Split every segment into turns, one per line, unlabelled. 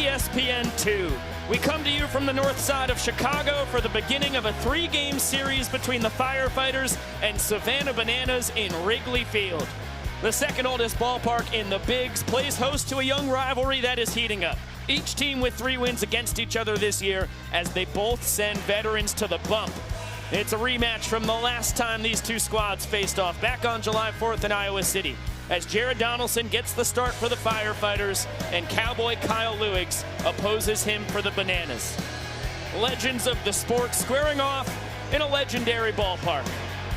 ESPN2. We come to you from the north side of Chicago for the beginning of a 3-game series between the Firefighters and Savannah Bananas in Wrigley Field. The second oldest ballpark in the Bigs plays host to a young rivalry that is heating up. Each team with 3 wins against each other this year as they both send veterans to the bump. It's a rematch from the last time these two squads faced off back on July 4th in Iowa City, as Jared Donaldson gets the start for the Firefighters and Cowboy Kyle Lewigs opposes him for the Bananas. Legends of the sport squaring off in a legendary ballpark.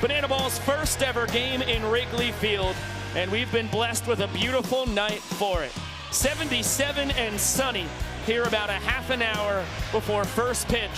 Banana Ball's first ever game in Wrigley Field, and we've been blessed with a beautiful night for it. 77 and sunny here about a half an hour before first pitch,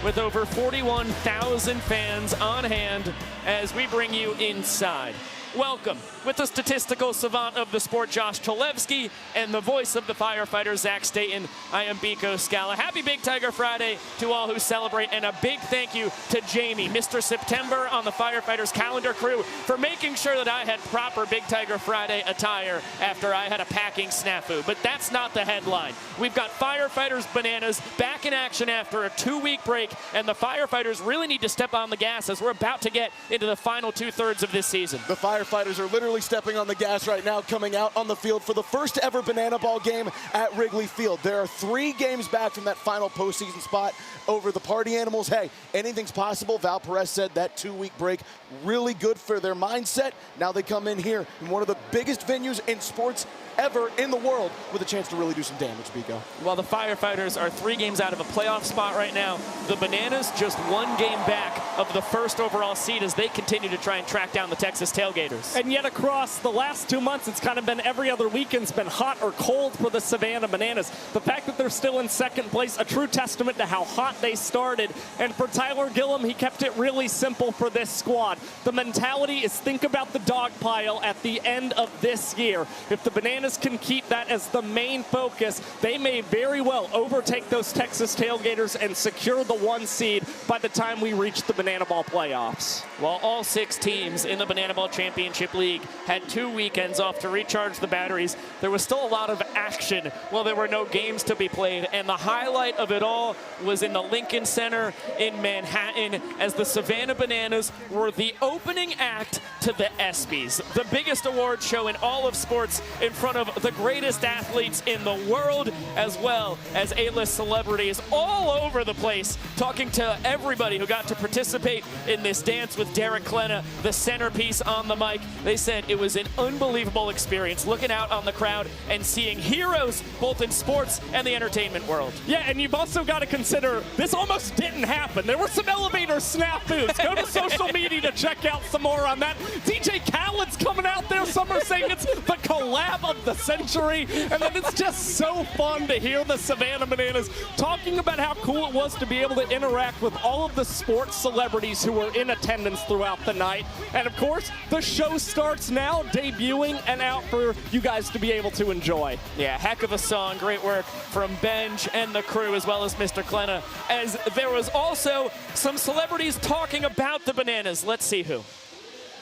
with over 41,000 fans on hand as we bring you inside. Welcome, with the statistical savant of the sport, Josh Chalevsky, and the voice of the Firefighters, Zach Staten. I am Biko Scala. Happy Big Tiger Friday to all who celebrate, and a big thank you to Jamie, Mr. September on the Firefighters calendar crew, for making sure that I had proper Big Tiger Friday attire after I had a packing snafu. But that's not the headline. We've got Firefighters Bananas back in action after a 2-week break, and the Firefighters really need to step on the gas as we're about to get into the final 2/3 of this season.
The Firefighters are literally stepping on the gas right now, coming out on the field for the first ever Banana Ball game at Wrigley Field. There are 3 games back from that final postseason spot over the Party Animals. Hey, anything's possible. Val Perez said that 2-week break really good for their mindset. Now they come in here in one of the biggest venues in sports ever in the world with a chance to really do some damage, Biko.
Well, the Firefighters are 3 games out of a playoff spot right now. The Bananas just 1 game back of the first overall seed as they continue to try and track down the Texas Tailgaters.
And yet across the last 2 months, it's kind of been every other weekend's been hot or cold for the Savannah Bananas. The fact that they're still in second place, a true testament to how hot they started. And for Tyler Gillum, he kept it really simple for this squad. The mentality is think about the dog pile at the end of this year. If the Bananas can keep that as the main focus, they may very well overtake those Texas Tailgaters and secure the 1 seed by the time we reach the Banana Ball playoffs.
While all 6 teams in the Banana Ball Championship League had 2 weekends off to recharge the batteries, there was still a lot of action while there were no games to be played, and the highlight of it all was in the Lincoln Center in Manhattan as the Savannah Bananas were the opening act to the ESPYs, the biggest award show in all of sports, in front of the greatest athletes in the world, as well as A-list celebrities all over the place, talking to everybody who got to participate in this dance with Derek Klena, the centerpiece on the mic. They said it was an unbelievable experience looking out on the crowd and seeing heroes both in sports and the entertainment world.
Yeah, and you've also got to consider this almost didn't happen. There were some elevator snafus. Go to social media to check out some more on that. DJ Khaled's coming out there. Some are saying it's the collab of the century, and then it's just so fun to hear the Savannah Bananas talking about how cool it was to be able to interact with all of the sports celebrities who were in attendance throughout the night. And of course, the show starts now, debuting and out for you guys to be able to enjoy.
Yeah, heck of a song. Great work from Benj and the crew, as well as Mr. Klena, as there was also some celebrities talking about the Bananas. Let's see who.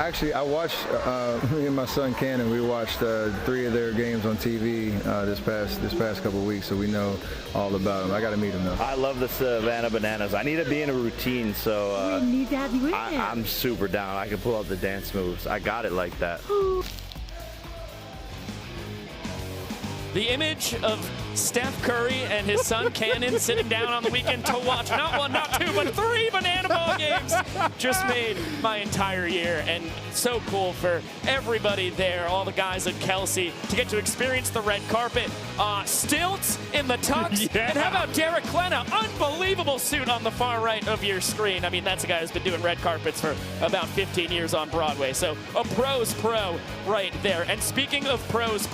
Actually, I watched, me and my son Cannon, we watched 3 of their games on TV this past couple of weeks, so we know all about them. I got to meet them though.
I love the Savannah Bananas. I need to be in a routine, so
we need to have you in there.
I'm super down. I can pull out the dance moves. I got it like that.
The image of Steph Curry and his son Cannon sitting down on the weekend to watch not 1, not 2, but 3 Banana Ball games just made my entire year. And so cool for everybody there, all the guys at Kelsey, to get to experience the red carpet. Stilts in the tux.
Yeah.
And how about Derek Klena? Unbelievable suit on the far right of your screen. I mean, that's a guy who's been doing red carpets for about 15 years on Broadway. So a pro's pro right there. And speaking of pros,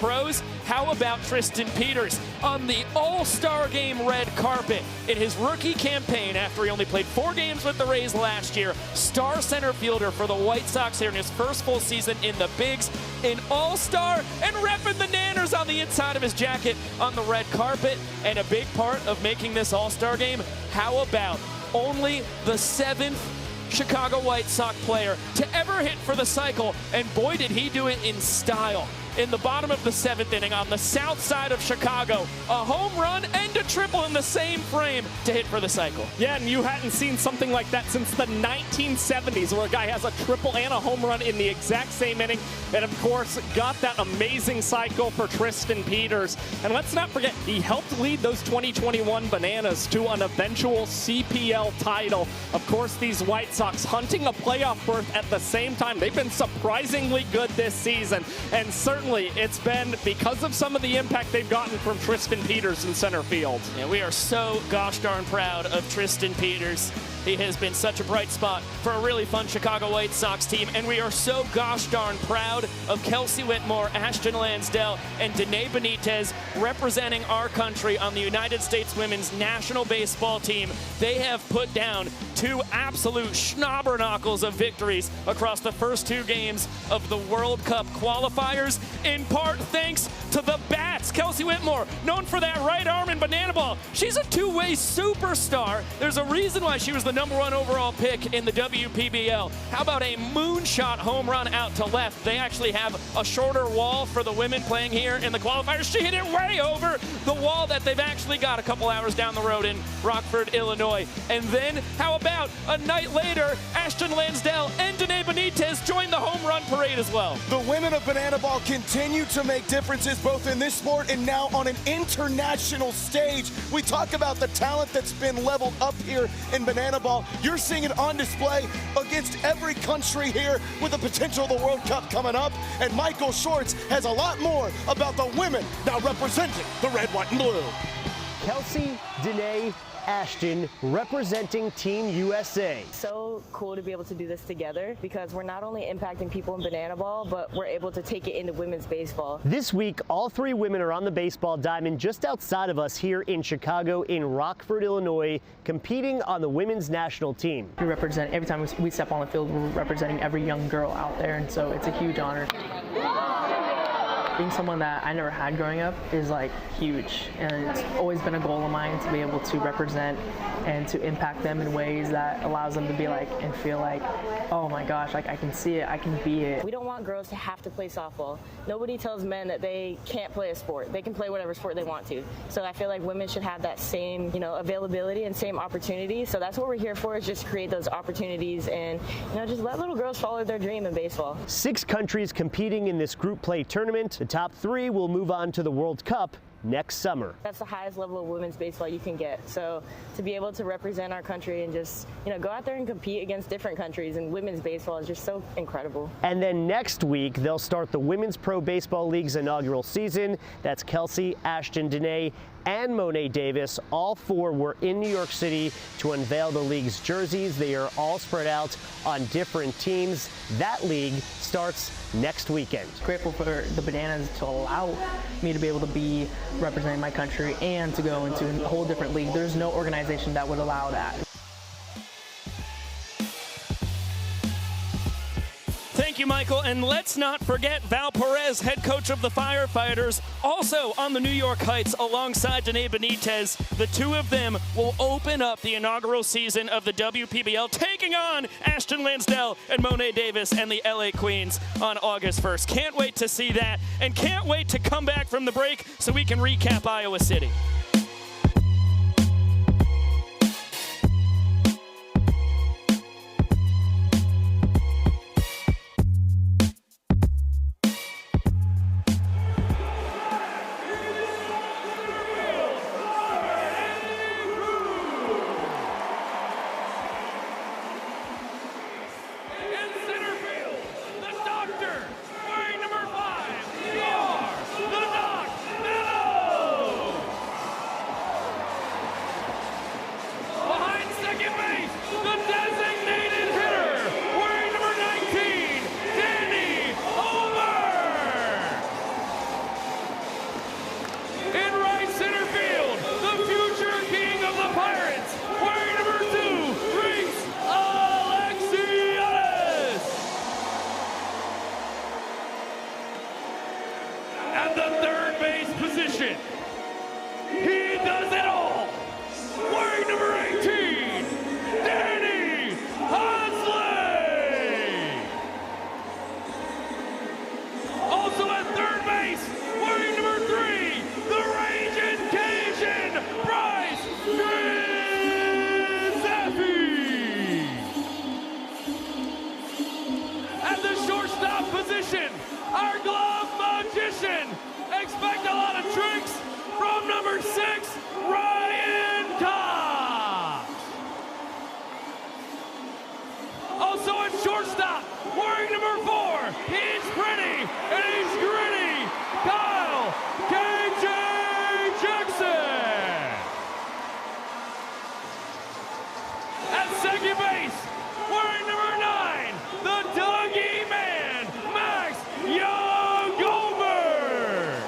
how about Tristan Peters on the All-Star Game red carpet in his rookie campaign after he only played 4 games with the Rays last year. Star center fielder for the White Sox here in his first full season in the Bigs, an All-Star, and repping the Nanners on the inside of his jacket on the red carpet. And a big part of making this All-Star Game, how about only the 7th Chicago White Sox player to ever hit for the cycle, and boy did he do it in style. in the bottom of the 7th inning on the south side of Chicago. A home run and a triple in the same frame to hit for the cycle.
Yeah, and you hadn't seen something like that since the 1970s, where a guy has a triple and a home run in the exact same inning. And of course, got that amazing cycle for Tristan Peters. And let's not forget, he helped lead those 2021 Bananas to an eventual CPL title. Of course, these White Sox hunting a playoff berth at the same time. They've been surprisingly good this season. And certainly, it's been because of some of the impact they've gotten from Tristan Peters in center field.
Yeah, we are so gosh darn proud of Tristan Peters. He has been such a bright spot for a really fun Chicago White Sox team, and we are so gosh darn proud of Kelsey Whitmore, Ashton Lansdell, and Danae Benitez representing our country on the United States Women's National Baseball team. They have put down 2 absolute schnoberknuckles of victories across the first 2 games of the World Cup qualifiers, in part thanks to the bats. Kelsey Whitmore, known for that right arm and banana ball. She's a two-way superstar. There's a reason why she was the #1 overall pick in the WPBL. How about a moonshot home run out to left? They actually have a shorter wall for the women playing here in the qualifiers. She hit it way over the wall that they've actually got a couple hours down the road in Rockford, Illinois. And then, how about a night later, Ashton Lansdell and Danae Benitez joined the home run parade as well.
The women of banana ball continue to make differences both in this sport and now on an international stage. We talk about the talent that's been leveled up here in banana ball. You're seeing it on display against every country here with the potential of the World Cup coming up. And Michael Schwartz has a lot more about the women now representing the red, white, and blue.
Kelsey, Danae, Ashton representing Team USA.
So cool to be able to do this together because we're not only impacting people in banana ball, but we're able to take it into women's baseball.
This week, all 3 women are on the baseball diamond just outside of us here in Chicago in Rockford, Illinois, competing on the women's national team.
We represent, every time we step on the field, we're representing every young girl out there, and so it's a huge honor. Being someone that I never had growing up is like huge, and it's always been a goal of mine to be able to represent and to impact them in ways that allows them to be like and feel like, oh my gosh, like I can see it, I can be it.
We don't want girls to have to play softball. Nobody tells men that they can't play a sport. They can play whatever sport they want to. So I feel like women should have that same, availability and same opportunity. So that's what we're here for, is just create those opportunities and, just let little girls follow their dream in baseball.
6 countries competing in this group play tournament. The top 3 will move on to the World Cup next summer.
That's the highest level of women's baseball you can get. So to be able to represent our country and just, go out there and compete against different countries in women's baseball is just so incredible.
And then next week, they'll start the Women's Pro Baseball League's inaugural season. That's Kelsey, Ashton, Danae, and Monet Davis. All 4 were in New York City to unveil the league's jerseys. They are all spread out on different teams. That league starts next weekend.
Grateful for the Bananas to allow me to be able to be representing my country and to go into a whole different league. There's no organization that would allow that.
Thank you, Michael. And let's not forget Val Perez, head coach of the Firefighters, also on the New York Heights alongside Danae Benitez. The 2 of them will open up the inaugural season of the WPBL, taking on Ashton Lansdell and Monet Davis and the LA Queens on August 1st. Can't wait to see that, and can't wait to come back from the break so we can recap Iowa City. second base, wearing number 9, the Dougie Man, Max Young-Goldberg.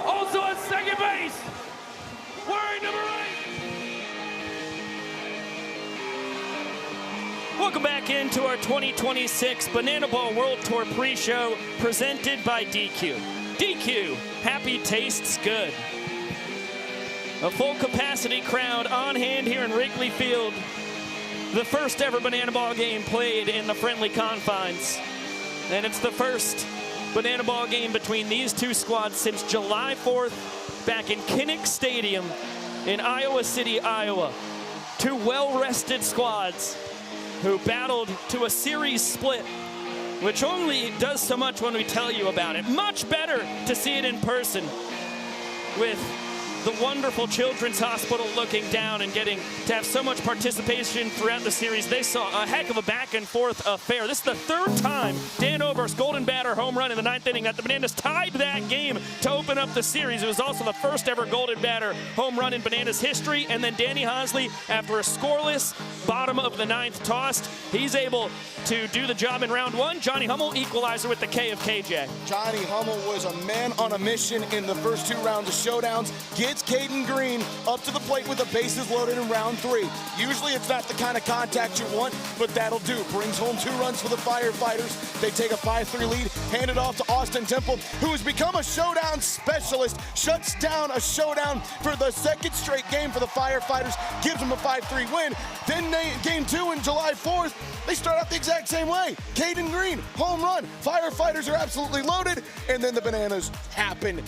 Also at second base, wearing number 8. Welcome back into our 2026 Banana Ball World Tour pre-show presented by DQ. DQ, happy tastes good. A full capacity crowd on hand here in Wrigley Field. The first ever Banana Ball game played in the friendly confines. And it's the first Banana Ball game between these two squads since July 4th back in Kinnick Stadium in Iowa City, Iowa. Two well-rested squads who battled to a series split, which only does so much when we tell you about it. Much better to see it in person with the wonderful Children's Hospital looking down and getting to have so much participation throughout the series. They saw a heck of a back and forth affair. This is the third time Dan Oberst's golden batter home run in the 9th inning that the Bananas tied that game to open up the series. It was also the first ever golden batter home run in Bananas history. And then Danny Hosley, after a scoreless bottom of the 9th tossed, he's able to do the job in round 1. Johnny Hummel, equalizer with the K of KJ.
Johnny Hummel was a man on a mission in the first 2 rounds of showdowns. Gets Caden Green up to the plate with the bases loaded in round 3. Usually it's not the kind of contact you want, but that'll do. Brings home 2 runs for the Firefighters. They take a 5-3 lead, hand it off to Austin Temple, who has become a showdown specialist, shuts down a showdown for the 2nd straight game for the Firefighters, gives them a 5-3 win. Then game 2 in July 4th, they start out the exact same way. Caden Green, home run. Firefighters are absolutely loaded, and then the Bananas happened.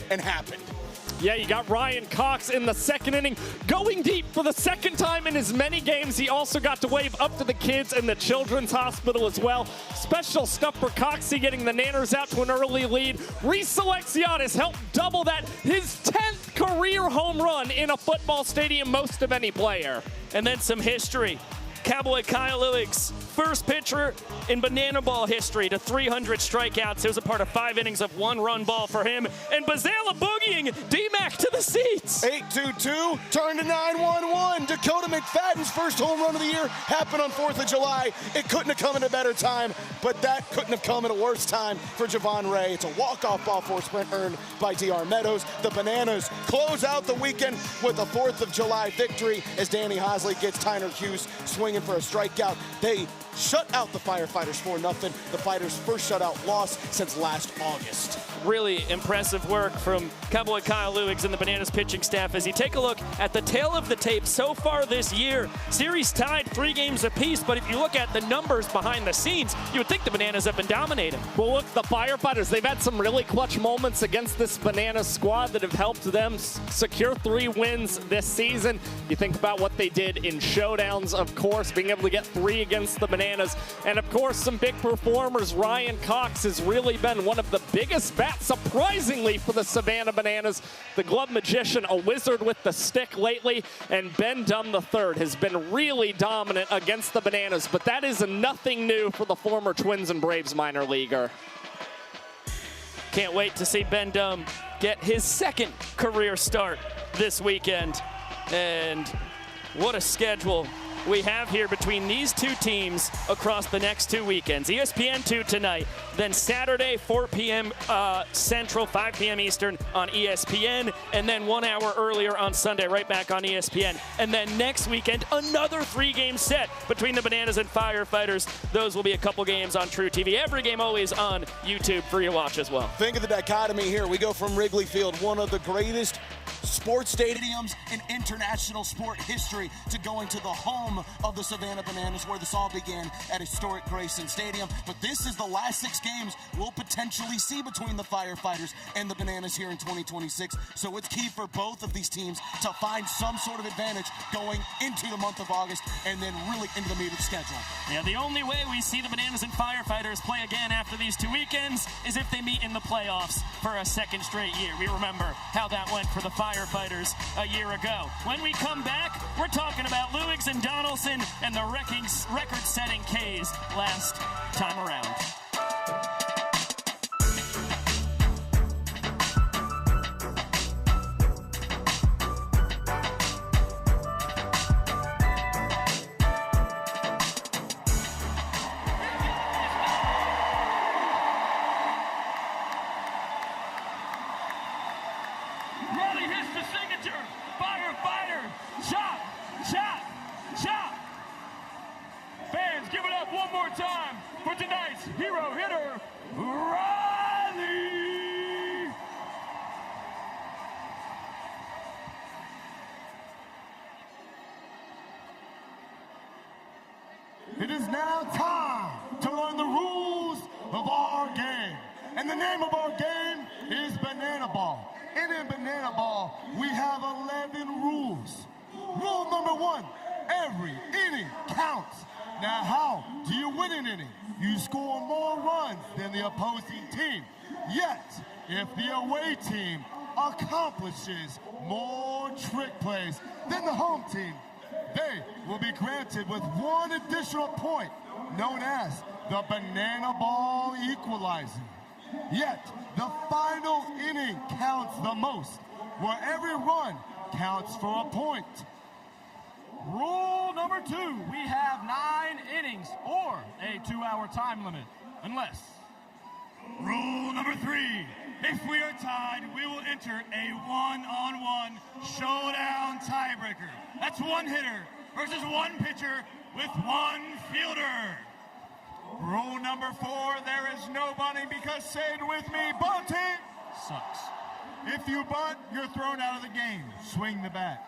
Yeah, you got Ryan Cox in the 2nd inning, going deep for the 2nd time in as many games. He also got to wave up to the kids in the Children's Hospital as well. Special stuff for Coxie, getting the Nanners out to an early lead. Reese Alexiadis helped double that, his 10th career home run in a football stadium, most of any player.
And then some history. Cowboy Kyle Lewig's first pitcher in Banana Ball history to 300 strikeouts. It was a part of 5 innings of 1-run ball for him. And Bazala boogieing D-Mac to the seats.
8-2-2, turned to 9-1-1. Dakota McFadden's first home run of the year happened on 4th of July. It couldn't have come at a better time, but that couldn't have come at a worse time for Javon Ray. It's a walk-off ball for a sprint earned by DR Meadows. The Bananas close out the weekend with a 4th of July victory as Danny Hosley gets Tyner Hughes swinging for a strikeout. They shut out the Firefighters 4-0. The Fighters' first shutout loss since last August.
Really impressive work from Cowboy Kyle Lewis and the Bananas pitching staff as you take a look at the tail of the tape so far this year. Series tied 3 games apiece, but if you look at the numbers behind the scenes, you would think the Bananas have been dominating.
Well, look, the Firefighters, they've had some really clutch moments against this Banana squad that have helped them secure 3 wins this season. You think about what they did in showdowns, of course, being able to get 3 against the Bananas. And, of course, some big performers. Ryan Cox has really been one of the biggest bats, surprisingly, for the Savannah Bananas. The glove magician, a wizard with the stick lately. And Ben Dunn III has been really dominant against the Bananas. But that is nothing new for the former Twins and Braves minor leaguer.
Can't wait to see Ben Dunn get his 2nd career start this weekend. And what a schedule we have here between these 2 teams across the next 2 weekends. ESPN2 tonight, then Saturday, 4 p.m. Central, 5 p.m. Eastern on ESPN, and then 1 hour earlier on Sunday, right back on ESPN. And then next weekend, another 3-game set between the Bananas and Firefighters. Those will be a couple games on True TV. Every game always on YouTube for you to watch as well.
Think of the dichotomy here. We go from Wrigley Field, one of the greatest sports stadiums in international sport history, to going to the home of the Savannah Bananas, where this all began at historic Grayson Stadium. But this is the last 6 games we'll potentially see between the Firefighters and the Bananas here in 2026. So it's key for both of these teams to find some sort of advantage going into the month of August and then really into the meat of the schedule.
Yeah, the only way we see the Bananas and Firefighters play again after these 2 weekends is if they meet in the playoffs for a 2nd straight year. We remember how that went for the Firefighters a year ago. When we come back, we're talking about Lewis and Donaldson and the record-setting Ks last time around.
is now time to learn the rules of our game. And the name of our game is Banana Ball. And in Banana Ball, we have 11 rules. Rule number 1, every inning counts. Now, how do you win an inning? You score more runs than the opposing team. Yet, if the away team accomplishes more trick plays than the home team, they will be granted with one additional point, known as the Banana Ball Equalizer. Yet, the final inning counts the most, where every run counts for a point.
Rule number 2, we have 9 innings or a 2-hour time limit, unless.
Rule number 3, if we are tied, we will enter a one-on-one showdown tiebreaker. That's one hitter versus one pitcher with one fielder. Rule number 4, there is no bunting because, say it with me, bunting sucks. If you bunt, you're thrown out of the game. Swing the bat.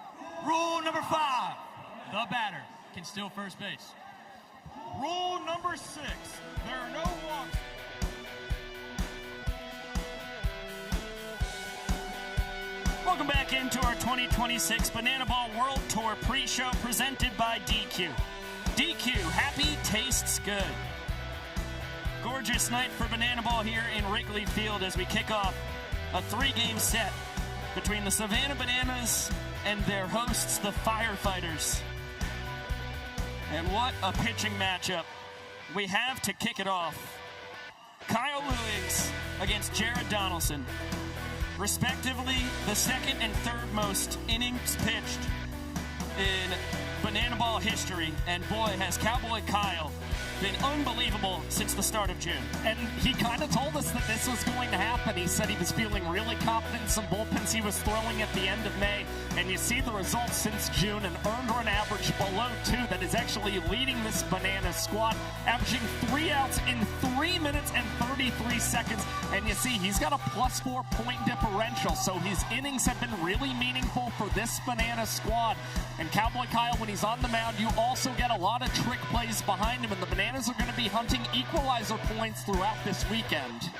Rule number 5, the batter can steal first base.
Rule number 6, there are no walks.
Welcome back into our 2026 Banana Ball World Tour pre-show presented by DQ. DQ, happy tastes good. Gorgeous night for Banana Ball here in Wrigley Field as we kick off a 3-game set between the Savannah Bananas and their hosts, the Firefighters. And what a pitching matchup we have to kick it off. Kyle Lewis against Jared Donaldson. Respectively, the second and third most innings pitched in Banana Ball history. And boy, has Cowboy Kyle been unbelievable since the start of June.
And he kind of told us that this was going to happen. He said he was feeling really confident in some bullpens he was throwing at the end of May. And you see the results since June, an earned run average below 2 that is actually leading this Banana squad, averaging 3 outs in 3 minutes and 33 seconds. And you see he's got a +4 point differential, so his innings have been really meaningful for this Banana squad. And Cowboy Kyle, when he's on the mound, you also get a lot of trick plays behind him, and the Bananas are going to be hunting equalizer points throughout this weekend.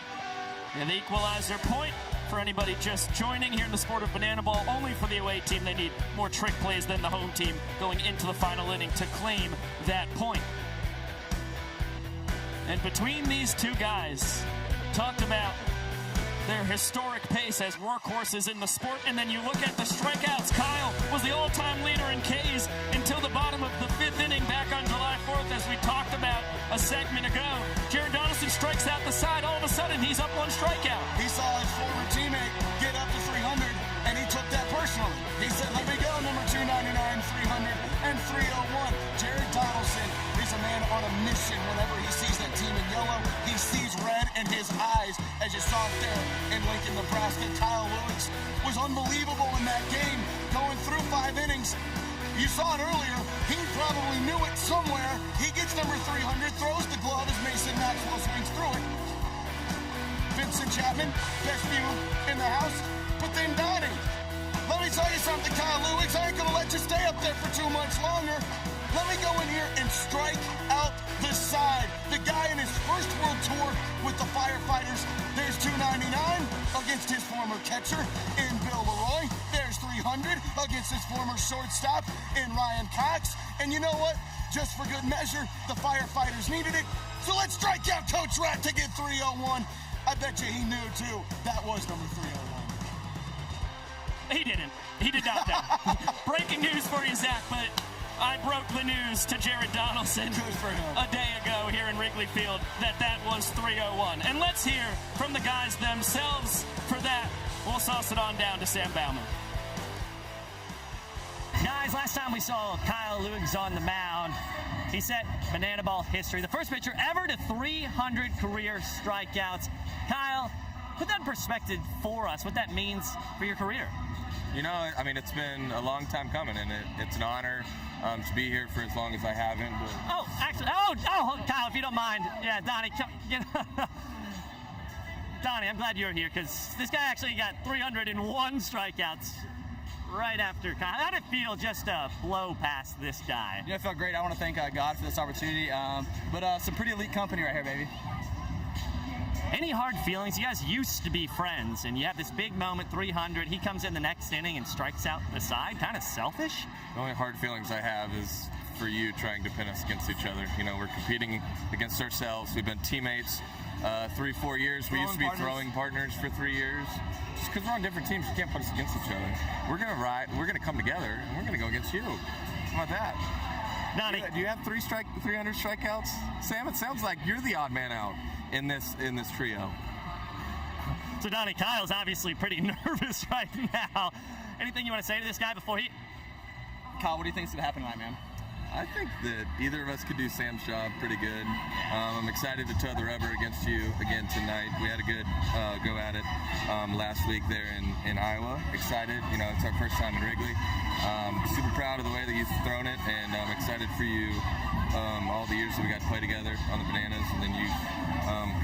And the equalizer point, for anybody just joining here in the sport of Banana Ball, only for the away team. They need more trick plays than the home team going into the final inning to claim that point. And between these two guys, talked about their historic pace as workhorses in the sport, and then you look at the strikeouts. Kyle was the all-time leader in Ks until the bottom of the 5th inning back on July 4th, as we talked about a segment ago. Jared Donaldson strikes out the side. All of a sudden, he's up 1 strikeout.
He saw his former teammate get up to 300, and he took that personally. He said, let me go, number 299, 300, and 301. Jared Donaldson is a man on a mission whenever he sees that team in yellow. He sees red in his eyes, as you saw it there in Lincoln, Nebraska. Kyle Lewis was unbelievable in that game, going through 5 innings. You saw it earlier. He probably knew it somewhere. He gets number 300, throws the glove as Mason Maxwell swings through it. Vincent Chapman, best view in the house, but then Donnie. Let me tell you something, Kyle Lewis. I ain't going to let you stay up there for 2 months longer. Let me go in here and strike out the side. The guy in his first World Tour with the Firefighters, there's 299 against his former catcher in Bill Leroy. There's 300 against his former shortstop in Ryan Cox. And you know what? Just for good measure, the Firefighters needed it. So let's strike out Coach Rat to get 301. I bet you he knew, too, that was number 301.
He didn't. He did not know. Breaking news for you, Zach, but I broke the news to Jared Donaldson a day ago here in Wrigley Field that was 301. And let's hear from the guys themselves for that. We'll sauce it on down to Sam Bauman.
Guys, last time we saw Kyle Lewis on the mound, he set Banana Ball history. The first pitcher ever to 300 career strikeouts. Kyle, put that in perspective for us, what that means for your career.
You know, I mean, it's been a long time coming, and it's an honor to be here for as long as I haven't. But...
Oh, actually, Kyle, if you don't mind. Yeah, Donnie, Donnie, I'm glad you're here, because this guy actually got 301 strikeouts right after Kyle. How did it feel just to blow past this guy?
Yeah, it felt great. I want to thank God for this opportunity. But some pretty elite company right here, baby.
Any hard feelings? You guys used to be friends, and you have this big moment, 300. He comes in the next inning and strikes out the side. Kind of selfish?
The only hard feelings I have is for you trying to pin us against each other. You know, we're competing against ourselves. We've been teammates 3-4 years. We used to be throwing partners for 3 years. Just because we're on different teams, you can't put us against each other. We're gonna ride. We're gonna come together, and we're gonna go against you. How about that?
Donnie,
do you have 300 strikeouts, Sam? It sounds like you're the odd man out in this trio.
So Donnie, Kyle's obviously pretty nervous right now. Anything you want to say to this guy before he...
Kyle, what do you think's gonna happen tonight, man?
I think that either of us could do Sam's job pretty good. I'm excited to toe the rubber against you again tonight. We had a good go at it last week there in Iowa. Excited, you know, it's our first time in Wrigley. Super proud of the way that you've thrown it, and I'm excited for you all the years that we got to play together on the Bananas, and then you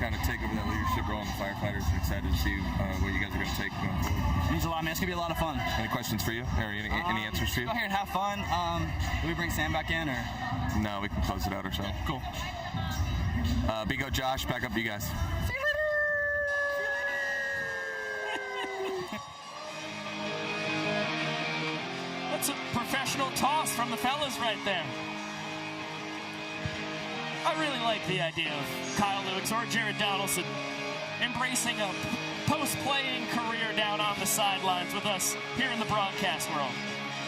kind of take over that leadership role in the Firefighters. I'm excited to see what you guys are going to take going forward.
It means a lot, man. It's going to be a lot of fun.
Any questions for you? Or any answers for you?
Go here and have fun. Do we bring Sam back in, or?
No, we can close it out ourselves.
Cool.
Big O Josh, back up to you guys. See you later.
That's a professional toss from the fellas right there. I really like the idea of Kyle Lewis or Jared Donaldson embracing a post-playing career down on the sidelines with us here in the broadcast world.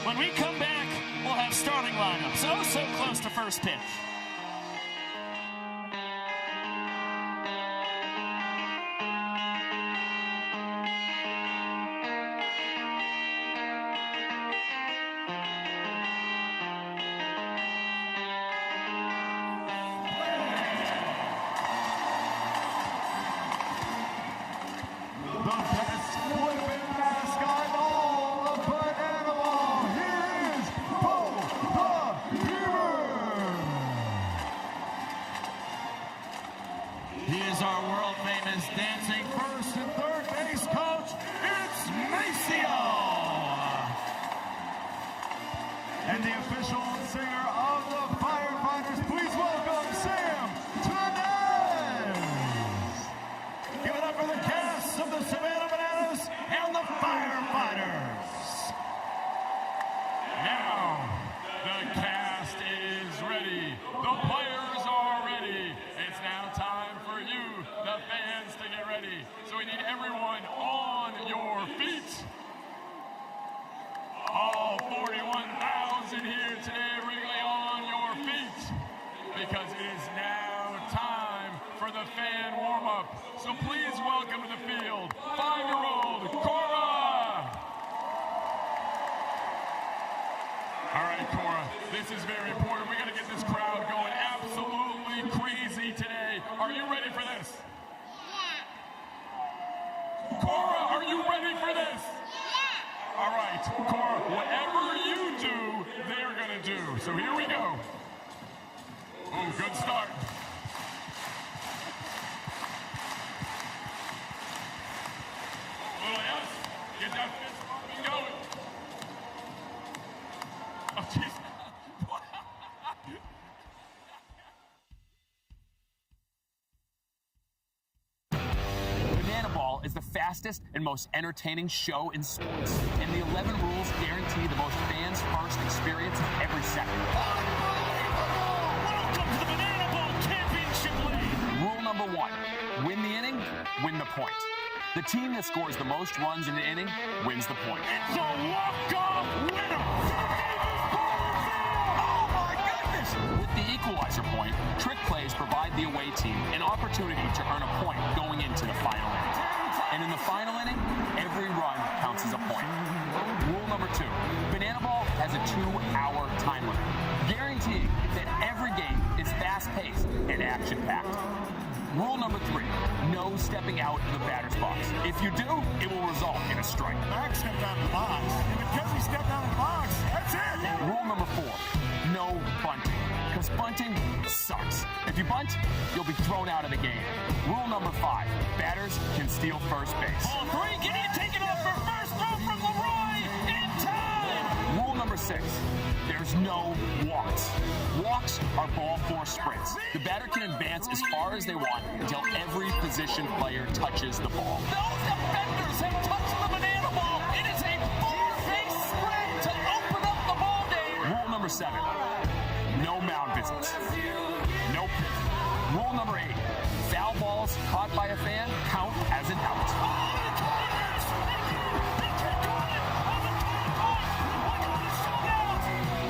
When we come back, we'll have starting lineups. Oh, so close to first pitch.
And the official singer of the Firefighters, please welcome Sam Tonez. Give it up for the cast of the Savannah Bananas and the Firefighters. Now, the cast is ready. The players are ready. It's now time for you, the fans, to get ready. So we need everyone on your feet. All 41,000 here today, Wrigley, on your feet, because it is now time for the fan warm-up. So please welcome to the field, 5-year-old Cora. All right, Cora, this is very important. We got to get this crowd going absolutely crazy today. Are you ready for this? Yeah. Cora, are you ready for this? All right, Cora, whatever you do, they're going to do. So here we go. Oh, good start. Oh, yes. Get that fist pumping going. Oh, jeez.
Banana Ball is the fastest and most entertaining show in sports, and the 11 rules guarantee the most fans-first experience every second.
Welcome to the Banana Ball Championship League.
Rule number 1, win the inning, win the point. The team that scores the most runs in the inning wins the point.
It's a walk-off winner.
Oh my goodness! With the equalizer point, trick plays provide the away team an opportunity to earn a point going into the final inning. And in the final inning, every run counts as a point. Rule number 2, Banana Ball has a 2-hour time limit, guaranteeing that every game is fast-paced and action-packed. Rule number 3, no stepping out of the batter's box. If you do, it will result in a strike.
Max stepped out of the box. And because he stepped out of the box, that's it.
Rule number 4, no bunting, because bunting sucks. If you bunt, you'll be thrown out of the game. Rule number 5, batters can steal first base.
Ball 3, Gideon taking off for first throw from Leroy in time.
6. There's no walks. Walks are ball force sprints. The batter can advance as far as they want until every position player touches the ball. Those defenders have touched the banana ball. It is a four-face sprint to open up the ball game. Rule number 7, no mound visits. Nope. Rule number 8, foul balls caught by a fan count as an out.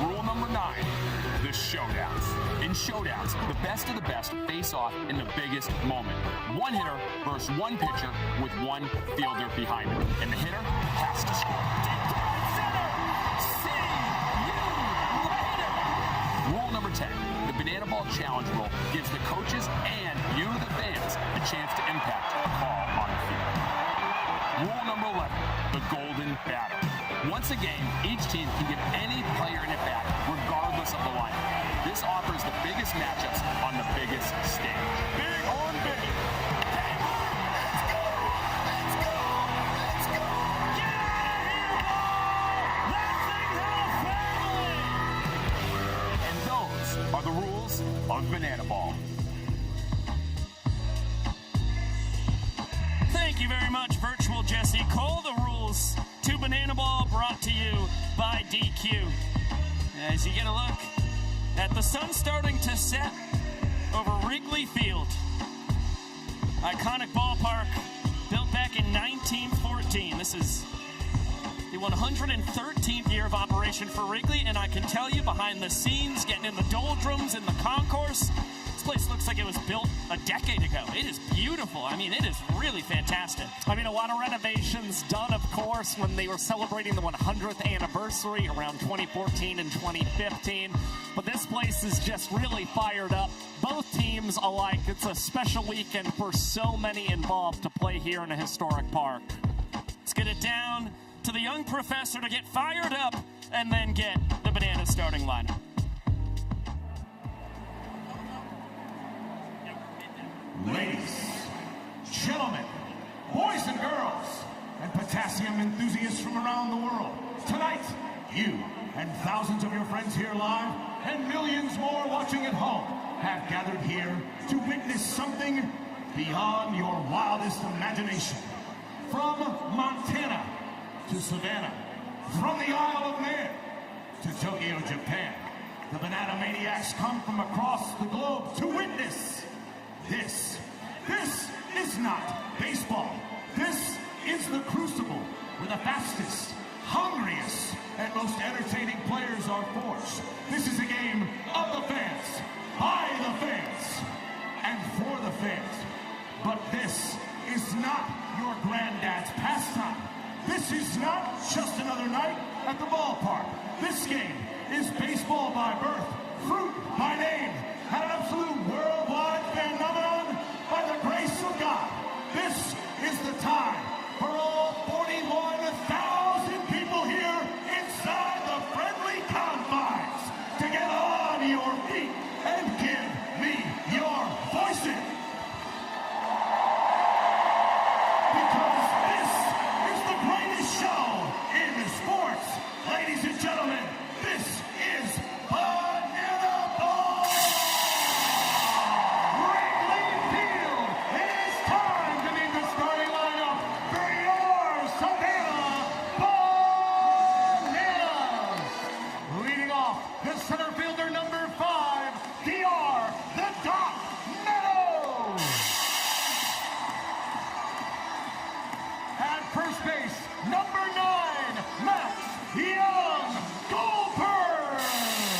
Rule number 9, the showdowns. In showdowns, the best of the best face off in the biggest moment. One hitter versus one pitcher with one fielder behind him. And the hitter has to score. Deep to right center. See you later. Rule number 10, the banana ball challenge rule gives the coaches and you, the fans, a chance to impact a call on the field. Rule number 11, the golden batter. Once a game, each team can give any player an at-bat, regardless of the lineup. This offers the biggest matchups on the biggest stage. Big on big. Let's go! Let's go! Let's go! Get out of here, ball! That thing's a family! And those are the rules of Banana Ball.
Thank you very much, Virtual Jesse Cole. The rules to Banana Ball brought to you by DQ. As you get a look at the sun starting to set over Wrigley Field. Iconic ballpark built back in 1914. This is the 113th year of operation for Wrigley, and I can tell you, behind the scenes, getting in the doldrums in the concourse, this place looks like it was built a decade ago. It is beautiful. I mean, it is really fantastic.
I mean, a lot of renovations done, of course, when they were celebrating the 100th anniversary around 2014 and 2015. But this place is just really fired up. Both teams alike. It's a special weekend for so many involved to play here in a historic park.
Let's get it down to the young professor to get fired up and then get the Banana starting lineup.
Ladies, gentlemen, boys and girls, and potassium enthusiasts from around the world, tonight, you and thousands of your friends here live, and millions more watching at home, have gathered here to witness something beyond your wildest imagination. From Montana to Savannah, from the Isle of Man to Tokyo, Japan, the Banana Maniacs come from across the globe to witness this is not baseball. This is the crucible where the fastest, hungriest, and most entertaining players are forged. This is a game of the fans, by the fans, and for the fans. But this is not your granddad's pastime. This is not just another night at the ballpark. This game is baseball by birth, fruit by name, and an absolute worldwide phenomenon by the grace of God. This is the time for all 41,000 people here inside the friendly confines to get on your feet and give me your voices. Because this is the greatest show in sports. Ladies and gentlemen, this is Banana Ball! Wrigley Field, it is time to meet the starting lineup for your Savannah Bananas. Leading off, the center fielder number 5, DR, the Doc Meadows. At first base, number 9, Max Young Goldberg.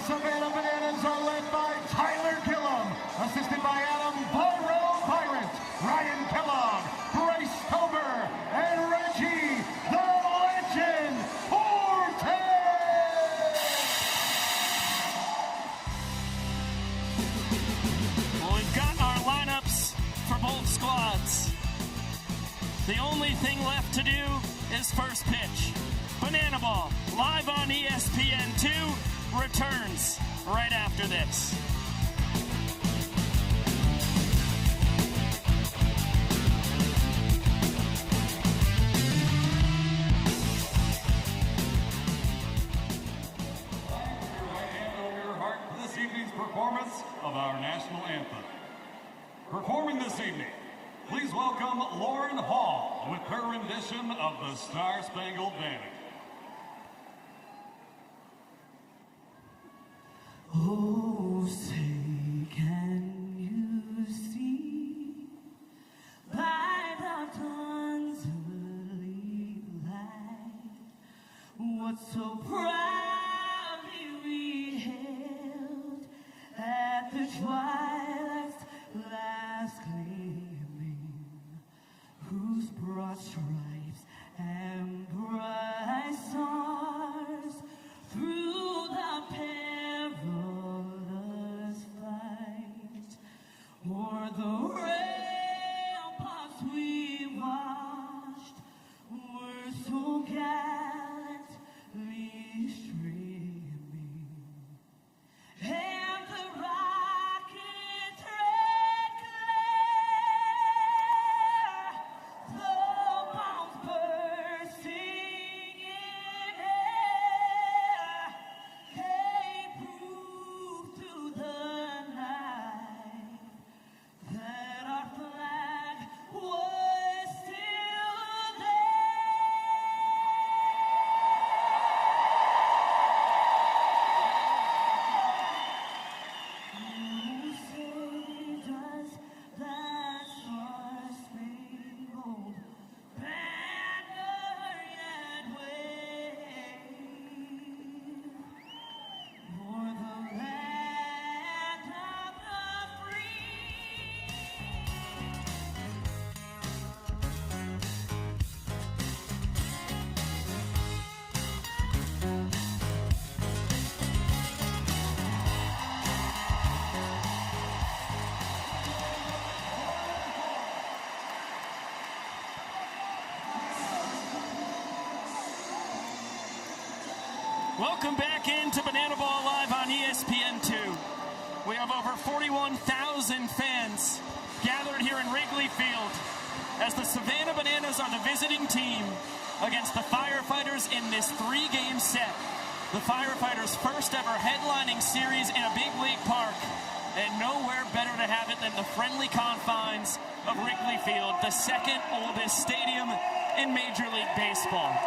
Savannah Bananas are led by Tyler Gillum, assisted by Adam Byron, Ryan Kellogg, Bryce Tober, and Reggie the Legend Forte.
Well, we've got our lineups for both squads. The only thing left to do is first pitch. Banana Ball, live on ESPN2, returns right after this.
This evening's performance of our national anthem. Performing this evening, please welcome Lauren Hall with her rendition of the Star Spangled Banner.
Oh, say, can you see by the dawn's early light what so proudly we held at the twilight's last gleaming, whose broad stripes and bright stars through the perilous fight o'er the ramparts we watched were so gallantly streaming, and the rocket's red glare, the bombs bursting in air, they proved through the night that our flag was still there. Who say does that star-spangled banner yet wave o'er the land of the free?
Welcome back into Banana Ball Live on ESPN2. We have over 41,000 fans gathered here in Wrigley Field as the Savannah Bananas are the visiting team against the Firefighters in this three-game set. The Firefighters' first ever headlining series in a big league park, and nowhere better to have it than the friendly confines of Wrigley Field, the second oldest stadium in Major League Baseball.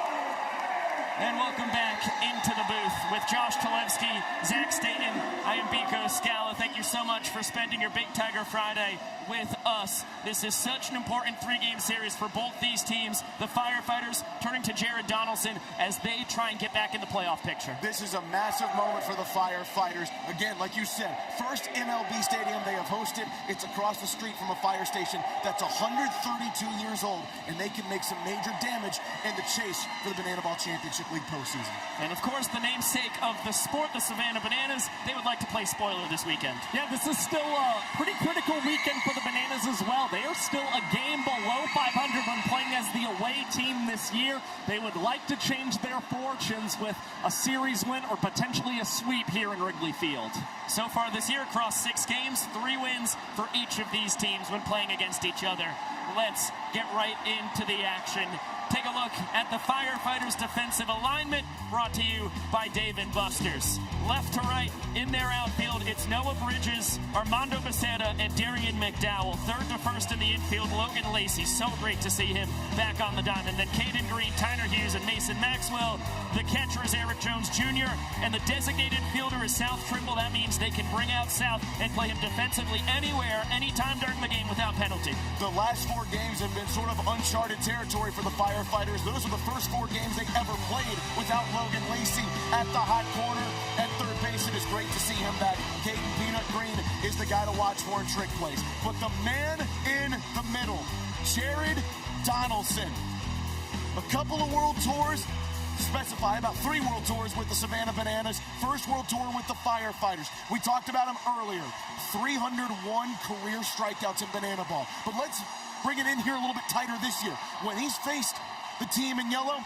And welcome back into the booth with Josh Talevsky, Zach Staten. I am Biko Scala. Thank you so much for spending your Big Tiger Friday with us. This is such an important three-game series for both these teams. The Firefighters turning to Jared Donaldson as they try and get back in the playoff picture.
This is a massive moment for the Firefighters. Again, like you said, first MLB stadium they have hosted. It's across the street from a fire station that's 132 years old, and they can make some major damage in the chase for the Banana Ball Championship League postseason.
And of course, the namesake of the sport, the Savannah Bananas, they would like to play spoiler this weekend.
Yeah, this is still a pretty critical weekend for the Bananas as well. They are still a game below 500 when playing as the away team this year. They would like to change their fortunes with a series win or potentially a sweep here in Wrigley Field.
So far this year, across 6 games, 3 wins for each of these teams when playing against each other. Let's get right into the action. Take a look at the Firefighters' defensive alignment, brought to you by Dave & Buster's. Left to right in their outfield, it's Noah Bridges, Armando Becerra, and Darian McDowell. Third to first in the infield, Logan Lacey. So great to see him back on the diamond. Then Caden Green, Tyner Hughes, and Mason Maxwell. The catcher is Eric Jones Jr., and the designated fielder is South Trimble. That means they can bring out South and play him defensively anywhere, anytime during the game without penalty.
The last 4 games have been sort of uncharted territory for the Firefighters. Those are the first 4 games they ever played without Logan Lacey at the hot corner. At third base, it is great to see him back. Caden Peanut Green is the guy to watch for in trick plays. But the man in the middle, Jared Donaldson. A couple of world tours, specify about 3 world tours with the Savannah Bananas, first world tour with the Firefighters. We talked about him earlier. 301 career strikeouts in banana ball. But let's bring it in here a little bit tighter this year. When he's faced the team in yellow,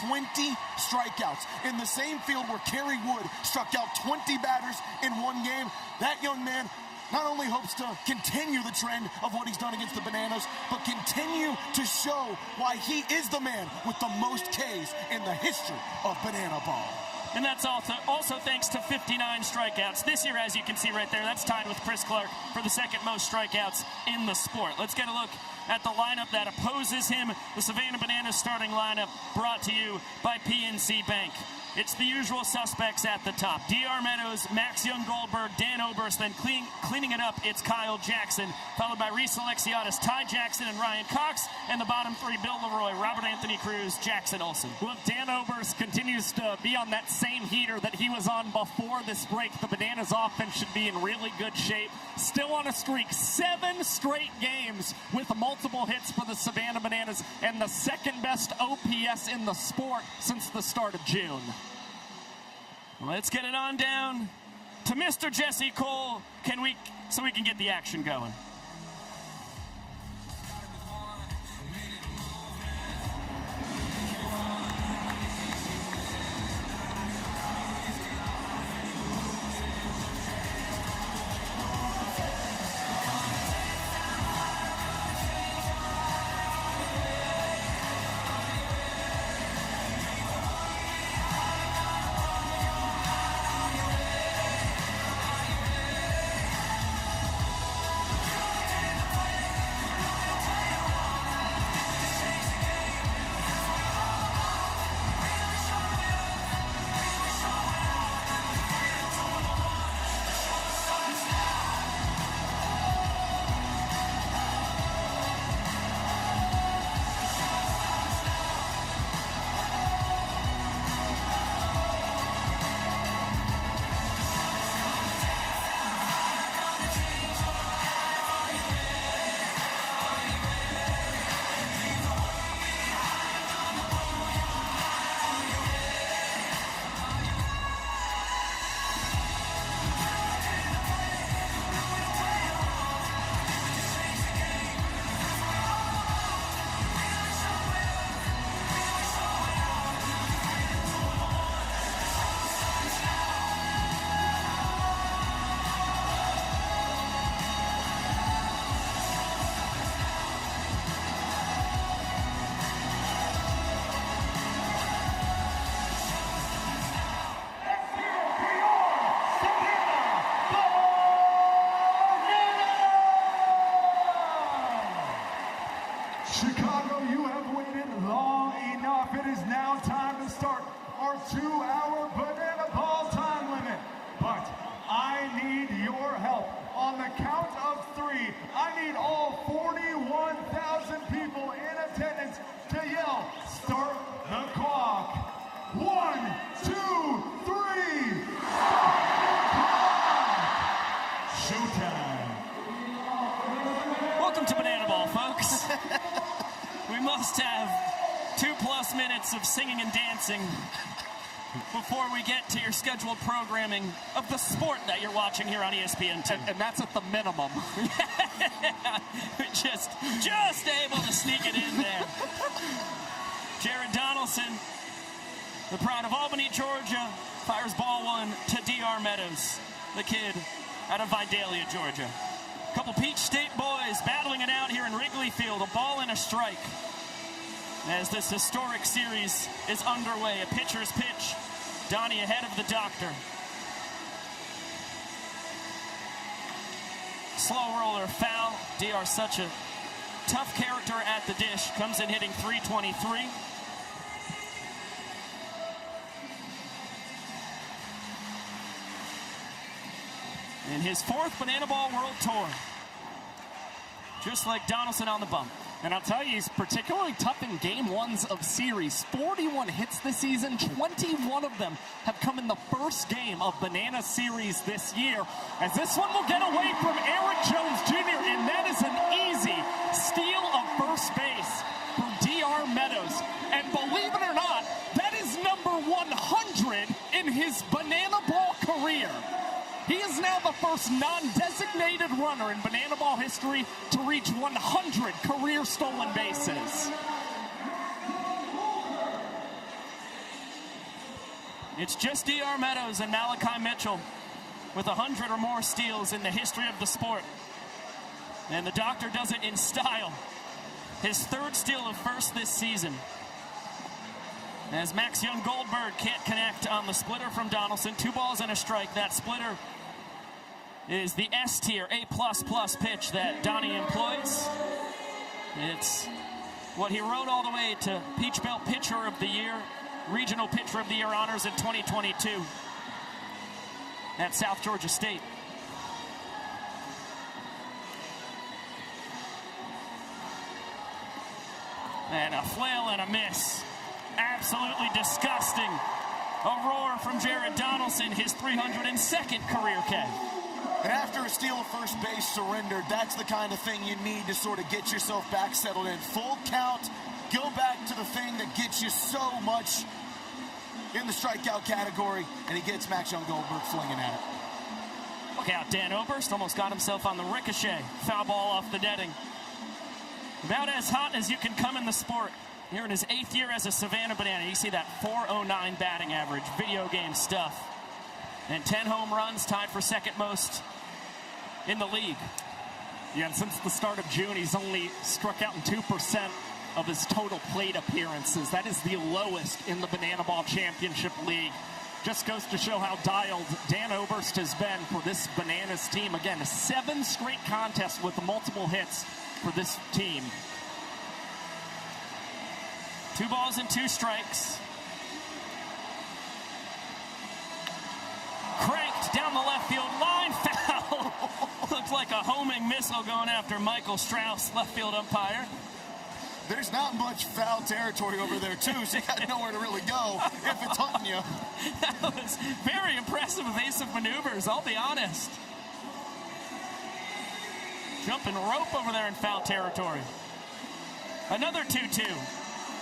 20 strikeouts. In the same field where Kerry Wood struck out 20 batters in one game, that young man not only hopes to continue the trend of what he's done against the Bananas, but continue to show why he is the man with the most Ks in the history of banana ball.
And that's also thanks to 59 strikeouts. This year, as you can see right there, that's tied with Chris Clark for the second most strikeouts in the sport. Let's get a look at the lineup that opposes him. The Savannah Bananas starting lineup brought to you by PNC Bank. It's the usual suspects at the top. D.R. Meadows, Max Young-Goldberg, Dan Oberst, then cleaning it up, it's Kyle Jackson, followed by Reese Alexiadis, Ty Jackson, and Ryan Cox, and the bottom 3, Bill Leroy, Robert Anthony Cruz, Jackson Olsen.
Well, Dan Oberst continues to be on that same heater that he was on before this break. The Bananas offense should be in really good shape. Still on a streak, 7 straight games with multiple hits for the Savannah Bananas, and the second best OPS in the sport since the start of June.
Let's get it on down to Mr. Jesse Cole. So we can get the action going.
Chicago, you have waited long enough. It is now time to start our 2-hour banana ball time limit. But I need your help. On the count of 3, I need all 41,000 people in attendance to yell, "Start the clock." 1, 2, 3. Showtime.
Welcome to Banana Ball, folks. We must have 2+ minutes of singing and dancing before we get to your scheduled programming of the sport that you're watching here on ESPN2.
And that's at the minimum.
just able to sneak it in there. Jared Donaldson, the pride of Albany, Georgia, fires ball 1 to D.R. Meadows, the kid out of Vidalia, Georgia. A couple Peach State boys battling it out here in Wrigley Field, a ball and a strike. As this historic series is underway, a pitcher's pitch. Donnie ahead of the doctor. Slow roller foul. DR such a tough character at the dish. Comes in hitting .323. In his 4th Banana Ball World Tour. Just like Donaldson on the bump.
And I'll tell you, he's particularly tough in game ones of series. 41 hits this season, 21 of them have come in the first game of Banana Series this year. As this one will get away from Eric Jones Jr., and that is an easy steal of first base for DR Meadows. And believe it or not, that is number 100 in his Banana Ball career. He is now the first non-designated runner in Banana Ball history to reach 100 career stolen bases.
It's just DR Meadows and Malachi Mitchell with 100 or more steals in the history of the sport. And the doctor does it in style. His third steal of first this season. As Max Young Goldberg can't connect on the splitter from Donaldson. 2 balls and a strike. That splitter is the S tier, A++ pitch that Donnie employs. It's what he rode all the way to Peach Belt Pitcher of the Year, Regional Pitcher of the Year honors in 2022 at South Georgia State. And a flail and a miss. Absolutely disgusting. A roar from Jared Donaldson, his 302nd career K.
And after a steal of first base surrender, that's the kind of thing you need to sort of get yourself back settled in. Full count, go back to the thing that gets you so much in the strikeout category, and he gets Max Young Goldberg flinging at it.
Look out, Dan Oberst almost got himself on the ricochet. Foul ball off the netting. About as hot as you can come in the sport. Here in his 8th year as a Savannah Banana, you see that .409 batting average, video game stuff. And 10 home runs, tied for second most in the league.
Yeah, and since the start of June, he's only struck out in 2% of his total plate appearances. That is the lowest in the Banana Ball Championship League. Just goes to show how dialed Dan Oberst has been for this Bananas team. Again, 7 straight contests with multiple hits for this team.
2 balls and 2 strikes. Cranked down the left field line, foul. Looks like a homing missile going after Michael Strauss, left field umpire.
There's not much foul territory over there, too, so you got nowhere to really go if it's hunting you.
That was very impressive evasive maneuvers, I'll be honest. Jumping rope over there in foul territory. Another 2-2.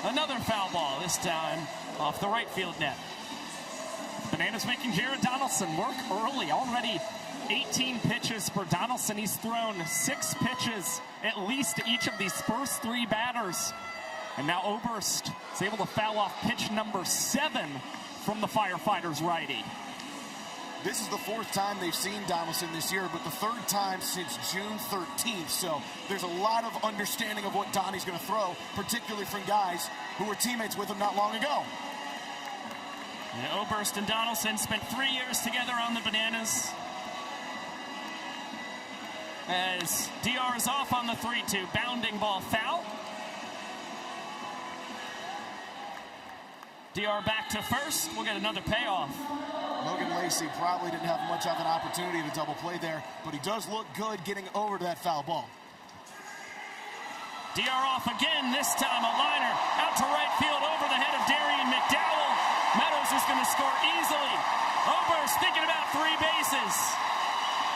Another foul ball, this time off the right field net.
Bananas making Jared Donaldson work early. Already 18 pitches for Donaldson. He's thrown 6 pitches at least to each of these first 3 batters. And now Oberst is able to foul off pitch number 7 from the Firefighters righty.
This is the 4th time they've seen Donaldson this year, but the 3rd time since June 13th. So there's a lot of understanding of what Donnie's going to throw, particularly from guys who were teammates with him not long ago.
Yeah, Oberst and Donaldson spent 3 years together on the Bananas. As DR is off on the 3-2, bounding ball foul. DR back to first. We'll get another payoff.
Logan Lacey probably didn't have much of an opportunity to double play there, but he does look good getting over to that foul ball.
DR off again, this time a liner out to right field over the head of Darian McDowell. Meadows is going to score easily. Oberst thinking about 3 bases.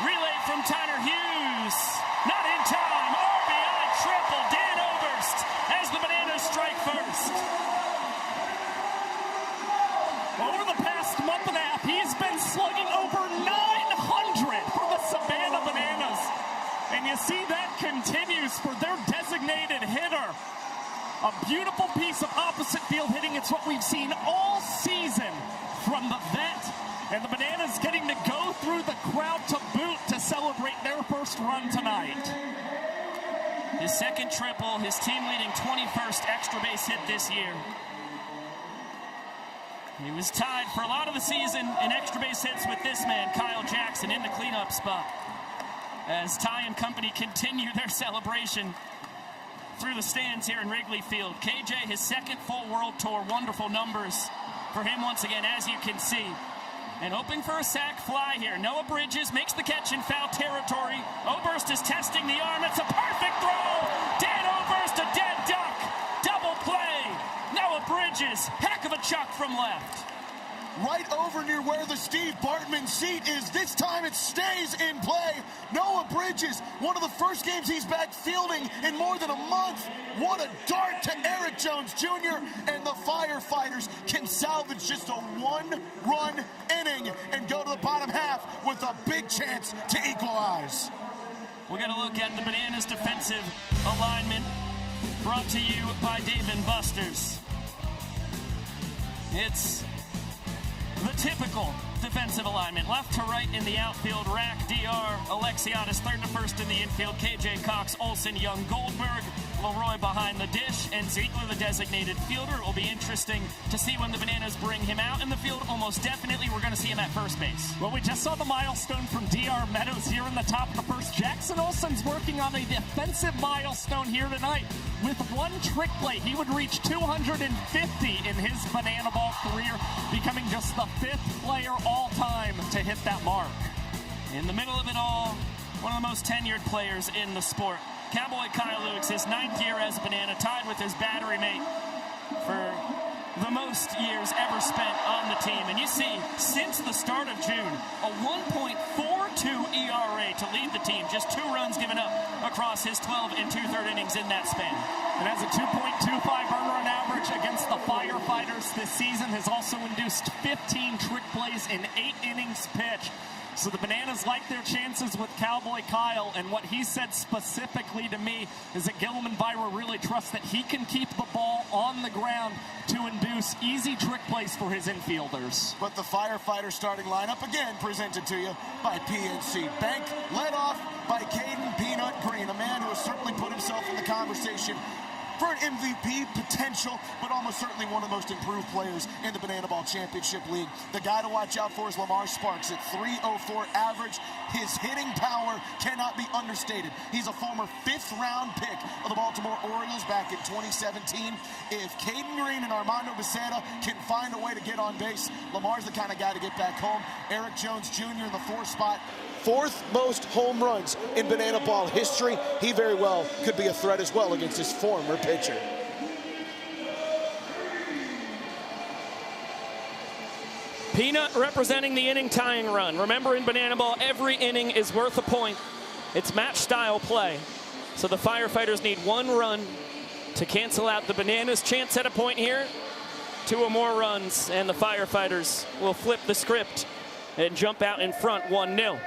Relay from Tyner Hughes. Not in time. RBI triple. Dan Oberst as the Bananas strike first.
Over the past month and a half, he's been slugging over 900 for the Savannah Bananas. And you see that continues for their designated hitter. A beautiful piece of opposite field hitting. It's what we've seen all season from the vet. And the Bananas getting to go through the crowd to boot to celebrate their first run tonight.
His second triple, his team-leading 21st extra base hit this year. He was tied for a lot of the season in extra base hits with this man, Kyle Jackson, in the cleanup spot. As Ty and company continue their celebration through the stands here in Wrigley Field. KJ, his second full World Tour, wonderful numbers for him once again, as you can see. And hoping for a sac fly here. Noah Bridges makes the catch in foul territory. Oberst is testing the arm. It's a perfect throw. Dan Oberst, a Visits, heck of a chuck from left.
Right over near where the Steve Bartman seat is. This time it stays in play. Noah Bridges, one of the first games he's back fielding in more than a month. What a dart to Eric Jones Jr. And the Firefighters can salvage just a one-run inning and go to the bottom half with a big chance to equalize.
We're going to look at the Bananas defensive alignment brought to you by Dave & Buster's. It's the typical defensive alignment. Left to right in the outfield, Rack, DR, Alexiadis, third to first in the infield, KJ Cox, Olsen, Young, Goldberg, Leroy behind the dish, and Ziegler the designated fielder. It will be interesting to see when the Bananas bring him out in the field. Almost definitely we're going to see him at first base.
Well, we just saw the milestone from DR Meadows here in the top of the first. Jackson Olsen's working on a defensive milestone here tonight. With one trick play, he would reach 250 in his Banana Ball career, becoming just the 5th player all-time to hit that mark.
In the middle of it all, one of the most tenured players in the sport. Cowboy Kyle Lewis, his 9th year as a Banana, tied with his battery mate for the most years ever spent on the team. And you see, since the start of June, a 1.42 ERA to lead the team. Just 2 runs given up across his 12 and 2/3 innings in that span.
And has a 2.25 earner on average against the Firefighters this season, has also induced 15 trick plays in 8 innings pitched. So the Bananas like their chances with Cowboy Kyle, and what he said specifically to me is that Gillum and Byra really trust that he can keep the ball on the ground to induce easy trick plays for his infielders.
But the Firefighter starting lineup, again, presented to you by PNC Bank, led off by Caden Peanut Green, a man who has certainly put himself in the conversation for an MVP potential, but almost certainly one of the most improved players in the Banana Ball Championship League. The guy to watch out for is Lamar Sparks at .304 average. His hitting power cannot be understated. He's a former 5th-round pick of the Baltimore Orioles back in 2017. If Caden Green and Armando Becerra can find a way to get on base, Lamar's the kind of guy to get back home. Eric Jones Jr. in the 4th spot. 4th most home runs in Banana Ball history. He very well could be a threat as well against his former pitcher.
Peanut representing the inning tying run. Remember, in Banana Ball, every inning is worth a point. It's match style play. So the Firefighters need 1 run to cancel out the Bananas' chance at a point here. 2 or more runs, and the Firefighters will flip the script and jump out in front 1-0.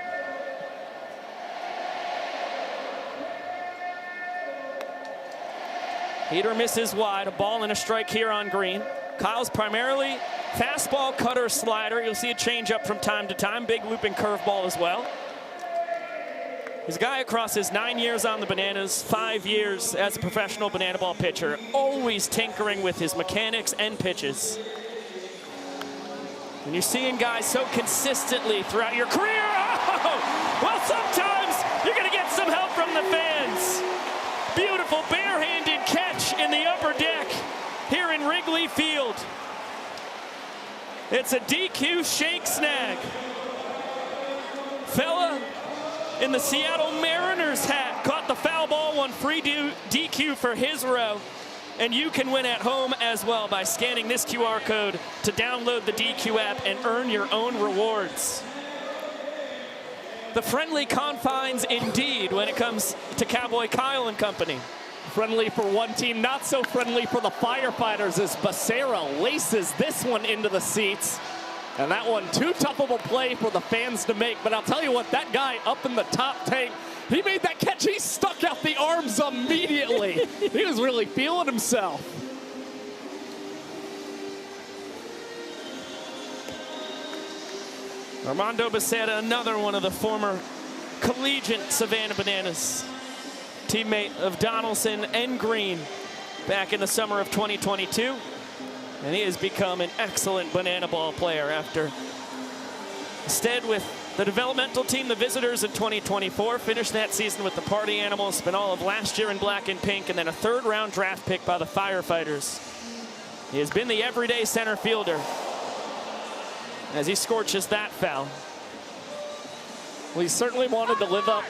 Heater misses wide, a ball and a strike here on Green. Kyle's primarily fastball, cutter, slider. You'll see a changeup from time to time, big looping curveball as well. He's a guy across his 9 years on the Bananas, 5 years as a professional Banana Ball pitcher, always tinkering with his mechanics and pitches. And you're seeing guys so consistently throughout your career. Oh! Well, sometimes you're going to get some help from the fans. Beautiful barehanded catch in the upper deck here in Wrigley Field. It's a DQ shake snag. Fella in the Seattle Mariners hat caught the foul ball, won free DQ for his row. And you can win at home as well by scanning this QR code to download the DQ app and earn your own rewards. The friendly confines indeed when it comes to Cowboy Kyle and company.
Friendly for one team, not so friendly for the Firefighters as Becerra laces this one into the seats. And that one too tough of a play for the fans to make. But I'll tell you what, that guy up in the top tank, he made that catch. He stuck out the arms immediately. He was really feeling himself.
Armando Becerra, another one of the former collegiate Savannah Bananas. Teammate of Donaldson and Green back in the summer of 2022. And he has become an excellent Banana Ball player after instead with the developmental team, the Visitors, in 2024. Finished that season with the Party Animals, spent all of last year in black and pink, and then a 3rd-round draft pick by the Firefighters. He has been the everyday center fielder as he scorches that foul.
Well, he certainly wanted to live up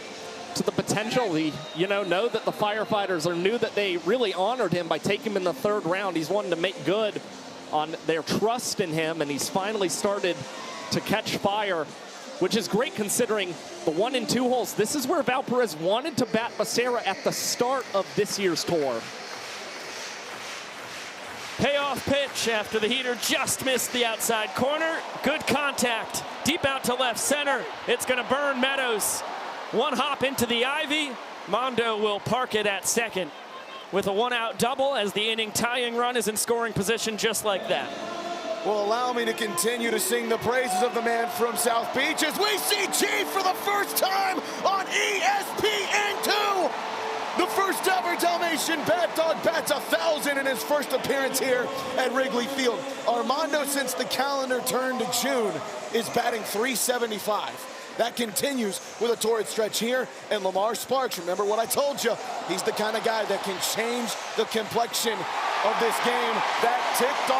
to the potential. He, know that the Firefighters knew that they really honored him by taking him in the 3rd round. He's wanting to make good on their trust in him, and he's finally started to catch fire, which is great considering the 1 and 2 holes. This is where Valparaiso wanted to bat Becerra at the start of this year's tour.
Payoff pitch after the heater just missed the outside corner. Good contact. Deep out to left center. It's going to burn Meadows. One hop into the ivy. Mondo will park it at second with a 1-out double as the inning tying run is in scoring position just like that.
Well, allow me to continue to sing the praises of the man from South Beach as we see Chief for the first time on ESPN2. The first ever Dalmatian Bat Dog bats 1,000 in his first appearance here at Wrigley Field. Armando, since the calendar turned to June, is batting .375. That continues with a torrid stretch here. And Lamar Sparks, remember what I told you, he's the kind of guy that can change the complexion of this game. That ticked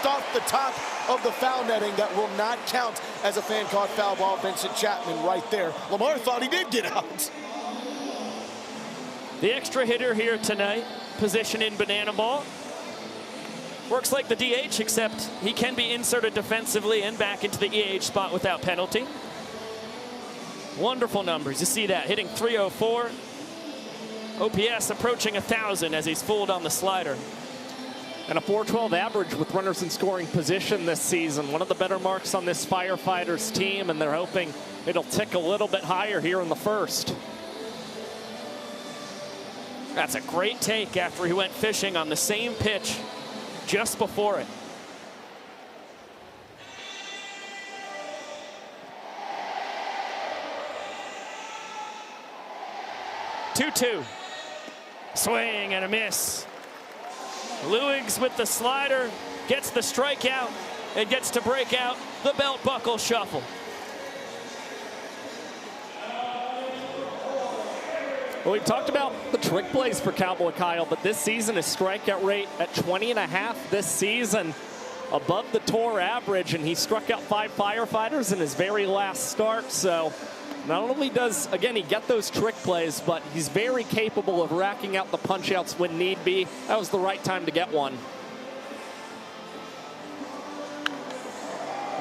off the top of the foul netting. That will not count as a fan-caught foul ball. Vincent Chapman right there. Lamar thought he did get out.
The extra hitter here tonight, position in banana ball. Works like the DH, except he can be inserted defensively and back into the EH spot without penalty. Wonderful numbers. You see that, hitting .304. OPS approaching 1,000 as he's fooled on the slider.
And a .412 average with runners in scoring position this season. One of the better marks on this Firefighters team, and they're hoping it'll tick a little bit higher here in the first.
That's a great take after he went fishing on the same pitch just before it. Two-two. Swing and a miss. Luigs with the slider, gets the strikeout, and gets to break out the belt buckle shuffle.
Well, we've talked about the trick plays for Cowboy Kyle, but this season his strikeout rate at 20.5 this season, above the tour average, and he struck out 5 Firefighters in his very last start. So not only does, again, he get those trick plays, but he's very capable of racking out the punch outs when need be. That was the right time to get one.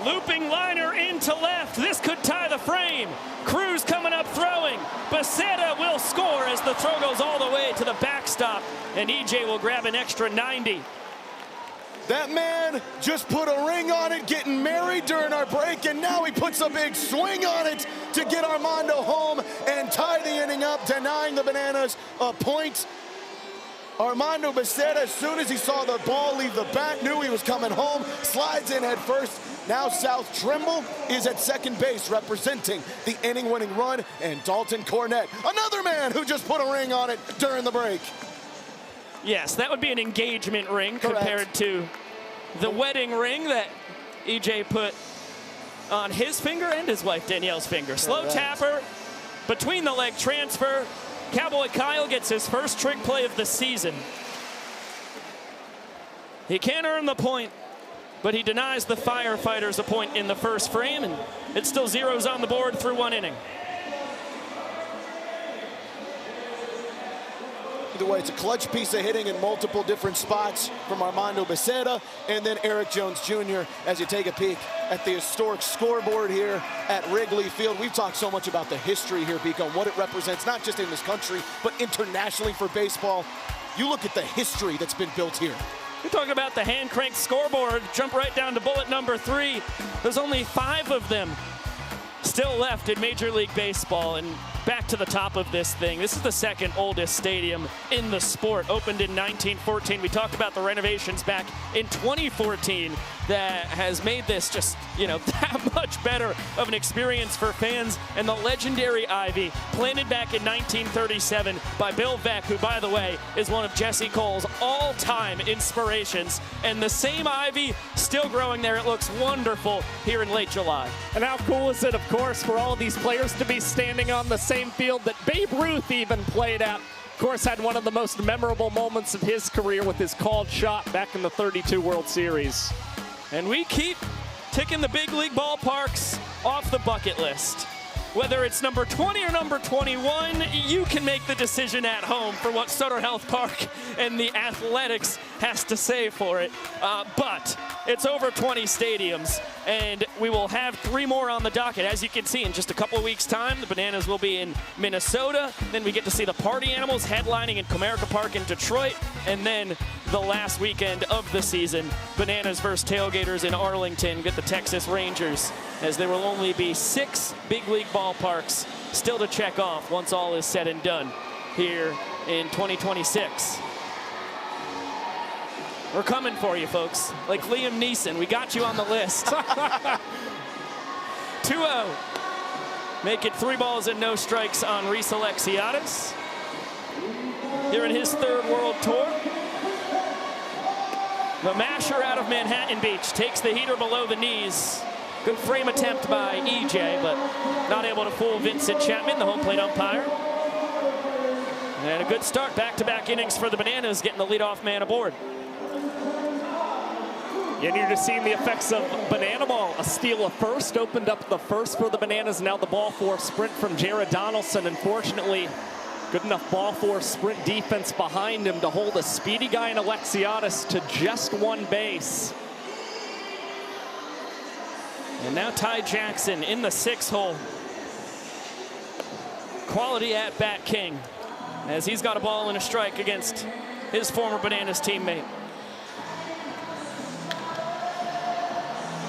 Looping liner into left. This could tie the frame. Cruz coming up throwing. Becerra will score as the throw goes all the way to the backstop, and EJ will grab an extra 90.
That man just put a ring on it, getting married during our break, and now he puts a big swing on it to get Armando home and tie the inning up, denying the Bananas a point. Armando Becerra, as soon as he saw the ball leave the bat, knew he was coming home, slides in head first. Now South Trimble is at second base representing the inning-winning run, and Dalton Cornett, another man who just put a ring on it during the break.
Yes, that would be an engagement ring. Correct. Compared to the wedding ring that EJ put on his finger and his wife Danielle's finger. Slow tapper, between the leg transfer. Cowboy Kyle gets his first trick play of the season. He can't earn the point, but he denies the Firefighters a point in the first frame, and it still zeros on the board through 1 inning.
Either way, it's a clutch piece of hitting in multiple different spots from Armando Becerra, and then Eric Jones Jr. as you take a peek at the historic scoreboard here at Wrigley Field. We've talked so much about the history here, Beak, on what it represents, not just in this country, but internationally for baseball. You look at the history that's been built here.
We're talking about the hand-cranked scoreboard. Jump right down to bullet number 3. There's only 5 of them still left in Major League Baseball, and back to the top of this thing. This is the second oldest stadium in the sport. Opened in 1914. We talked about the renovations back in 2014 that has made this just, that much better of an experience for fans. And the legendary ivy, planted back in 1937 by Bill Veeck, who, by the way, is one of Jesse Cole's all-time inspirations. And the same ivy still growing there. It looks wonderful here in late July.
And how cool is it, of course, for all of these players to be standing on the same field that Babe Ruth even played at. Of course, had one of the most memorable moments of his career with his called shot back in the '32 World Series.
And we keep ticking the big league ballparks off the bucket list. Whether it's number 20 or number 21, you can make the decision at home for what Sutter Health Park and the Athletics has to say for it. But it's over 20 stadiums, and we will have 3 more on the docket. As you can see, in just a couple of weeks' time, the Bananas will be in Minnesota. Then we get to see the Party Animals headlining in Comerica Park in Detroit. And then the last weekend of the season, Bananas versus Tailgaters in Arlington with the Texas Rangers, as there will only be 6 big league ballparks still to check off once all is said and done here in 2026. We're coming for you, folks. Like Liam Neeson, we got you on the list. 2-0. Make it 3 balls and no strikes on Reese Alexiadis. Here in his 3rd World Tour. The masher out of Manhattan Beach takes the heater below the knees. Good frame attempt by EJ, but not able to fool Vincent Chapman, the home plate umpire. And a good start, back-to-back innings for the Bananas, getting the leadoff man aboard.
And you're just seeing the effects of Banana Ball. A steal of first, opened up the first for the Bananas. Now the ball four sprint from Jared Donaldson. Unfortunately, good enough ball four sprint defense behind him to hold a speedy guy in Alexiadis to just 1 base. And now Ty Jackson in the 6th hole. Quality at-bat king, as he's got a ball and a strike against his former Bananas teammate.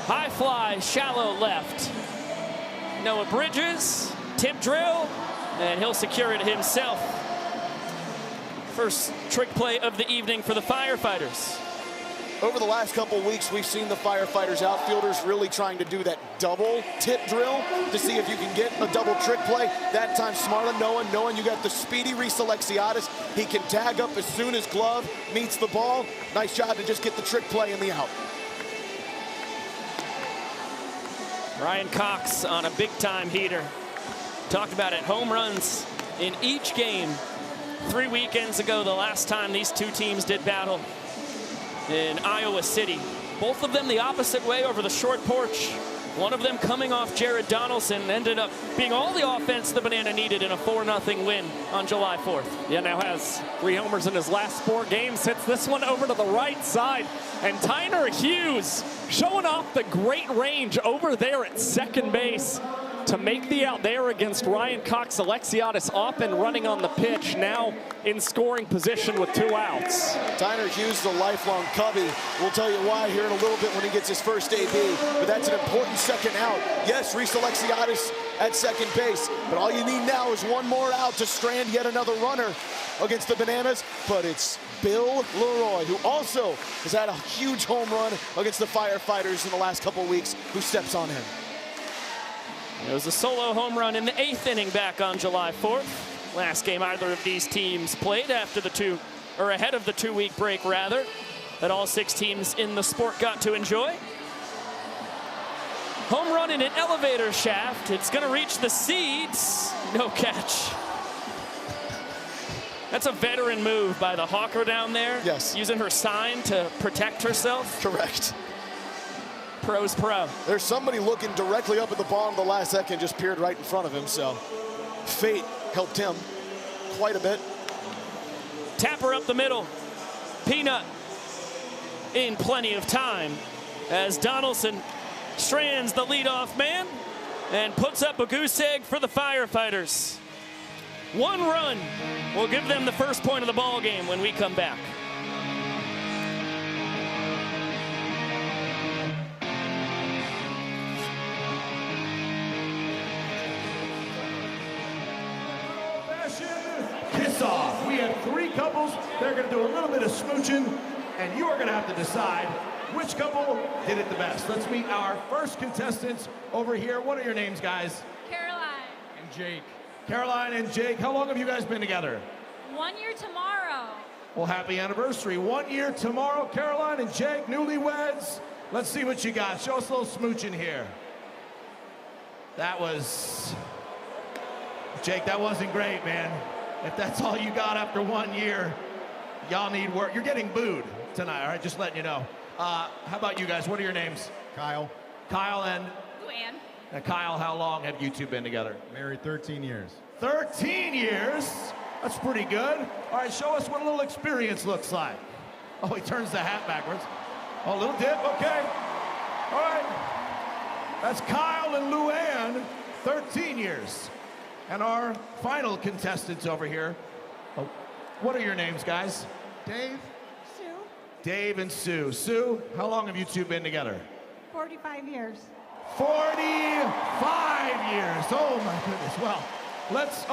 High fly, shallow left. Noah Bridges, tip drill, and he'll secure it himself. First trick play of the evening for the Firefighters.
Over the last couple weeks, we've seen the Firefighters outfielders really trying to do that double tip drill to see if you can get a double trick play. That time, smarter knowing you got the speedy Reese Alexiadis. He can tag up as soon as glove meets the ball. Nice job to just get the trick play in the out.
Ryan Cox on a big-time heater. Talked about it, home runs in each game. 3 weekends ago, the last time these 2 teams did battle in Iowa City. Both of them the opposite way over the short porch. One of them coming off Jared Donaldson, ended up being all the offense the Banana needed in a 4-0 win on July 4th.
Yeah, now has 3 homers in his last 4 games. Hits this one over to the right side. And Tyner Hughes showing off the great range over there at second base to make the out there against Ryan Cox. Alexiadis off and running on the pitch, now in scoring position with 2 outs.
Tyner Hughes, the lifelong Cubby. We'll tell you why here in a little bit when he gets his first AB, but that's an important second out. Yes, Reese Alexiadis at second base, but all you need now is 1 more out to strand yet another runner against the Bananas, but it's Bill Leroy, who also has had a huge home run against the Firefighters in the last couple of weeks, who steps on him.
It was a solo home run in the 8th inning back on July 4th. Last game either of these teams played after ahead of the 2-week break, rather, that all 6 teams in the sport got to enjoy. Home run in an elevator shaft. It's going to reach the seats. No catch. That's a veteran move by the hawker down there.
Yes.
Using her sign to protect herself.
Correct.
Pro's pro.
There's somebody looking directly up at the ball in the last second, just peered right in front of him, so fate helped him quite a bit.
Tapper up the middle. Peanut in plenty of time as Donaldson strands the leadoff man and puts up a goose egg for the Firefighters. 1 run will give them the first point of the ball game when we come back.
Kiss off. We have 3 couples. They're going to do a little bit of smooching, and you are going to have to decide which couple did it the best. Let's meet our first contestants over here. What are your names, guys?
Caroline.
And Jake. Caroline and Jake, how long have you guys been together?
1 year tomorrow.
Well, happy anniversary. 1 year tomorrow, Caroline and Jake, newlyweds. Let's see what you got. Show us a little smooching here. That was... Jake, that wasn't great, man. If that's all you got after 1 year, y'all need work. You're getting booed tonight, all right? Just letting you know. How about you guys? What are your names?
Kyle.
Kyle and?
Luann.
Now, Kyle, how long have you two been together?
Married 13 years.
13 years? That's pretty good. All right, show us what a little experience looks like. Oh, he turns the hat backwards. Oh, a little dip, okay. All right. That's Kyle and Luann, 13 years. And our final contestants over here. Oh, what are your names, guys?
Dave?
Sue,
Dave and Sue. Sue, how long have you two been together?
45 years.
45 years. Oh, my goodness. Well, let's,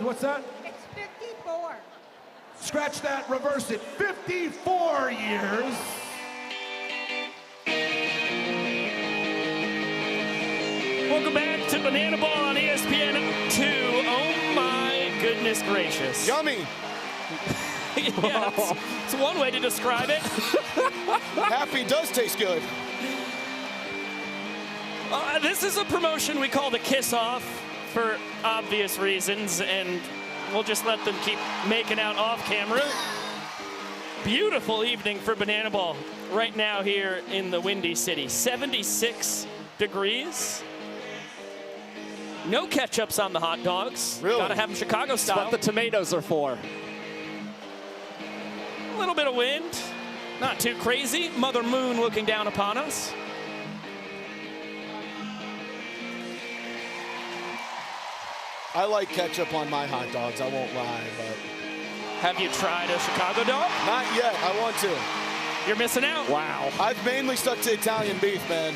what's that?
It's 54.
Scratch that, reverse it. 54 years.
Welcome back to Banana Ball on ESPN2. Oh my goodness gracious.
Yummy.
Yeah, it's one way to describe it.
Happy does taste good.
This is a promotion we call the Kiss Off for obvious reasons, and we'll just let them keep making out off camera. Beautiful evening for Banana Ball right now here in the Windy City. 76 degrees. No ketchups on the hot dogs.
Really?
Gotta have them Chicago style.
That's what the tomatoes are for.
A little bit of wind. Not too crazy. Mother Moon looking down upon us.
I like ketchup on my hot dogs, I won't lie, but...
Have you tried a Chicago dog?
Not yet, I want to.
You're missing out.
Wow.
I've mainly stuck to Italian beef, man.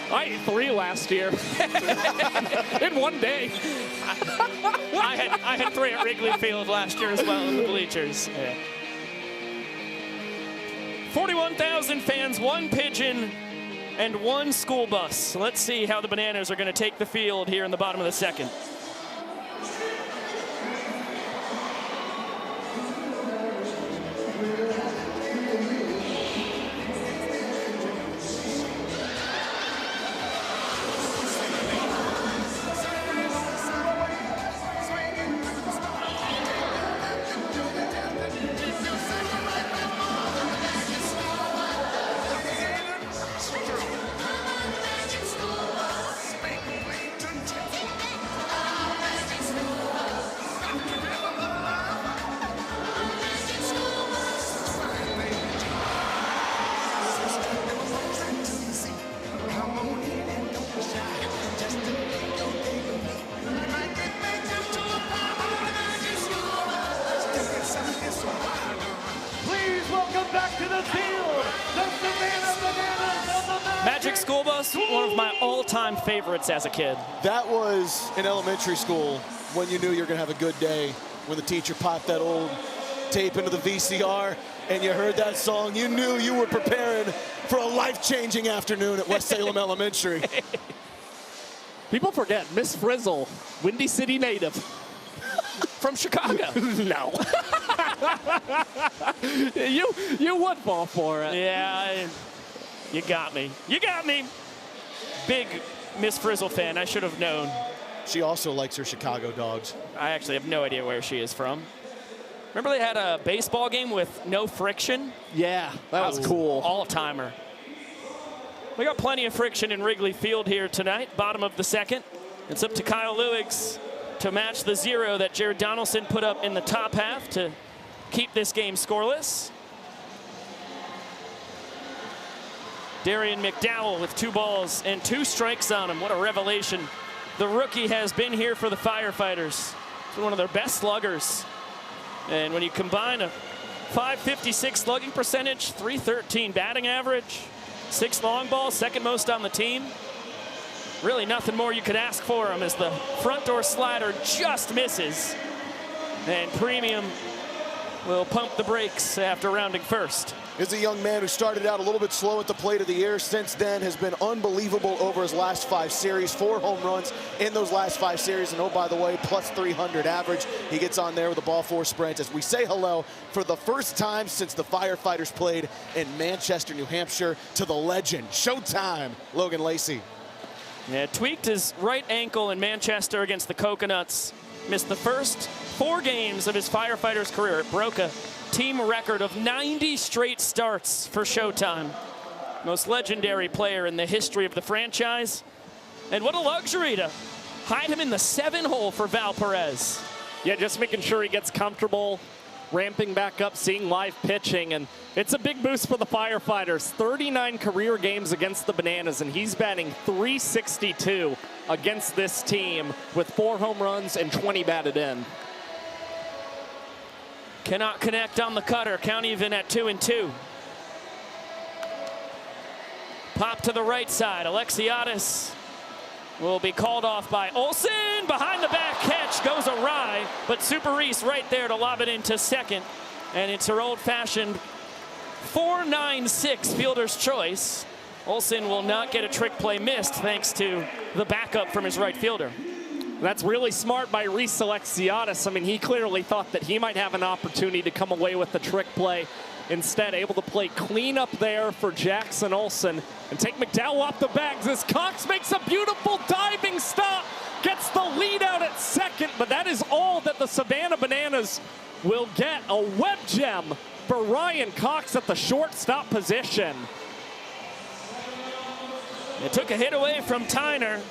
I ate 3 last year in one day.
I had 3 at Wrigley Field last year as well in the bleachers. Yeah. 41,000 fans, 1 pigeon, and 1 school bus. Let's see how the Bananas are going to take the field here in the bottom of the second. Magic School Bus, one of my all-time favorites as a kid.
That was in elementary school when you knew you were going to have a good day. When the teacher popped that old tape into the VCR and you heard that song, you knew you were preparing for a life-changing afternoon at West Salem Elementary.
People forget, Miss Frizzle, Windy City native.
From Chicago.
No. you would fall for it.
Yeah, you got me. You got me. Big Miss Frizzle fan. I should have known.
She also likes her Chicago dogs.
I actually have no idea where she is from. Remember they had a baseball game with no friction?
Yeah, that was cool.
All-timer. We got plenty of friction in Wrigley Field here tonight. Bottom of the second. It's up to Kyle Lewigs to match the 0 that Jared Donaldson put up in the top half to keep this game scoreless. Darian McDowell with 2 balls and 2 strikes on him. What a revelation. The rookie has been here for the Firefighters. He's one of their best sluggers. And when you combine a .556 slugging percentage, .313 batting average, 6 long balls, second most on the team, really nothing more you could ask for him as the front door slider just misses. And Premium will pump the brakes after rounding first.
Is a young man who started out a little bit slow at the plate of the year. Since then has been unbelievable over his last 5 series. 4 home runs in those last 5 series. And oh, by the way, plus +300 average. He gets on there with a ball 4 sprint as we say hello for the first time since the Firefighters played in Manchester, New Hampshire, to the legend, Showtime, Logan Lacey.
Yeah, tweaked his right ankle in Manchester against the Coconuts. Missed the first 4 games of his Firefighters career. It broke a team record of 90 straight starts for Showtime. Most legendary player in the history of the franchise. And what a luxury to hide him in the 7-hole for Val Perez.
Yeah, just making sure he gets comfortable, ramping back up, seeing live pitching, and it's a big boost for the Firefighters. 39 career games against the Bananas, and he's batting .362 against this team with 4 home runs and 20 batted in.
Cannot connect on the cutter, count even at 2-2. Pop to the right side, Alexiadis will be called off by Olsen. Behind the back catch goes awry, but Super Reese right there to lob it into second. And it's her old-fashioned 4-9-6 fielder's choice. Olsen will not get a trick play missed thanks to the backup from his right fielder.
That's really smart by Reese Alexiadis. I mean, he clearly thought that he might have an opportunity to come away with the trick play. Instead, able to play clean up there for Jackson Olsen and take McDowell off the bags as Cox makes a beautiful diving stop, gets the lead out at second, but that is all that the Savannah Bananas will get. A web gem for Ryan Cox at the shortstop position.
It took a hit away from Tyner,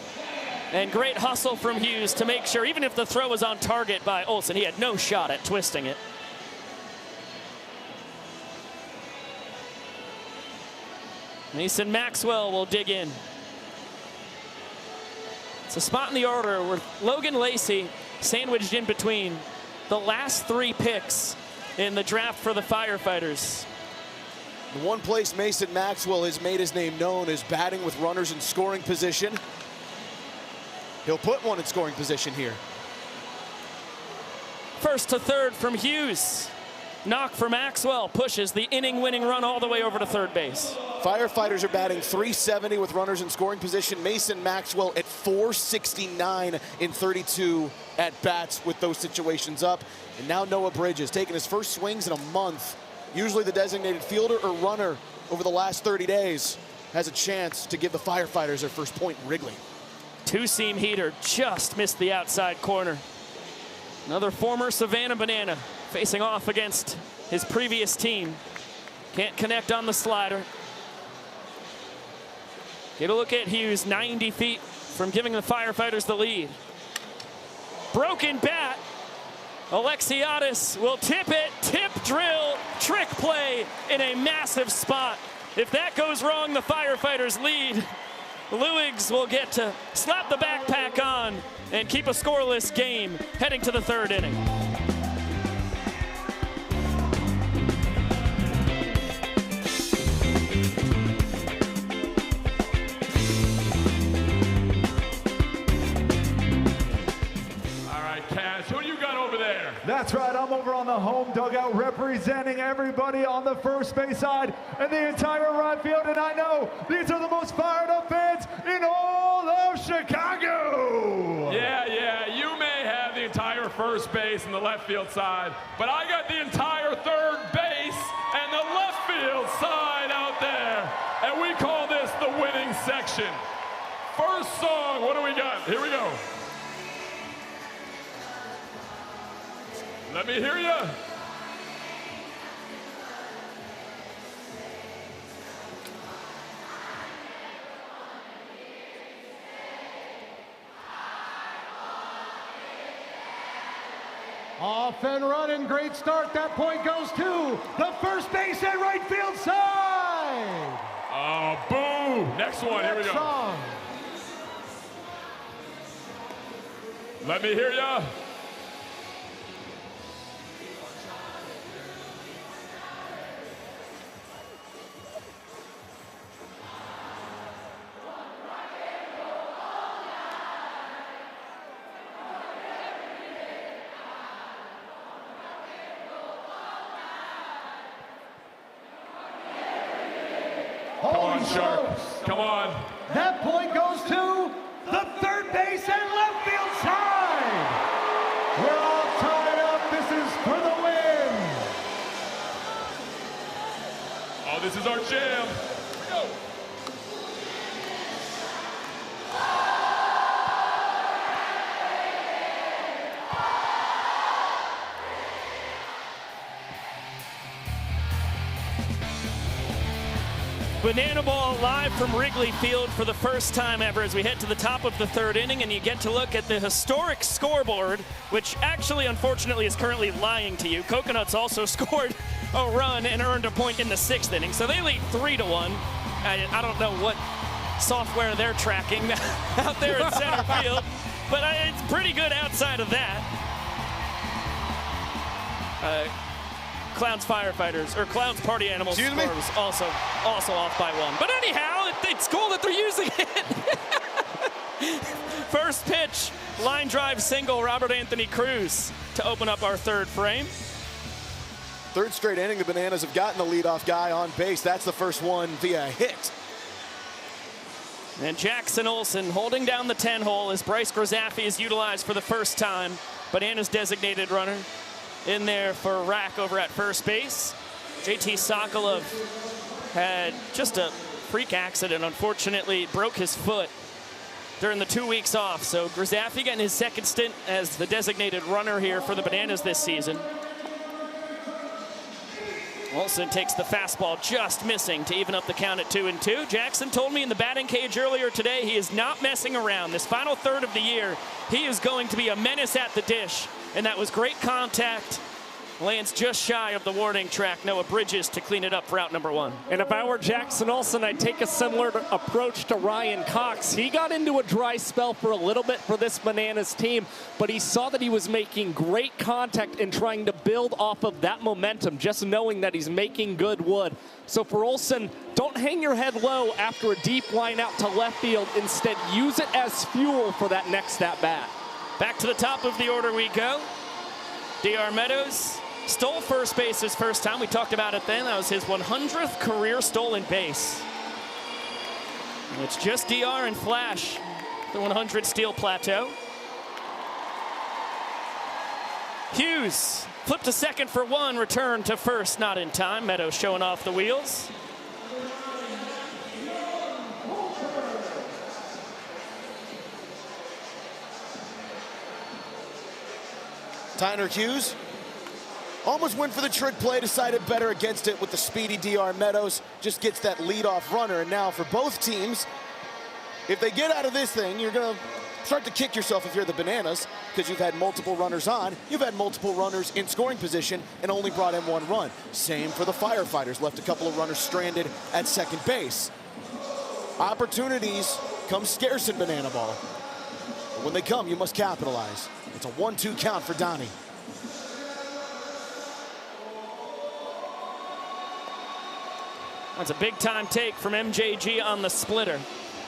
and great hustle from Hughes to make sure, even if the throw was on target by Olsen, he had no shot at twisting it. Mason Maxwell will dig in. It's a spot in the order where Logan Lacey sandwiched in between the last 3 picks in the draft for the Firefighters.
The one place Mason Maxwell has made his name known is batting with runners in scoring position. He'll put one in scoring position here.
First to third from Hughes. Knock for Maxwell, pushes the inning-winning run all the way over to third base.
Firefighters are batting .370 with runners in scoring position. Mason Maxwell at .469 in 32 at-bats with those situations up. And now Noah Bridges taking his first swings in a month. Usually the designated fielder or runner over the last 30 days has a chance to give the Firefighters their first point in Wrigley.
Two-seam heater just missed the outside corner. Another former Savannah Banana facing off against his previous team. Can't connect on the slider. Get a look at Hughes, 90 feet from giving the Firefighters the lead. Broken bat. Alexiadis will tip it, tip drill, trick play in a massive spot. If that goes wrong, the Firefighters lead. Lewigs will get to slap the backpack on and keep a scoreless game heading to the 3rd inning.
Who you got over there?
That's right, I'm over on the home dugout representing everybody on the first base side and the entire right field, and I know these are the most fired up fans in all of Chicago.
Yeah, you may have the entire first base and the left field side, but I got the entire third base and the left field side out there, and we call this the winning section. First song, what do we got? Here we go. Let me hear you.
Off and running, great start. That point goes to the first base and right field side.
Oh, boo. Next one, here we go.
Song.
Let me hear ya. Come on, Shark. Come on.
That point goes to the third base and left field side. We're all tied up. This is for the win.
Oh, this is our jam. Here we go.
Banana Ball live from Wrigley Field for the first time ever as we head to the top of the third inning, and you get to look at the historic scoreboard, which actually, unfortunately, is currently lying to you. Coconuts also scored a run and earned a point in the 6th inning, so they lead 3-1. I don't know what software they're tracking out there in center field, but it's pretty good outside of that. Clowns Firefighters, or Clowns Party Animals score was also off by 1. But anyhow, it's cool that they're using it. First pitch, line drive single, Robert Anthony Cruz to open up our third frame.
Third straight inning, the Bananas have gotten the leadoff guy on base. That's the first one via hit.
And Jackson Olsen holding down the 10-hole as Bryce Grozaffi is utilized for the first time. Bananas designated runner in there for Rack over at first base. JT Sokolov had just a freak accident, unfortunately broke his foot during the 2 weeks off. So Grozaffi getting his second stint as the designated runner here for the Bananas this season. Olsen takes the fastball, just missing to even up the count at 2-2. Jackson told me in the batting cage earlier today he is not messing around. This final third of the year, he is going to be a menace at the dish. And that was great contact. Lands just shy of the warning track. Noah Bridges to clean it up for out number 1.
And if I were Jackson Olsen, I'd take a similar approach to Ryan Cox. He got into a dry spell for a little bit for this Bananas team, but he saw that he was making great contact and trying to build off of that momentum, just knowing that he's making good wood. So for Olsen, don't hang your head low after a deep line out to left field. Instead, use it as fuel for that next at-bat.
Back to the top of the order we go. DR Meadows stole first base his first time. We talked about it then. That was his 100th career stolen base. And it's just DR and Flash, the 100 steal plateau. Hughes flipped to second for 1, return to first, not in time. Meadows showing off the wheels.
Tyner Hughes almost went for the trick play, decided better against it with the speedy DR Meadows. Just gets that leadoff runner. And now for both teams, if they get out of this thing, you're going to start to kick yourself if you're the Bananas, because you've had multiple runners on. You've had multiple runners in scoring position and only brought in 1 run. Same for the Firefighters. Left a couple of runners stranded at second base. Opportunities come scarce in Banana Ball. But when they come, you must capitalize. It's a 1-2 count for Donnie.
That's a big-time take from MJG on the splitter.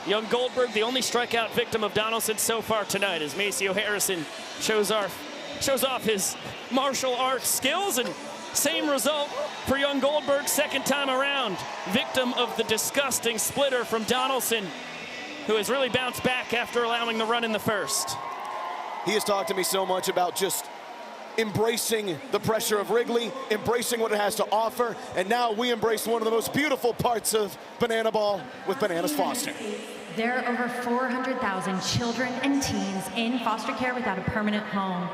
Young Goldberg, the only strikeout victim of Donaldson so far tonight, as Maceo Harrison shows off his martial arts skills, and same result for young Goldberg second time around. Victim of the disgusting splitter from Donaldson, who has really bounced back after allowing the run in the first.
He has talked to me so much about just embracing the pressure of Wrigley, embracing what it has to offer, and now we embrace one of the most beautiful parts of Banana Ball with Bananas Foster.
There are over 400,000 children and teens in foster care without a permanent home.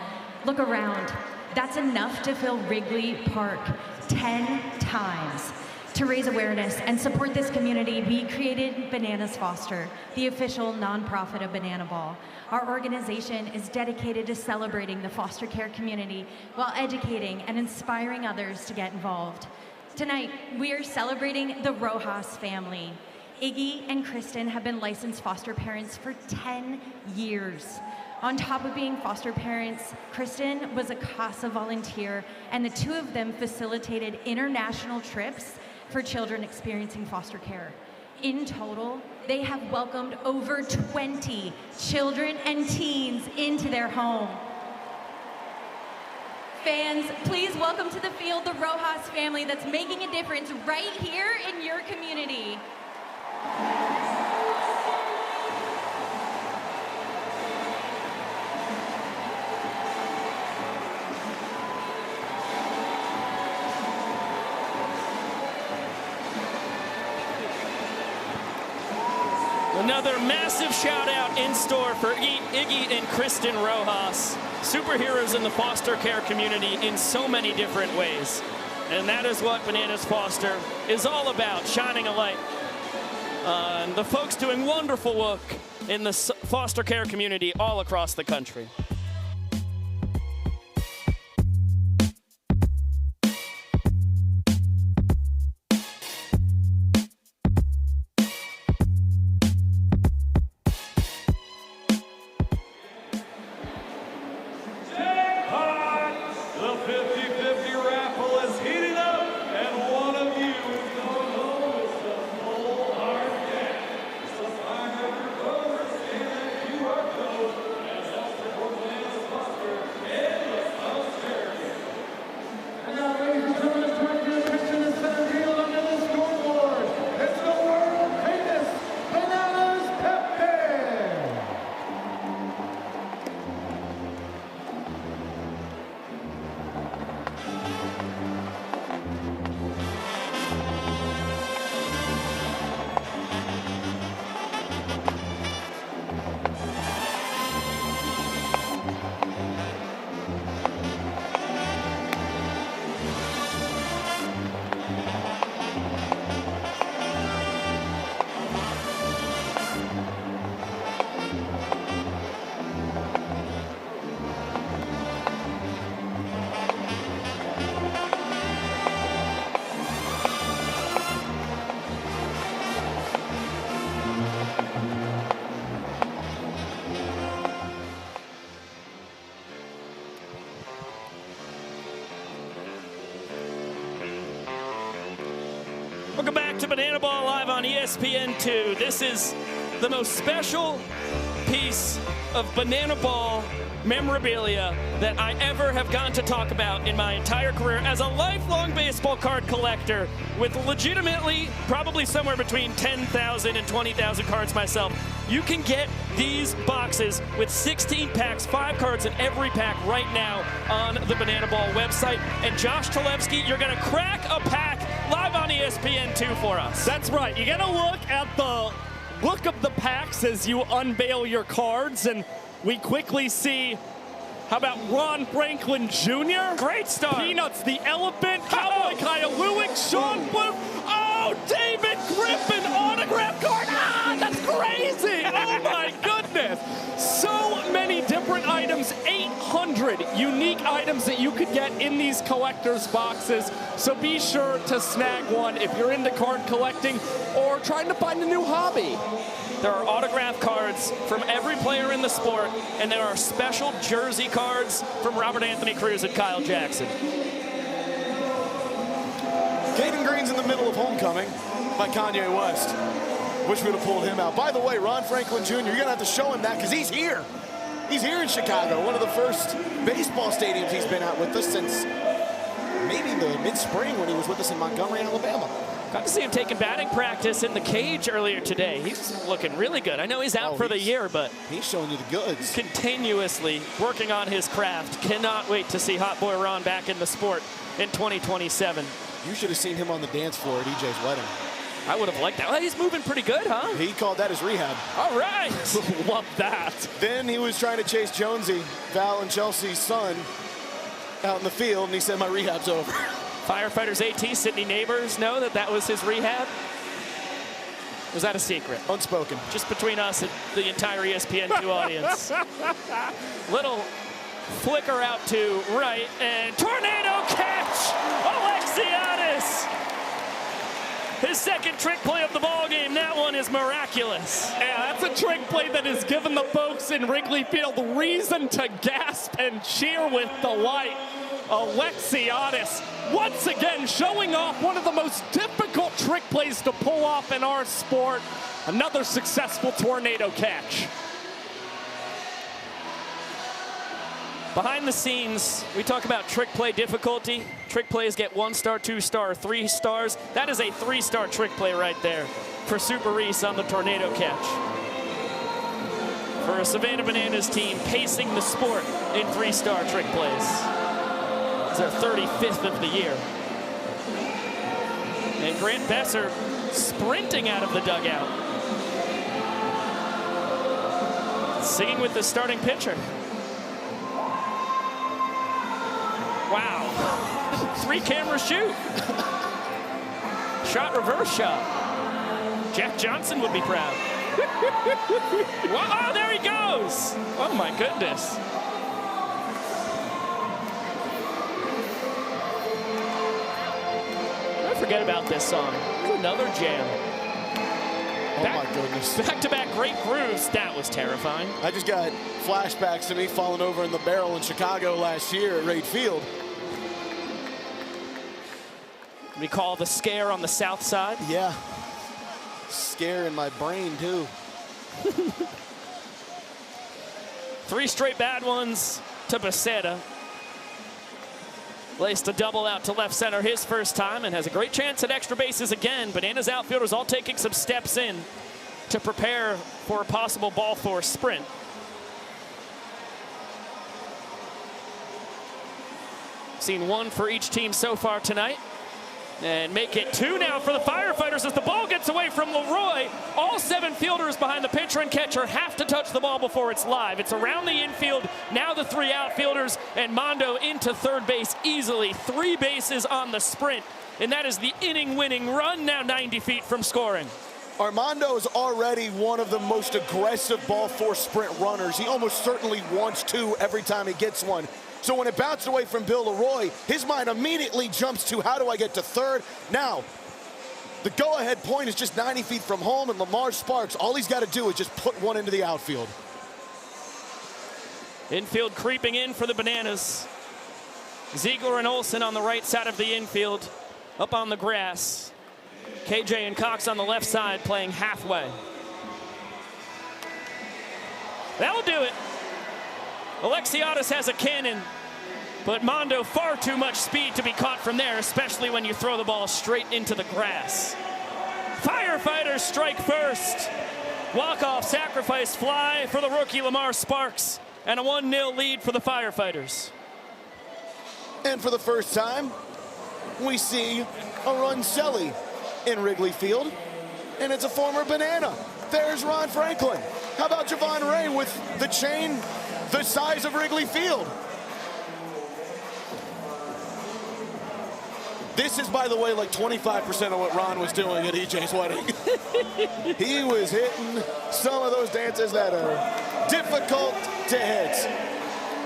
Look around. That's enough to fill Wrigley Park 10 times. To raise awareness and support this community, we created Bananas Foster, the official nonprofit of Banana Ball. Our organization is dedicated to celebrating the foster care community while educating and inspiring others to get involved. Tonight, we are celebrating the Rojas family. Iggy and Kristen have been licensed foster parents for 10 years. On top of being foster parents, Kristen was a CASA volunteer, and the two of them facilitated international trips for children experiencing foster care. In total, they have welcomed over 20 children and teens into their home. Fans, please welcome to the field the Rojas family that's making a difference right here in your community.
Another massive shout out in store for Iggy and Kristen Rojas, superheroes in the foster care community in so many different ways. And that is what Bananas Foster is all about, shining a light And the folks doing wonderful work in the foster care community all across the country. Welcome back to Banana Ball Live on ESPN2. This is the most special piece of Banana Ball memorabilia that I ever have gotten to talk about in my entire career as a lifelong baseball card collector with legitimately probably somewhere between 10,000 and 20,000 cards myself. You can get these boxes with 16 packs, 5 cards in every pack right now on the Banana Ball website. And Josh Talevsky, you're going to crack a pack live on ESPN2 for us.
That's right. You got to look at the look of the packs as you unveil your cards, and we quickly see, how about Ron Franklin Jr.?
Great start.
Peanuts the Elephant, Cowboy Kyle Lewick, Sean Bloom. Oh, David Griffin autograph card. Ah, that's crazy. Oh, my goodness. So many different items, 800 unique items that you could get in these collector's boxes. So be sure to snag one if you're into card collecting or trying to find a new hobby.
There are autograph cards from every player in the sport, and there are special jersey cards from Robert Anthony Cruz and Kyle Jackson.
Caden Green's in the middle of Homecoming by Kanye West. Wish we'd have pulled him out. By the way, Ron Franklin Jr., you're going to have to show him that because he's here. He's here in Chicago, one of the first baseball stadiums he's been at with us since maybe the mid-spring when he was with us in Montgomery, Alabama.
Got to see him taking batting practice in the cage earlier today. He's looking really good. I know he's out for the year, but
he's showing you the goods.
Continuously working on his craft. Cannot wait to see Hot Boy Ron back in the sport in 2027.
You should have seen him on the dance floor at EJ's wedding.
I would have liked that. Well, he's moving pretty good, huh?
He called that his rehab.
All right.
Love that.
Then he was trying to chase Jonesy, Val and Chelsea's son, out in the field, and he said, my rehab's over.
Firefighters AT, Sydney Neighbors know that that was his rehab? Was that a secret?
Unspoken.
Just between us and the entire ESPN2 audience. Little flicker out to right, and tornado catch! Alexiadis! His second trick play of the ball game. That one is miraculous.
Yeah, that's a trick play that has given the folks in Wrigley Field reason to gasp and cheer with delight. Alexiadis once again showing off one of the most difficult trick plays to pull off in our sport. Another successful tornado catch.
Behind the scenes, we talk about trick play difficulty. Trick plays get 1 star, 2 star, 3 stars. That is a 3-star trick play right there for Super Reese on the tornado catch. For a Savannah Bananas team pacing the sport in 3-star trick plays. It's their 35th of the year. And Grant Besser sprinting out of the dugout. Singing with the starting pitcher. Wow. 3-camera shoot. Shot, reverse shot. Jack Johnson would be proud. Oh, there he goes. Oh, my goodness. I forget about this song. It's another jam.
Oh, my goodness.
Back-to-back great grooves. That was terrifying.
I just got flashbacks to me falling over in the barrel in Chicago last year at Wrigley Field.
Recall the scare on the south side?
Yeah. Scare in my brain, too.
3 straight bad ones to Becerra. Placed a double out to left center his first time and has a great chance at extra bases again. Bananas outfielders all taking some steps in to prepare for a possible ball force sprint. Seen 1 for each team so far tonight. And make it 2 now for the Firefighters as the ball gets away from Leroy. All 7 fielders behind the pitcher and catcher have to touch the ball before it's live. It's around the infield. Now the 3 outfielders and Mondo into third base easily. 3 bases on the sprint. And that is the inning-winning run, now 90 feet from scoring.
Armando is already one of the most aggressive ball force sprint runners. He almost certainly wants to every time he gets one. So when it bounced away from Bill Leroy, his mind immediately jumps to how do I get to third? Now, the go-ahead point is just 90 feet from home, and Lamar Sparks, all he's got to do is just put one into the outfield.
Infield creeping in for the Bananas. Ziegler and Olsen on the right side of the infield, up on the grass. KJ and Cox on the left side playing halfway. That'll do it. Alexiadis has a cannon, but Mondo far too much speed to be caught from there, especially when you throw the ball straight into the grass. Firefighters strike first. Walk-off sacrifice fly for the rookie Lamar Sparks, and a 1-0 lead for the Firefighters.
And for the first time, we see a Runcelli in Wrigley Field, and it's a former Banana. There's Ron Franklin. How about Javon Ray with the chain the size of Wrigley Field? This is, by the way, like 25% of what Ron was doing at EJ's wedding. He was hitting some of those dances that are difficult to hit.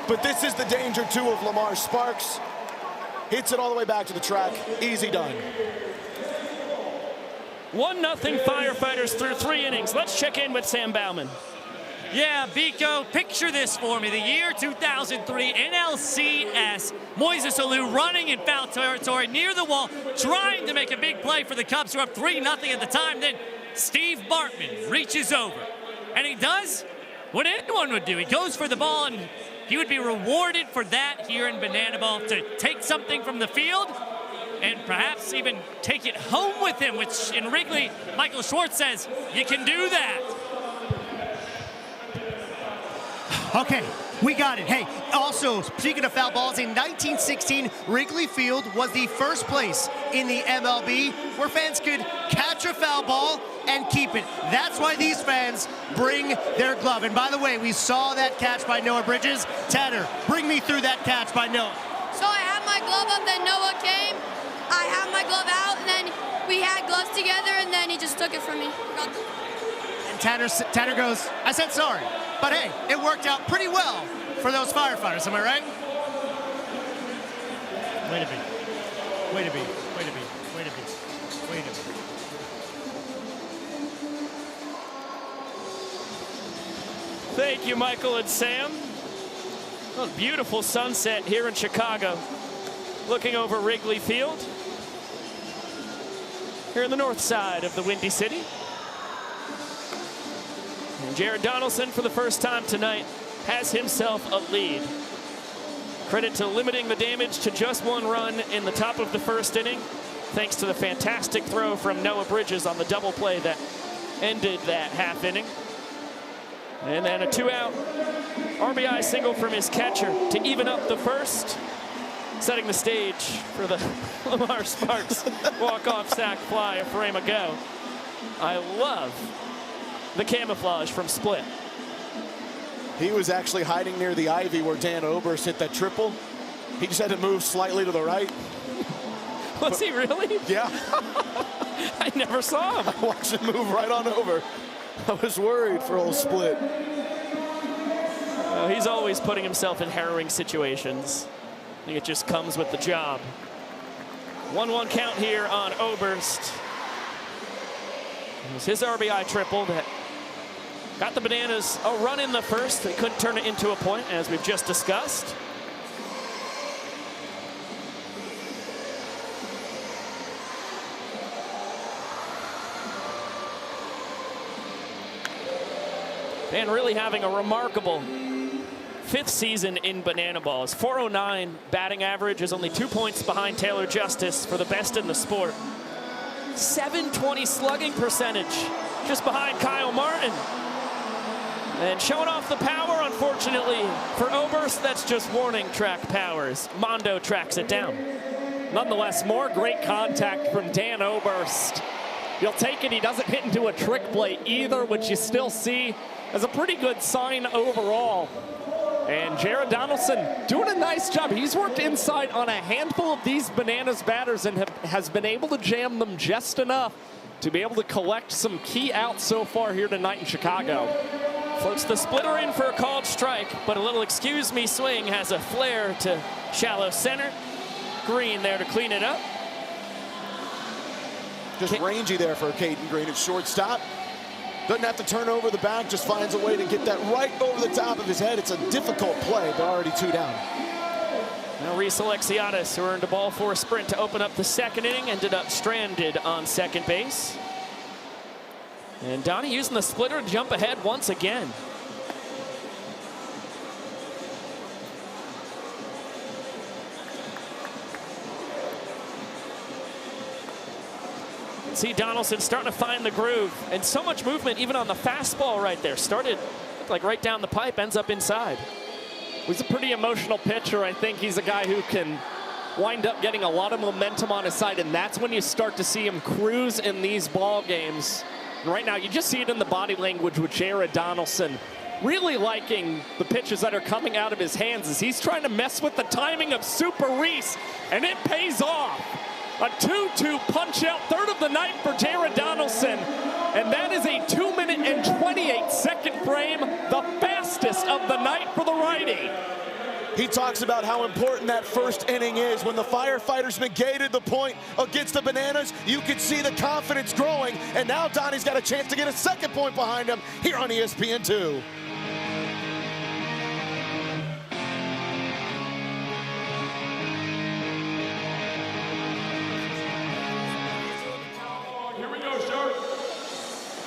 But this is the danger, too, of Lamar Sparks. Hits it all the way back to the track. Easy done.
1-0 Firefighters through 3 innings. Let's check in with Sam Bauman.
Yeah, Biko, picture this for me. The year 2003 NLCS. Moises Alou running in foul territory near the wall, trying to make a big play for the Cubs, who are up 3-0 at the time. Then Steve Bartman reaches over, and he does what anyone would do. He goes for the ball, and he would be rewarded for that here in Banana Ball, to take something from the field and perhaps even take it home with him, which in Wrigley, Michael Schwartz says, you can do that.
Okay, we got it. Hey, also, speaking of foul balls, in 1916, Wrigley Field was the first place in the MLB where fans could catch a foul ball and keep it. That's why these fans bring their glove. And by the way, we saw that catch by Noah Bridges. Tanner, bring me through that catch by Noah.
So I had my glove up, then Noah came. I had my glove out, and then we had gloves together, and then he just took it from me.
And Tanner goes, I said sorry. But hey, it worked out pretty well for those Firefighters, am I right?
Wait a minute. Wait a minute. Wait a minute. Wait a minute. Wait a minute.
Thank you, Michael and Sam. What a beautiful sunset here in Chicago. Looking over Wrigley Field. Here in the north side of the Windy City. And Jared Donaldson, for the first time tonight, has himself a lead. Credit to limiting the damage to just 1 run in the top of the first inning, thanks to the fantastic throw from Noah Bridges on the double play that ended that half inning. And then a 2-out RBI single from his catcher to even up the first, setting the stage for the Lamar Sparks walk-off sac fly a frame ago. I love the camouflage from Split.
He was actually hiding near the ivy where Dan Oberst hit that triple. He just had to move slightly to the right.
Was he really?
Yeah.
I I never saw him.
I watched him move right on over. I was worried for old Split.
He's always putting himself in harrowing situations. I think it just comes with the job. 1-1 count here on Oberst. It was his RBI triple that got the Bananas a run in the first. They couldn't turn it into a point, as we've just discussed. And really having a remarkable 5th season in Banana Ball. His .409 batting average is only 2 points behind Taylor Justice for the best in the sport. .720 slugging percentage, just behind Kyle Martin. And showing off the power, unfortunately, for Oberst, that's just warning track powers. Mondo tracks it down.
Nonetheless, more great contact from Dan Oberst. You'll take it, he doesn't hit into a trick play either, which you still see as a pretty good sign overall. And Jared Donaldson doing a nice job. He's worked inside on a handful of these Bananas batters and has been able to jam them just enough to be able to collect some key outs so far here tonight in Chicago.
Floats the splitter in for a called strike, but a little excuse me swing has a flare to shallow center. Green there to clean it up.
Just rangy there for Caden Green at shortstop. Doesn't have to turn over the back, just finds a way to get that right over the top of his head. It's a difficult play, but already 2 down.
Now Reese Alexiadis, who earned a ball for a sprint to open up the 2nd inning, ended up stranded on 2nd base. And Donnie using the splitter to jump ahead once again. See Donaldson starting to find the groove, and so much movement even on the fastball right there. Started like right down the pipe, ends up inside.
He's a pretty emotional pitcher. I think he's a guy who can wind up getting a lot of momentum on his side, and that's when you start to see him cruise in these ball games. And right now, you just see it in the body language with Jared Donaldson. Really liking the pitches that are coming out of his hands as he's trying to mess with the timing of Super Reese, and it pays off. A 2-2 punch-out, 3rd of the night for Jared Donaldson. And that is a 2-minute and 28-second frame, the fastest of the night for the righty.
He talks about how important that first inning is. When the Firefighters negated the point against the Bananas, you could see the confidence growing. And now Donnie's got a chance to get a 2nd point behind him here on ESPN2.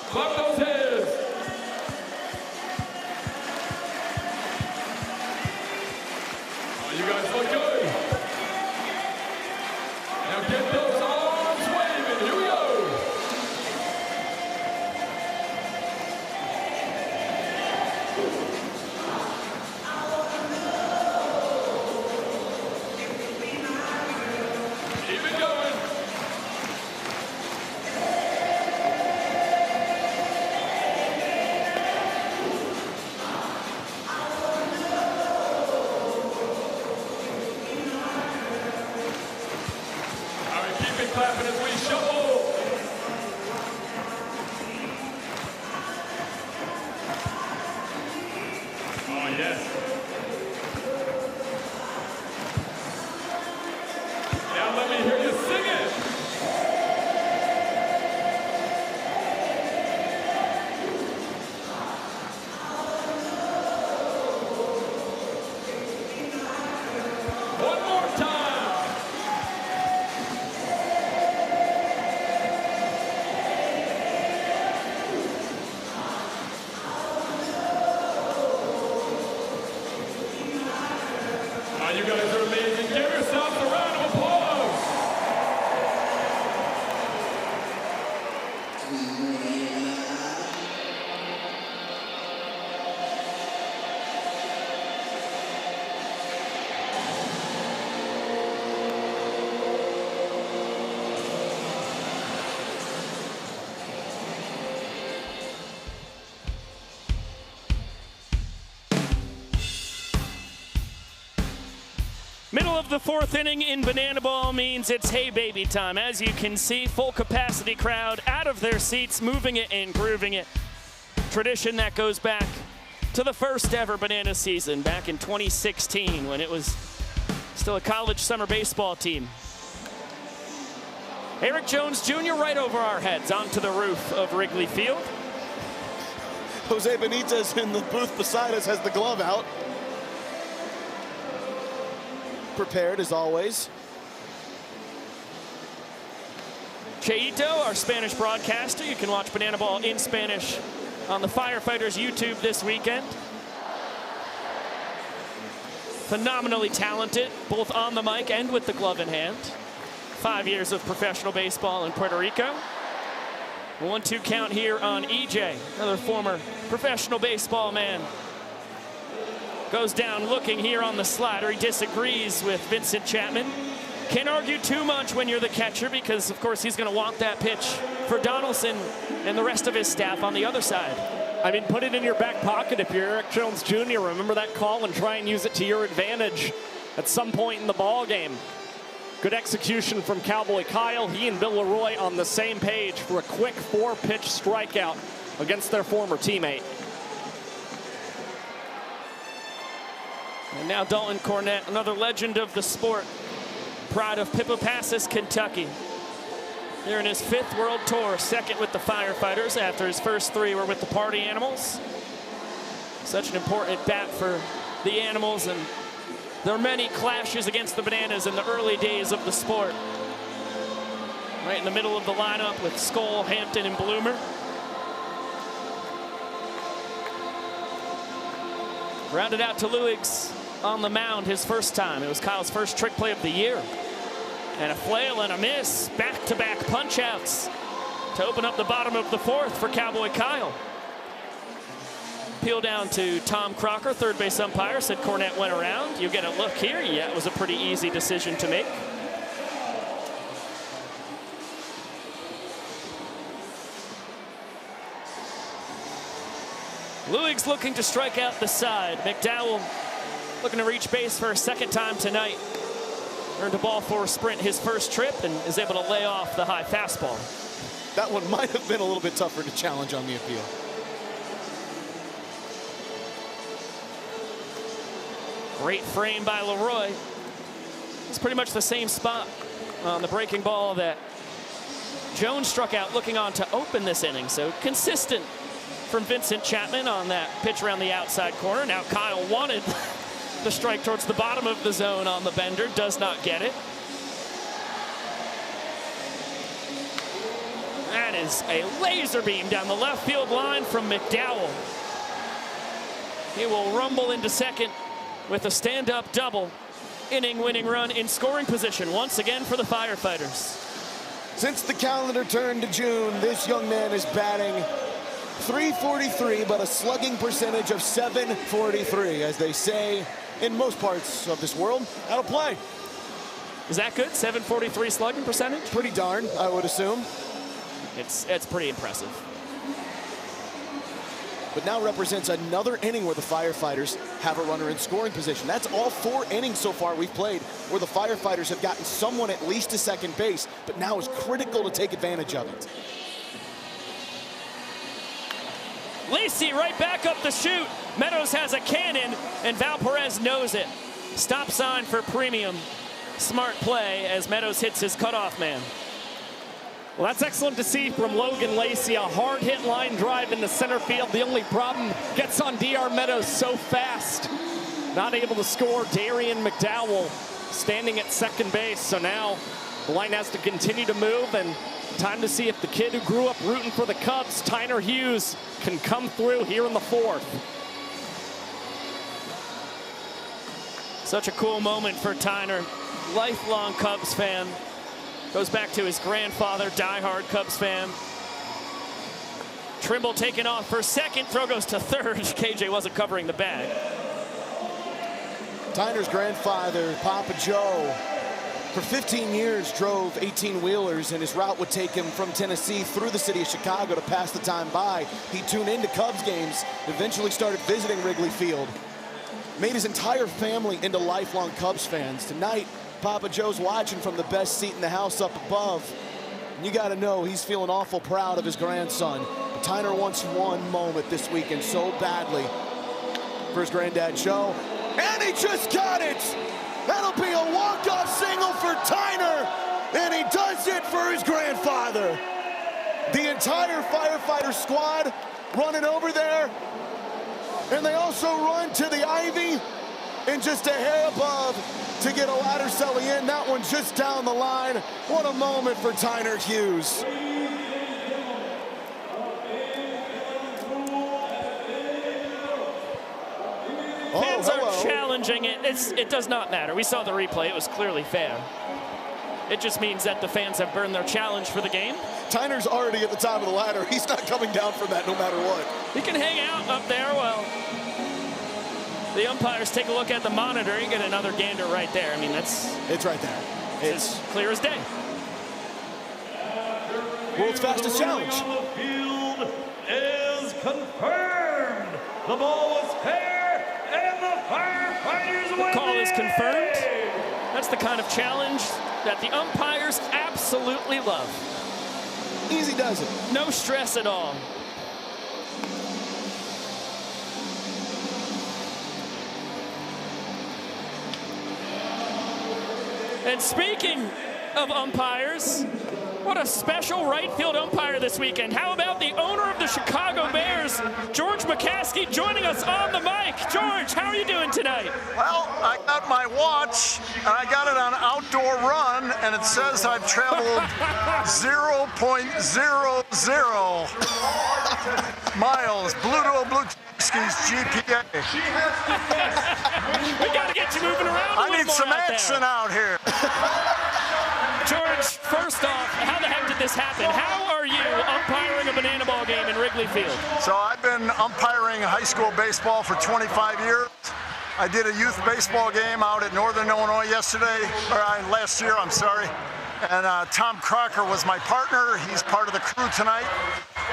Clap those hands. Oh, you guys look good. Now get those arms waving. Here we go. Keep it going. Clapping as we shuffle. Oh, yes. Now let me hear you sing it. One more time.
Middle of the fourth inning in Banana Ball means it's hey baby time. As you can see, full capacity crowd out of their seats, moving it and grooving it. Tradition that goes back to the first ever Banana season back in 2016 when it was still a college summer baseball team. Eric Jones Jr. right over our heads onto the roof of Wrigley Field.
Jose Benitez in the booth beside us has the glove out. Prepared as always.
Cheito, our Spanish broadcaster. You can watch Banana Ball in Spanish on the Firefighters YouTube this weekend. Phenomenally talented, both on the mic and with the glove in hand. 5 years of professional baseball in Puerto Rico. 1-2 count here on EJ, another former professional baseball man. Goes down looking here on the slider. He disagrees with Vincent Chapman. Can't argue too much when you're the catcher because, of course, he's going to want that pitch for Donaldson and the rest of his staff on the other side.
I mean, put it in your back pocket if you're Eric Jones Jr. Remember that call and try and use it to your advantage at some point in the ball game. Good execution from Cowboy Kyle. He and Bill Leroy on the same page for a quick 4-pitch strikeout against their former teammate.
And now Dalton Cornett, another legend of the sport. Pride of Pipopassis, Kentucky. Here in his 5th World Tour, 2nd with the Firefighters after his first 3 were with the Party Animals. Such an important bat for the Animals, and there are many clashes against the Bananas in the early days of the sport. Right in the middle of the lineup with Skoll, Hampton, and Bloomer. Rounded out to Luigs on the mound his first time. It was Kyle's first trick play of the year. And a flail and a miss. Back-to-back punch-outs to open up the bottom of the 4th for Cowboy Kyle. Peel down to Tom Crocker, third base umpire, said Cornett went around. You get a look here. Yeah, it was a pretty easy decision to make. Luigs looking to strike out the side. McDowell looking to reach base for a 2nd time tonight. Earned a ball for a sprint his first trip and is able to lay off the high fastball.
That one might have been a little bit tougher to challenge on the appeal.
Great frame by Leroy. It's pretty much the same spot on the breaking ball that Jones struck out looking on to open this inning. So consistent from Vincent Chapman on that pitch around the outside corner. Now Kyle wanted the strike towards the bottom of the zone on the bender. Does not get it. That is a laser beam down the left field line from McDowell. He will rumble into second with a stand-up double. Inning-winning run in scoring position once again for the Firefighters.
Since the calendar turned to June, this young man is batting .343, but a slugging percentage of .743, as they say in most parts of this world. That'll play.
Is that good? .743 slugging percentage?
Pretty darn, I would assume.
It's pretty impressive.
But now represents another inning where the Firefighters have a runner in scoring position. That's all 4 innings so far we've played where the Firefighters have gotten someone at least to second base, but now is critical to take advantage of it.
Lacey right back up the chute. Meadows has a cannon, and Val Perez knows it. Stop sign for premium. Smart play as Meadows hits his cutoff man.
Well, that's excellent to see from Logan Lacey. A hard hit line drive into center field. The only problem, gets on DR Meadows so fast. Not able to score. Darian McDowell standing at second base. So now the line has to continue to move, and time to see if the kid who grew up rooting for the Cubs, Tyner Hughes, can come through here in the 4th.
Such a cool moment for Tyner. Lifelong Cubs fan. Goes back to his grandfather, diehard Cubs fan. Trimble taken off for second. Throw goes to third. KJ wasn't covering the bag.
Tyner's grandfather, Papa Joe, for 15 years drove 18-wheelers, and his route would take him from Tennessee through the city of Chicago to pass the time by. He'd tune into Cubs games, eventually started visiting Wrigley Field. made his entire family into lifelong Cubs fans. Tonight, Papa Joe's watching from the best seat in the house up above. And you got to know he's feeling awful proud of his grandson. Tyner wants one moment this weekend so badly for his granddad Joe. And he just got it! That'll be a walk-off single for Tyner, and he does it for his grandfather. The entire Firefighters squad running over there, and they also run to the Ivy and just a hair above to get a ladder celly in. That one just down the line. What a moment for Tyner Hughes.
Fans are challenging it. It does not matter. We saw the replay. It was clearly fair. It just means that the fans have burned their challenge for the game.
Tyner's already at the top of the ladder. He's not coming down from that no matter what.
He can hang out up there while the umpires take a look at the monitor. You get another gander right there. I mean,
it's right there.
It's clear as day.
World's fastest challenge.
On the field is confirmed. The ball was fair, and the Firefighters win.
The call is confirmed. That's the kind of challenge that the umpires absolutely love.
Easy does it.
No stress at all. And speaking of umpires, what a special right field umpire this weekend. How about the owner of the Chicago Bears, George McCaskey, joining us on the mic. George, how are you doing tonight?
Well, I got my watch, and I got it on Outdoor Run, and it says I've traveled 0.00 miles. Bluto Blutski's GPA.
We got to get you moving around a
I
little
need
more
some
out
action
there.
out here.
George, first off, how the heck did this happen? How are you umpiring a banana ball game in Wrigley Field?
So I've been umpiring high school baseball for 25 years. I did a youth baseball game out at Northern Illinois last year, I'm sorry. And Tom Crocker was my partner. He's part of the crew tonight.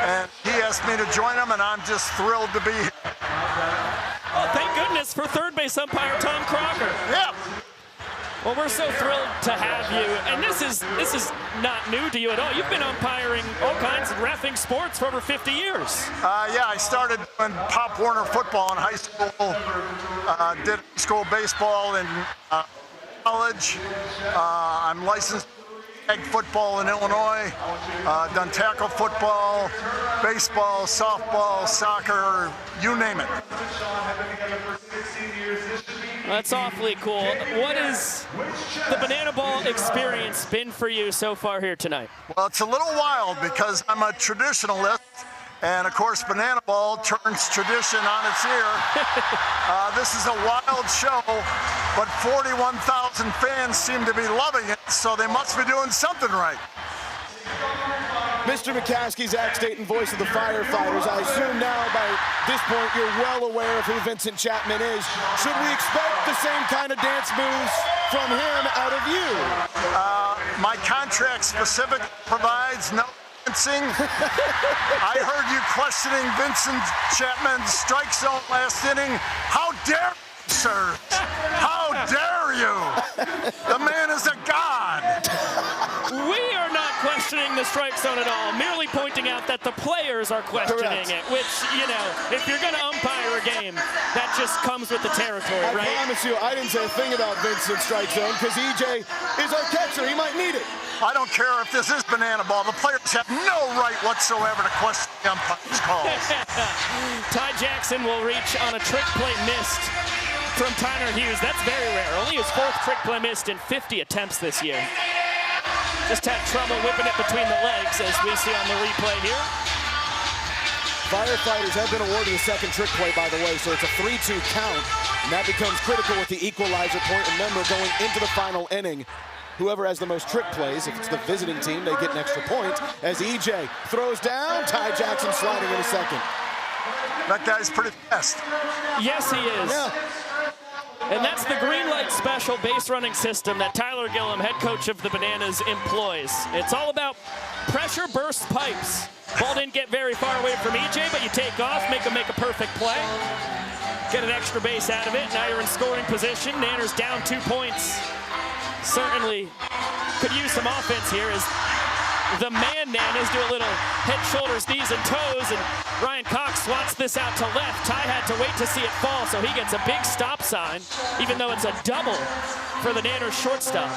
And he asked me to join him, and I'm just thrilled to be here.
Oh, thank goodness for third base umpire Tom Crocker.
Yeah.
Well, we're so thrilled to have you, and this is not new to you at all. You've been umpiring all kinds of reffing sports for over 50 years.
Yeah, I started doing Pop Warner football in high school, did school baseball in college. I'm licensed flag football in Illinois, done tackle football, baseball, softball, soccer, you name it.
That's awfully cool. What has the banana ball experience been for you so far here tonight?
Well, it's a little wild because I'm a traditionalist, and of course banana ball turns tradition on its ear. This is a wild show, but 41,000 fans seem to be loving it, so they must be doing something right.
Mr. McCaskey's Act-State and voice of the Firefighters. I assume now by this point you're well aware of who Vincent Chapman is. Should we expect the same kind of dance moves from him out of you?
My contract specifically provides no dancing. I heard you questioning Vincent Chapman's strike zone last inning. How dare you, sir? How dare you? The man is a god.
We are not questioning the strike zone at all, merely pointing out that the players are questioning it, which, you know, if you're going to umpire a game, that just comes with the territory, right?
I promise you, I didn't say a thing about Vincent's strike zone because EJ is our catcher. He might need it.
I don't care if this is banana ball. The players have no right whatsoever to question the umpire's calls.
Ty Jackson will reach on a trick play missed from Tyner Hughes. That's very rare. Only his fourth trick play missed in 50 attempts this year. Just had trouble whipping it between the legs, as we see on the replay here.
Firefighters have been awarded a second trick play, by the way, so it's a 3-2 count, and that becomes critical with the equalizer point. Remember, going into the final inning, whoever has the most trick plays, if it's the visiting team, they get an extra point. As EJ throws down, Ty Jackson sliding in a second.
That guy's pretty fast.
Yes, he is.
Yeah.
And that's the green light special base running system that Tyler Gillum, head coach of the Bananas, employs. It's all about pressure burst pipes. Ball didn't get very far away from EJ, but you take off, make him make a perfect play. get an extra base out of it. Now you're in scoring position. Nanner's down 2 points. Certainly could use some offense here as the man Nanners do a little head, shoulders, knees, and toes, and Ryan Cox swats this out to left. Ty had to wait to see it fall, so he gets a big stop sign, even though it's a double for the Nanners shortstop.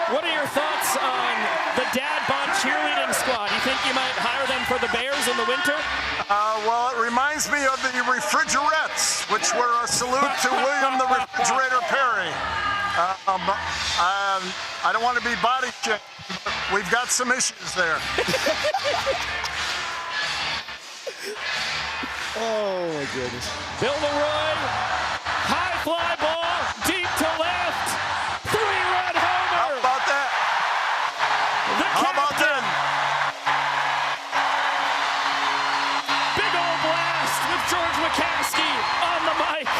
What are your thoughts on the Dad Bod cheerleading squad? You think you might hire them for the Bears in the winter?
Well, it reminds me of the Refrigerettes, which were a salute to William the Refrigerator Perry. I don't want to be body shamed, but we've got some issues there.
Oh, my goodness.
Bill Leroy, high fly ball, deep to left, 3-run homer.
How about that? How about that?
Big old blast with George McCaskey on the mic.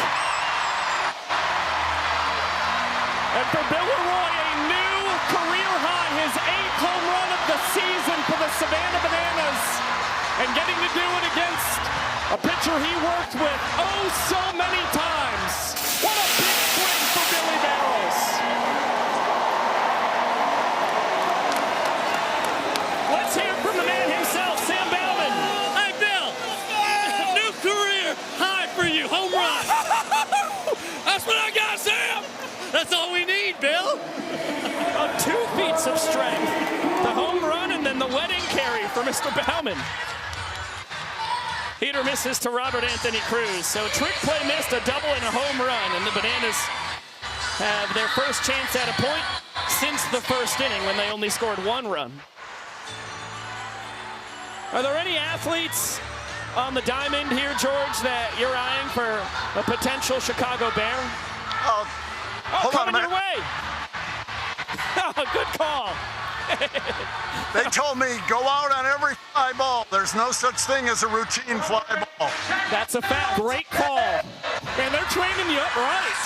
And for Bill Leroy, a new career high, his 8th home run of the season for the Savannah Bananas. And getting to do it against a pitcher he worked with oh so many times. What a big swing for Billy Barrows. Let's hear from the man himself, Sam Bauman.
Hey, Bill, new career high for you, home run. That's what I got, Sam. That's all we need, Bill.
2 feats of strength. The home run and then the wedding carry for Mr. Bauman. Heater misses to Robert Anthony Cruz. So trick play missed, a double and a home run. And the Bananas have their first chance at a point since the first inning when they only scored 1 run. Are there any athletes on the diamond here, George, that you're eyeing for a potential Chicago Bear?
Hold on a minute.
Your way. Good call.
They told me, go out on every fly ball. There's no such thing as a routine fly ball.
That's a fact. Great call. And they're training you up right.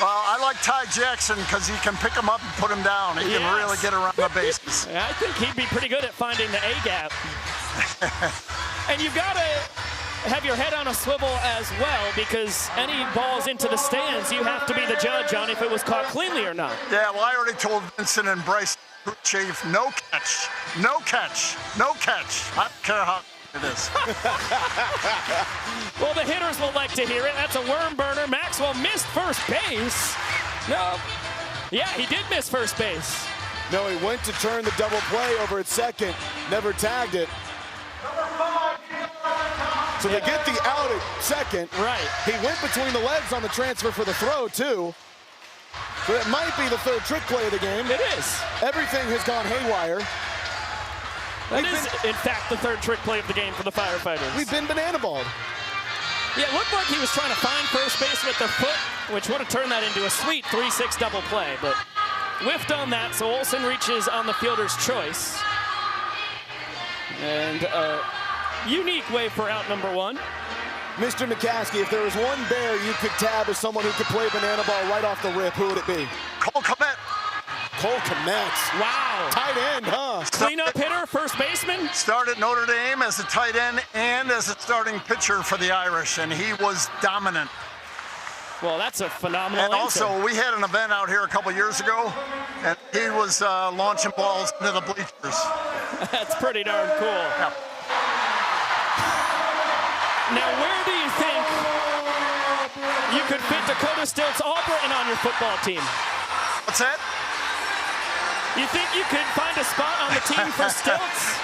Well, I like Ty Jackson because he can pick them up and put them down. He can really get around the bases.
I think he'd be pretty good at finding the A-gap. And you've got to have your head on a swivel as well, because any balls into the stands, you have to be the judge on if it was caught cleanly or not.
Yeah, well, I already told Vincent and Bryce, Chief, no catch, no catch, no catch. I don't care how it is.
Well, the hitters will like to hear it. That's a worm burner. Maxwell missed first base. No. Yeah, he did miss first base.
No, he went to turn the double play over at second, never tagged it. So they get the out at second.
Right.
He went between the legs on the transfer for the throw, too. So that might be the third trick play of the game.
It is.
Everything has gone haywire.
That is, in fact, the third trick play of the game for the Firefighters.
We've been banana balled.
Yeah, it looked like he was trying to find first base with the foot, which would have turned that into a sweet 3-6 double play, but whiffed on that, so Olsen reaches on the fielder's choice. And unique way for out number 1.
Mr. McCaskey, if there was one Bear you could tab as someone who could play banana ball right off the rip, who would it be?
Cole Kmet.
Cole Kmet.
Wow.
Tight end, huh?
Cleanup hitter, first baseman.
Started Notre Dame as a tight end and as a starting pitcher for the Irish, and he was dominant.
Well, that's a phenomenal
And
answer.
also, we had an event out here a couple years ago, and he was launching balls into the bleachers.
That's pretty darn cool.
Yeah.
Now, where do you think you could fit Dakota Stilts Albritton on your football team?
What's that?
You think you could find a spot on the team for Stilts?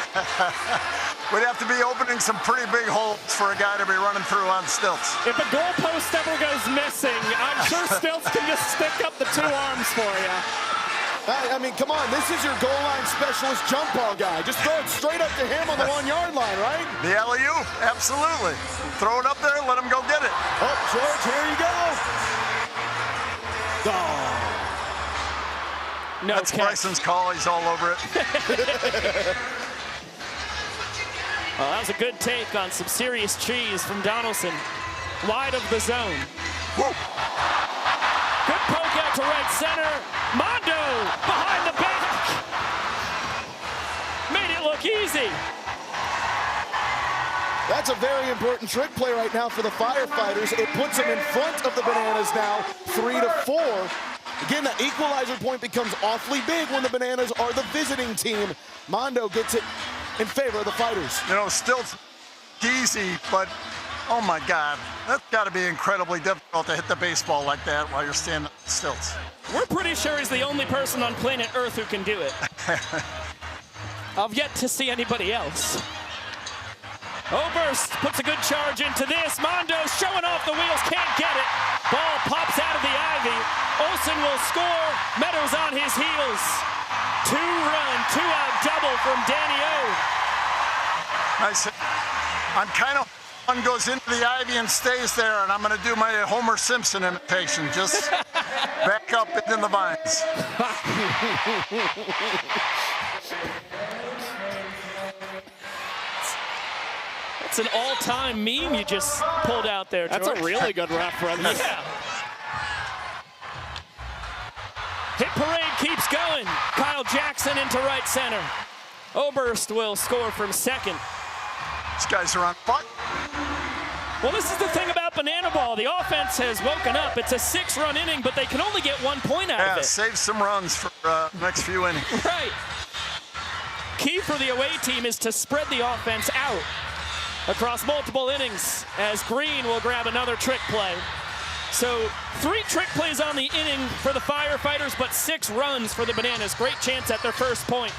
We'd have to be opening some pretty big holes for a guy to be running through on stilts.
If a goalpost ever goes missing, I'm sure Stilts can just stick up the 2 arms for you.
I mean, come on, this is your goal line specialist jump ball guy. Just throw it straight up to him on the 1-yard line, right?
The alley-oop, absolutely. Throw it up there, let him go get it.
Oh, George, here you go. Oh.
No
That's
catch.
Bryson's call, he's all over it.
Well, that was a good take on some serious cheese from Donaldson. Wide of the zone.
Woo.
Good poke out to right center. Mondo behind the back. Made it look easy.
That's a very important trick play right now for the Firefighters. It puts them in front of the Bananas now, 3-4. Again, that equalizer point becomes awfully big when the Bananas are the visiting team. Mondo gets it in favor of the Fighters.
You know, still easy, but oh my God, that's got to be incredibly difficult to hit the baseball like that while you're standing on stilts.
We're pretty sure he's the only person on planet Earth who can do it. I've yet to see anybody else. Oberst puts a good charge into this. Mondo showing off the wheels, can't get it. Ball pops out of the ivy. Olsen will score. Meadows on his heels. 2-run, 2-out double from Danny O.
Nice. I'm kind of one goes into the ivy and stays there, and I'm going to do my Homer Simpson imitation. Just back up into the vines.
It's an all-time meme you just pulled out there, George.
That's a really good reference.
Yeah. Hit parade keeps going. Kyle Jackson into right center. Oberst will score from second.
These guys are on fire.
Well, this is the thing about Banana Ball. The offense has woken up. It's a 6-run inning, but they can only get 1 point out of it.
Save some runs for next few innings.
Right. Key for the away team is to spread the offense out across multiple innings as Green will grab another trick play. So 3 trick plays on the inning for the Firefighters, but 6 runs for the Bananas. Great chance at their first point.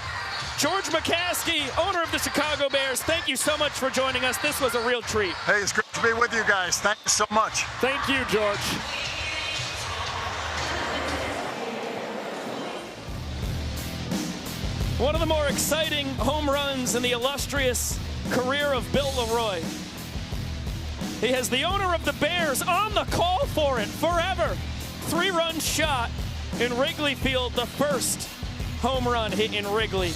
George McCaskey, owner of the Chicago Bears, thank you so much for joining us. This was a real treat.
Hey, it's great to be with you guys. Thank you so much.
Thank you, George.
One of the more exciting home runs in the illustrious career of Bill Leroy. He has the owner of the Bears on the call for it forever. 3-run shot in Wrigley Field, the first home run hit in Wrigley.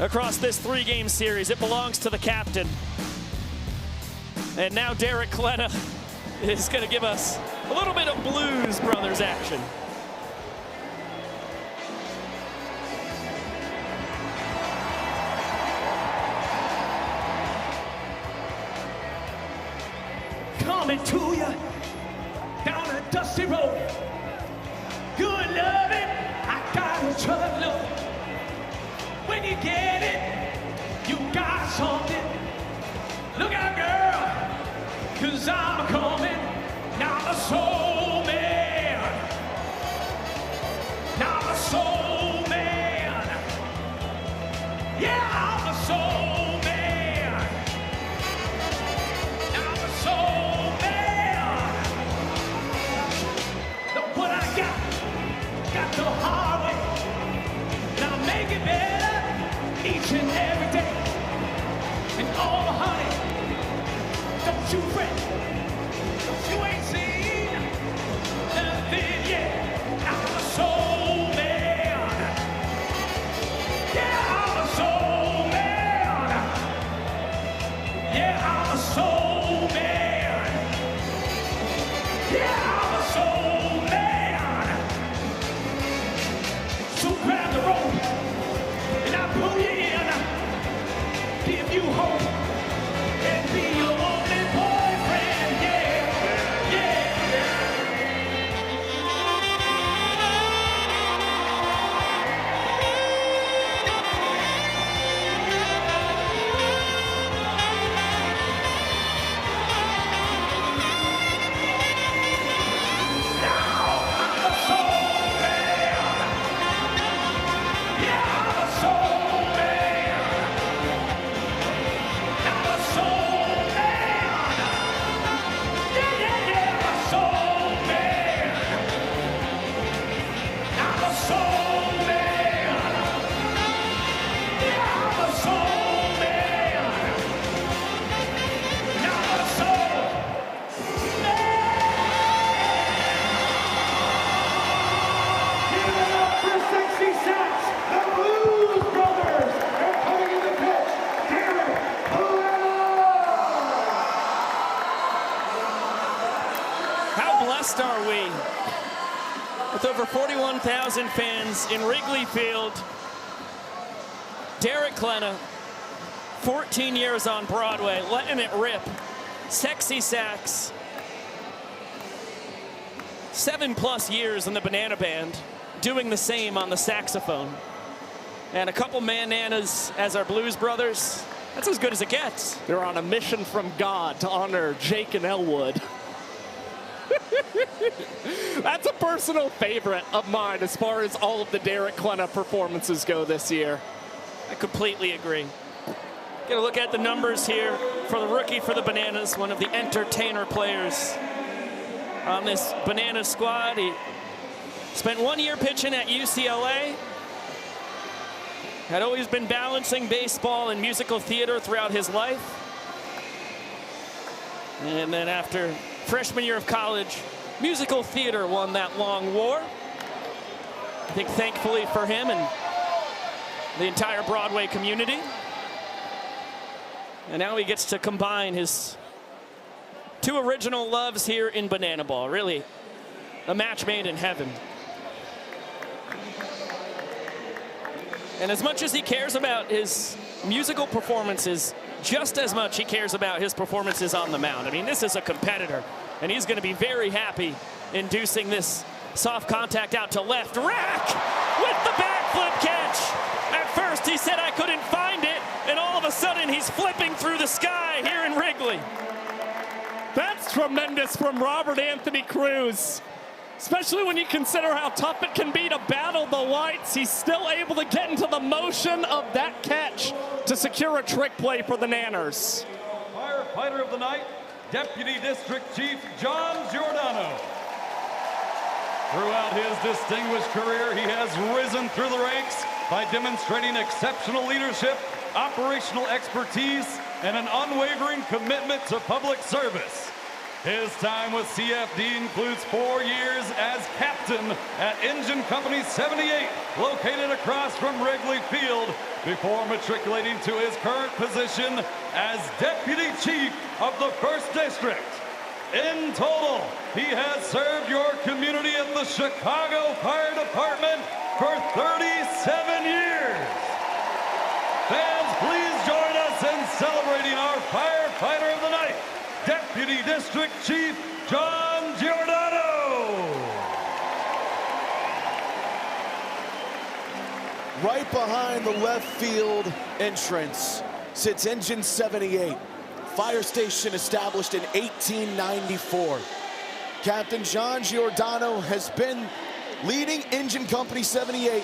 Across this 3-game series, it belongs to the captain. And now Derek Klena is going to give us a little bit of Blues Brothers action.
Coming to you down a dusty road. Good loving, I got a truckload. When you get it, you got something. Look out, girl, 'cause I'm coming. Now I'm a soul man. Now I'm a soul man. Yeah, I'm a soul man. Now I'm a soul man. Look what I got the hard way. Now make it better each and every day. And oh, honey, don't you fret. You ain't seen nothing yet. I'm a soul man. Yeah, I'm a soul man. Yeah, I'm a soul man. Yeah, I'm a soul man. So grab the rope and I pull you in, give you hope, and be your only boyfriend. Yeah, yeah.
How blessed are we with over 41,000 fans in Wrigley Field. Derek Klena, 14 years on Broadway, letting it rip. Sexy sax. 7+ years in the Banana Band, doing the same on the saxophone. And a couple Bananas as our Blues Brothers. That's as good as it gets.
They're on a mission from God to honor Jake and Elwood. That's a personal favorite of mine as far as all of the Derek Klena performances go this year.
I completely agree. Get a look at the numbers here for the rookie for the Bananas, one of the entertainer players on this Banana squad. He spent 1 year pitching at UCLA. Had always been balancing baseball and musical theater throughout his life. And then after freshman year of college, musical theater won that long war. I think thankfully for him and the entire Broadway community. And now he gets to combine his two original loves here in Banana Ball. Really a match made in heaven. And as much as he cares about his musical performances, just as much he cares about his performances on the mound. I mean, this is a competitor, and he's going to be very happy inducing this soft contact out to left. Rack with the backflip catch. At first he said I couldn't find it, and all of a sudden he's flipping through the sky here in Wrigley.
That's tremendous from Robert Anthony Cruz. Especially when you consider how tough it can be to battle the lights. He's still able to get into the motion of that catch to secure a trick play for the Nanners.
Firefighter of the night, Deputy District Chief John Giordano. Throughout his distinguished career, he has risen through the ranks by demonstrating exceptional leadership, operational expertise, and an unwavering commitment to public service. His time with CFD includes 4 years as captain at Engine Company 78, located across from Wrigley Field, before matriculating to his current position as Deputy Chief of the 1st District. In total, he has served your community at the Chicago Fire Department for 37 years. Fans, please join us in celebrating our firefighter of the night, Deputy District Chief John Giordano.
Right behind the left field entrance sits Engine 78, fire station established in 1894. Captain John Giordano has been leading Engine Company 78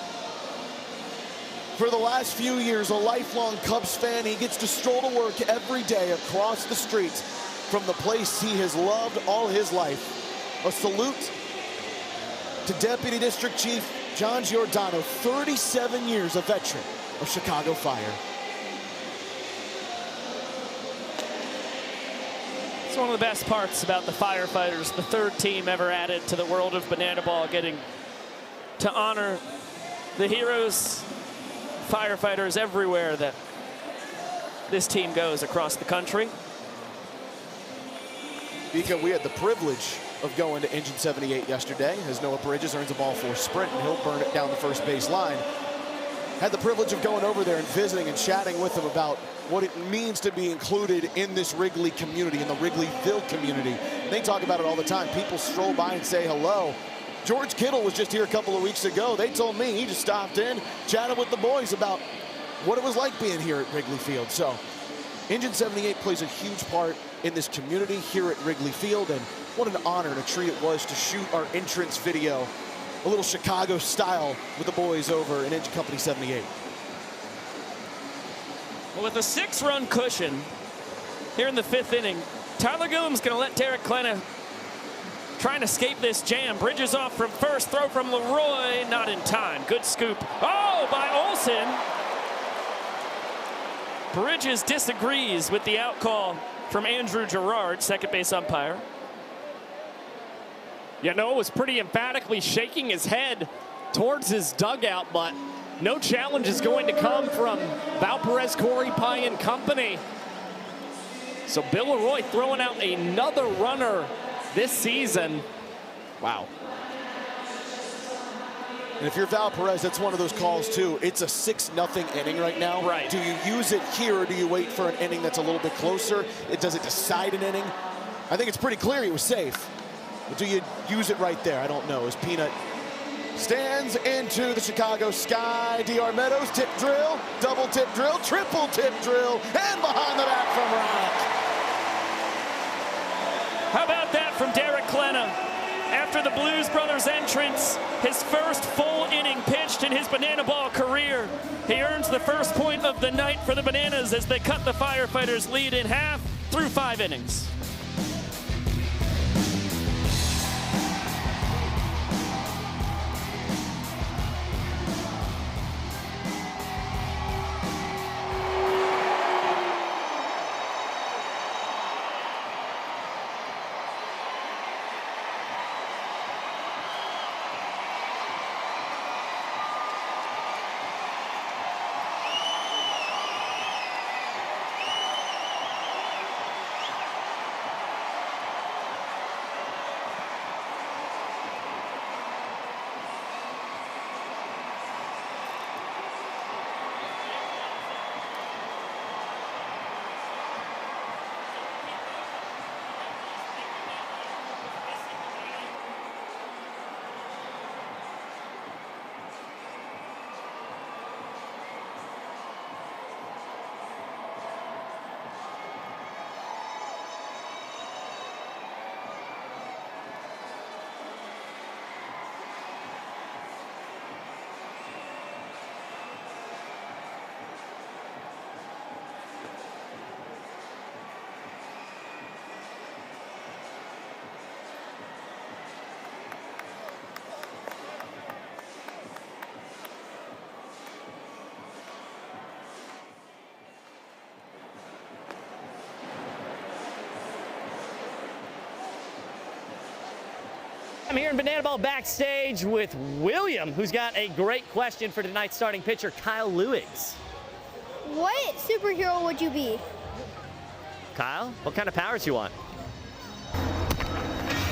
for the last few years, a lifelong Cubs fan. He gets to stroll to work every day across the street from the place he has loved all his life. A salute to Deputy District Chief John Giordano, 37 years a veteran of Chicago Fire.
It's one of the best parts about the Firefighters, the 3rd team ever added to the world of Banana Ball, getting to honor the heroes, firefighters everywhere that this team goes across the country.
Because we had the privilege of going to Engine 78 yesterday, as Noah Bridges earns a ball for a sprint, and he'll burn it down the first base line. Had the privilege of going over there and visiting and chatting with him about what it means to be included in this Wrigley community, in the Wrigleyville community. They talk about it all the time. People stroll by and say hello. George Kittle was just here a couple of weeks ago. They told me he just stopped in, chatted with the boys about what it was like being here at Wrigley Field. So Engine 78 plays a huge part in this community here at Wrigley Field, and what an honor and a treat it was to shoot our entrance video, a little Chicago style, with the boys over in Engine Company 78.
Well, with a 6-run cushion here in the 5th inning, Tyler Gilliam's going to let Derek Klena try and escape this jam. Bridges off from first, throw from Leroy, not in time. Good scoop. Oh, by Olsen. Bridges disagrees with the out call from Andrew Gerard, second base umpire.
Noah was pretty emphatically shaking his head towards his dugout, but no challenge is going to come from Valparaiso, Corey Pye and company. So Bill Leroy throwing out another runner this season. Wow.
And if you're Val Perez, that's one of those calls too. It's a 6-0 inning right now.
Right.
Do you use it here, or do you wait for an inning that's a little bit closer? Does it decide an inning? I think it's pretty clear he was safe. But do you use it right there? I don't know. As Peanut stands into the Chicago sky, DR Meadows, tip drill, double tip drill, triple tip drill, and behind the back from Rock.
How about that from Derek Klena? After the Blues Brothers entrance, his first full inning pitched in his banana ball career. He earns the first point of the night for the Bananas as they cut the Firefighters' lead in half through 5 innings.
I'm here in Banana Ball backstage with William, who's got a great question for tonight's starting pitcher, Kyle Lewis.
What superhero would you be?
Kyle, what kind of powers you want?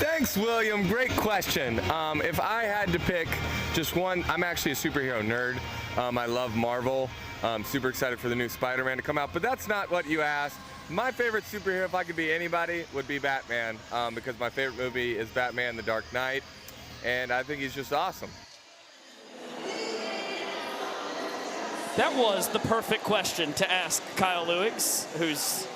Thanks, William. Great question. If I had to pick just one, I'm actually a superhero nerd. I love Marvel. I'm super excited for the new Spider-Man to come out, but that's not what you asked. My favorite superhero, if I could be anybody, would be Batman, because my favorite movie is Batman: The Dark Knight, and I think he's just awesome.
That was the perfect question to ask Kyle Lewis, who's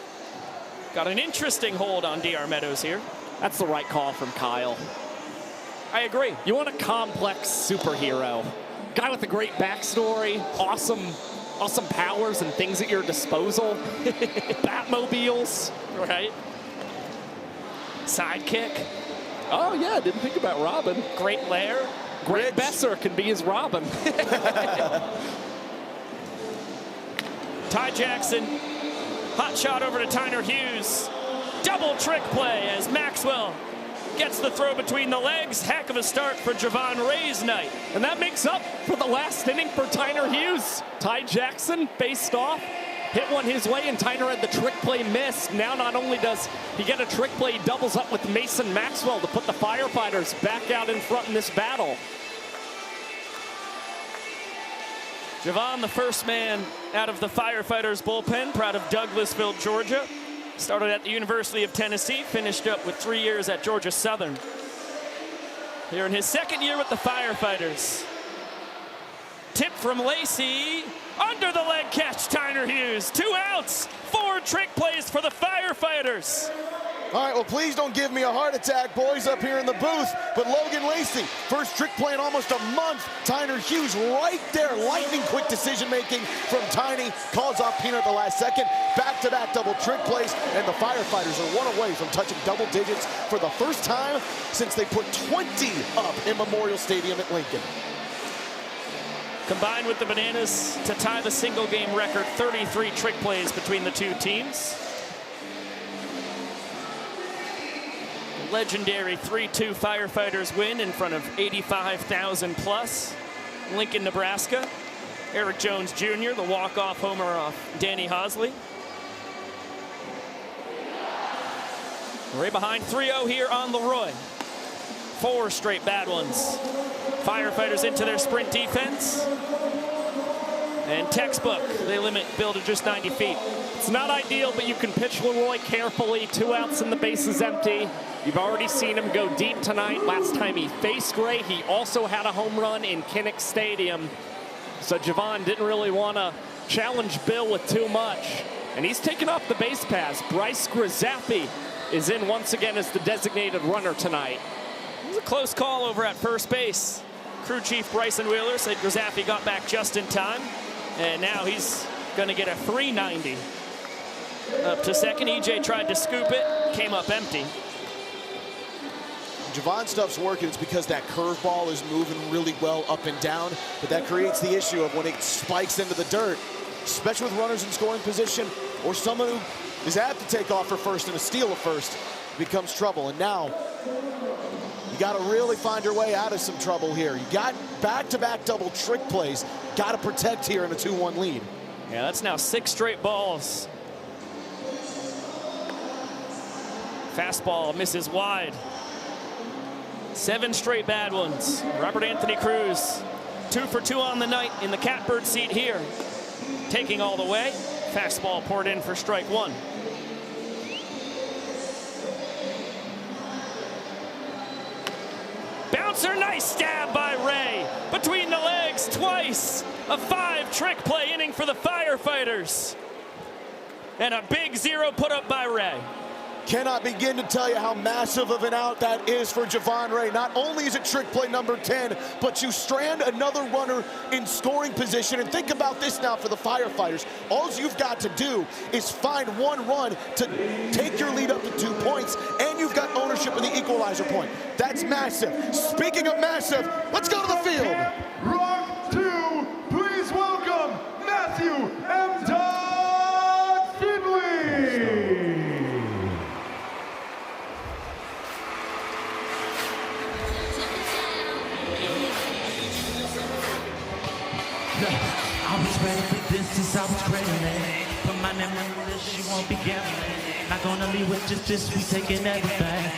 got an interesting hold on DR Meadows here.
That's the right call from Kyle.
I agree.
You want a complex superhero. Guy with a great backstory, awesome powers and things at your disposal. Batmobiles.
Right. Sidekick.
Oh, yeah, didn't think about Robin.
Great lair.
Grant Besser can be his Robin.
Ty Jackson, hot shot over to Tyner Hughes. Double trick play as Maxwell gets the throw between the legs. Heck of a start for Javon Ray's night.
And that makes up for the last inning for Tyner Hughes. Ty Jackson faced off, hit one his way, and Tyner had the trick play miss. Now not only does he get a trick play, he doubles up with Mason Maxwell to put the Firefighters back out in front in this battle.
Javon, the first man out of the Firefighters bullpen, proud of Douglasville, Georgia. Started at the University of Tennessee, finished up with 3 years at Georgia Southern. Here in his second year with the Firefighters. Tip from Lacey, under the leg catch, Tyner Hughes. 2 outs, 4 trick plays for the Firefighters.
All right, well, please don't give me a heart attack, boys, up here in the booth. But Logan Lacey, first trick play in almost a month. Tyner Hughes right there, lightning quick decision-making from Tiny. Calls off Peanut at the last second. Back-to-back double trick plays, and the Firefighters are 1 away from touching double digits for the first time since they put 20 up in Memorial Stadium at Lincoln.
Combined with the Bananas to tie the single-game record, 33 trick plays between the two teams. Legendary 3-2 Firefighters win in front of 85,000 plus. Lincoln, Nebraska. Eric Jones Jr., the walk-off homer off Danny Hosley. Right behind 3-0 here on Leroy. 4 straight bad ones. Firefighters into their sprint defense. And textbook, they limit Bill to just 90 feet.
It's not ideal, but you can pitch Leroy carefully. 2 outs and the base is empty. You've already seen him go deep tonight. Last time he faced Ray, he also had a home run in Kinnick Stadium. So Javon didn't really want to challenge Bill with too much. And he's taken off the base pass. Bryce Grizappi is in once again as the designated runner tonight.
It was a close call over at first base. Crew chief Bryson Wheeler said Grizappi got back just in time. And now he's going to get a 390. Up to second, EJ tried to scoop it, came up empty.
Javon stuff's working. It's because that curveball is moving really well up and down, but that creates the issue of when it spikes into the dirt, especially with runners in scoring position or someone who is apt to take off for first and a steal of first, becomes trouble. And now you got to really find your way out of some trouble here. You got back-to-back double trick plays. Got to protect here in a 2-1 lead.
Yeah, that's now 6 straight balls. Fastball misses wide. 7 straight bad ones. Robert Anthony Cruz, 2 for 2 on the night in the catbird seat here. Taking all the way. Fastball poured in for strike 1. Bouncer, nice stab by Ray. Between the legs twice. A 5 trick play inning for the Firefighters. And a big 0 put up by Ray.
Cannot begin to tell you how massive of an out that is for Javon Ray. Not only is it trick play number 10, but you strand another runner in scoring position. And think about this now for the Firefighters. All you've got to do is find 1 run to take your lead up to 2 points, and you've got ownership of the equalizer point. That's massive. Speaking of massive, let's go to the field.
Rock 2, please welcome Matthew M. Todd Finley.
I was ready for this since I was ready. Put my name on the list, she won't be gambling. Not gonna leave with just this, we taking everything.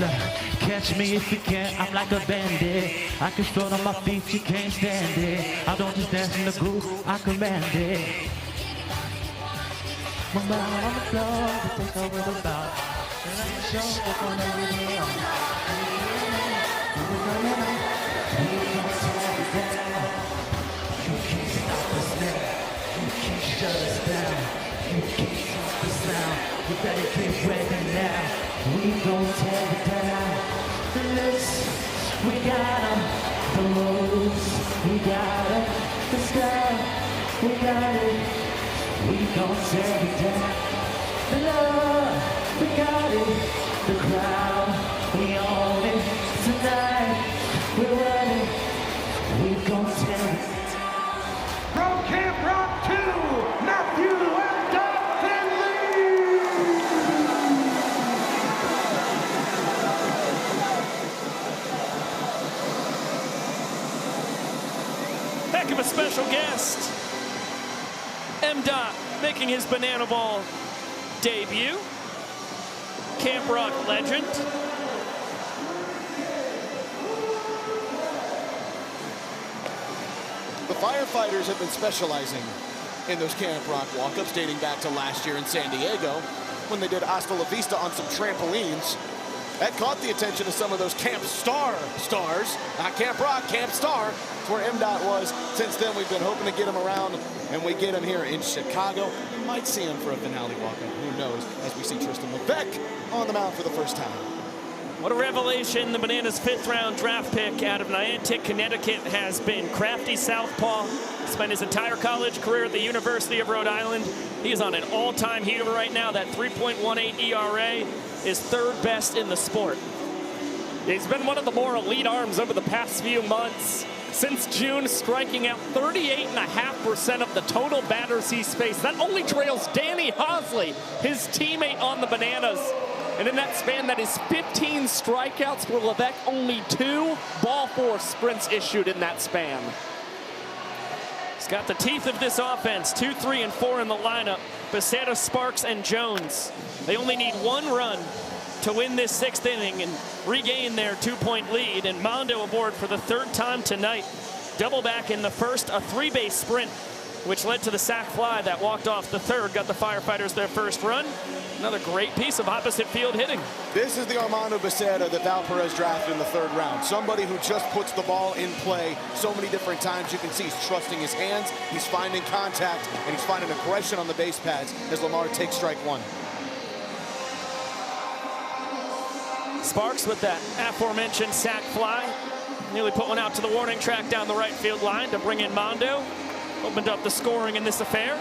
Look, catch me if you can, I'm like a bandit. I can float on my feet, you can't stand it. I don't just dance in the groove, I command it. My mind on the floor, we take over the bout. And I can show what's gonna be on. Shut us down. You can't stop us now. We better get ready now. We gon' tear it down. The list, we got them. The moves, we got them. The style, we got it. We gon' tear it down. The love, we got it. The crowd, we own it. Tonight, we're ready. We gon' tear it down.
From Camp Rock 2, Matthew M. Todd Finley.
Heck of a special guest. M-Dot making his banana ball debut. Camp Rock legend.
The Firefighters have been specializing in those Camp Rock walk-ups dating back to last year in San Diego when they did Hasta La Vista on some trampolines. That caught the attention of some of those Camp Star stars. Not Camp Rock, Camp Star. That's where M-Dot was. Since then, we've been hoping to get him around, and we get him here in Chicago. We might see him for a finale walk-up. Who knows, as we see Tristan Levesque on the mound for the first time.
What a revelation. The Bananas 5th round draft pick out of Niantic, Connecticut has been crafty southpaw. Spent his entire college career at the University of Rhode Island. He is on an all-time heater right now. That 3.18 ERA is 3rd best in the sport.
He's been one of the more elite arms over the past few months. Since June, striking out 38.5% of the total batters he's faced. That only trails Danny Hosley, his teammate on the Bananas. And in that span, that is 15 strikeouts for Levesque, only 2 ball force sprints issued in that span.
He's got the teeth of this offense, 2, 3, and 4 in the lineup. Becerra, Sparks, and Jones. They only need 1 run to win this 6th inning and regain their 2-point lead. And Mondo aboard for the 3rd time tonight. Double back in the first, a 3-base sprint, which led to the sac fly that walked off the 3rd, got the Firefighters their first run. Another great piece of opposite field hitting.
This is the Armando Becerra that Val Perez drafted in the 3rd round. Somebody who just puts the ball in play so many different times. You can see he's trusting his hands, he's finding contact, and he's finding aggression on the base pads as Lamar takes strike 1.
Sparks with that aforementioned sac fly. Nearly put one out to the warning track down the right field line to bring in Mondo. Opened up the scoring in this affair.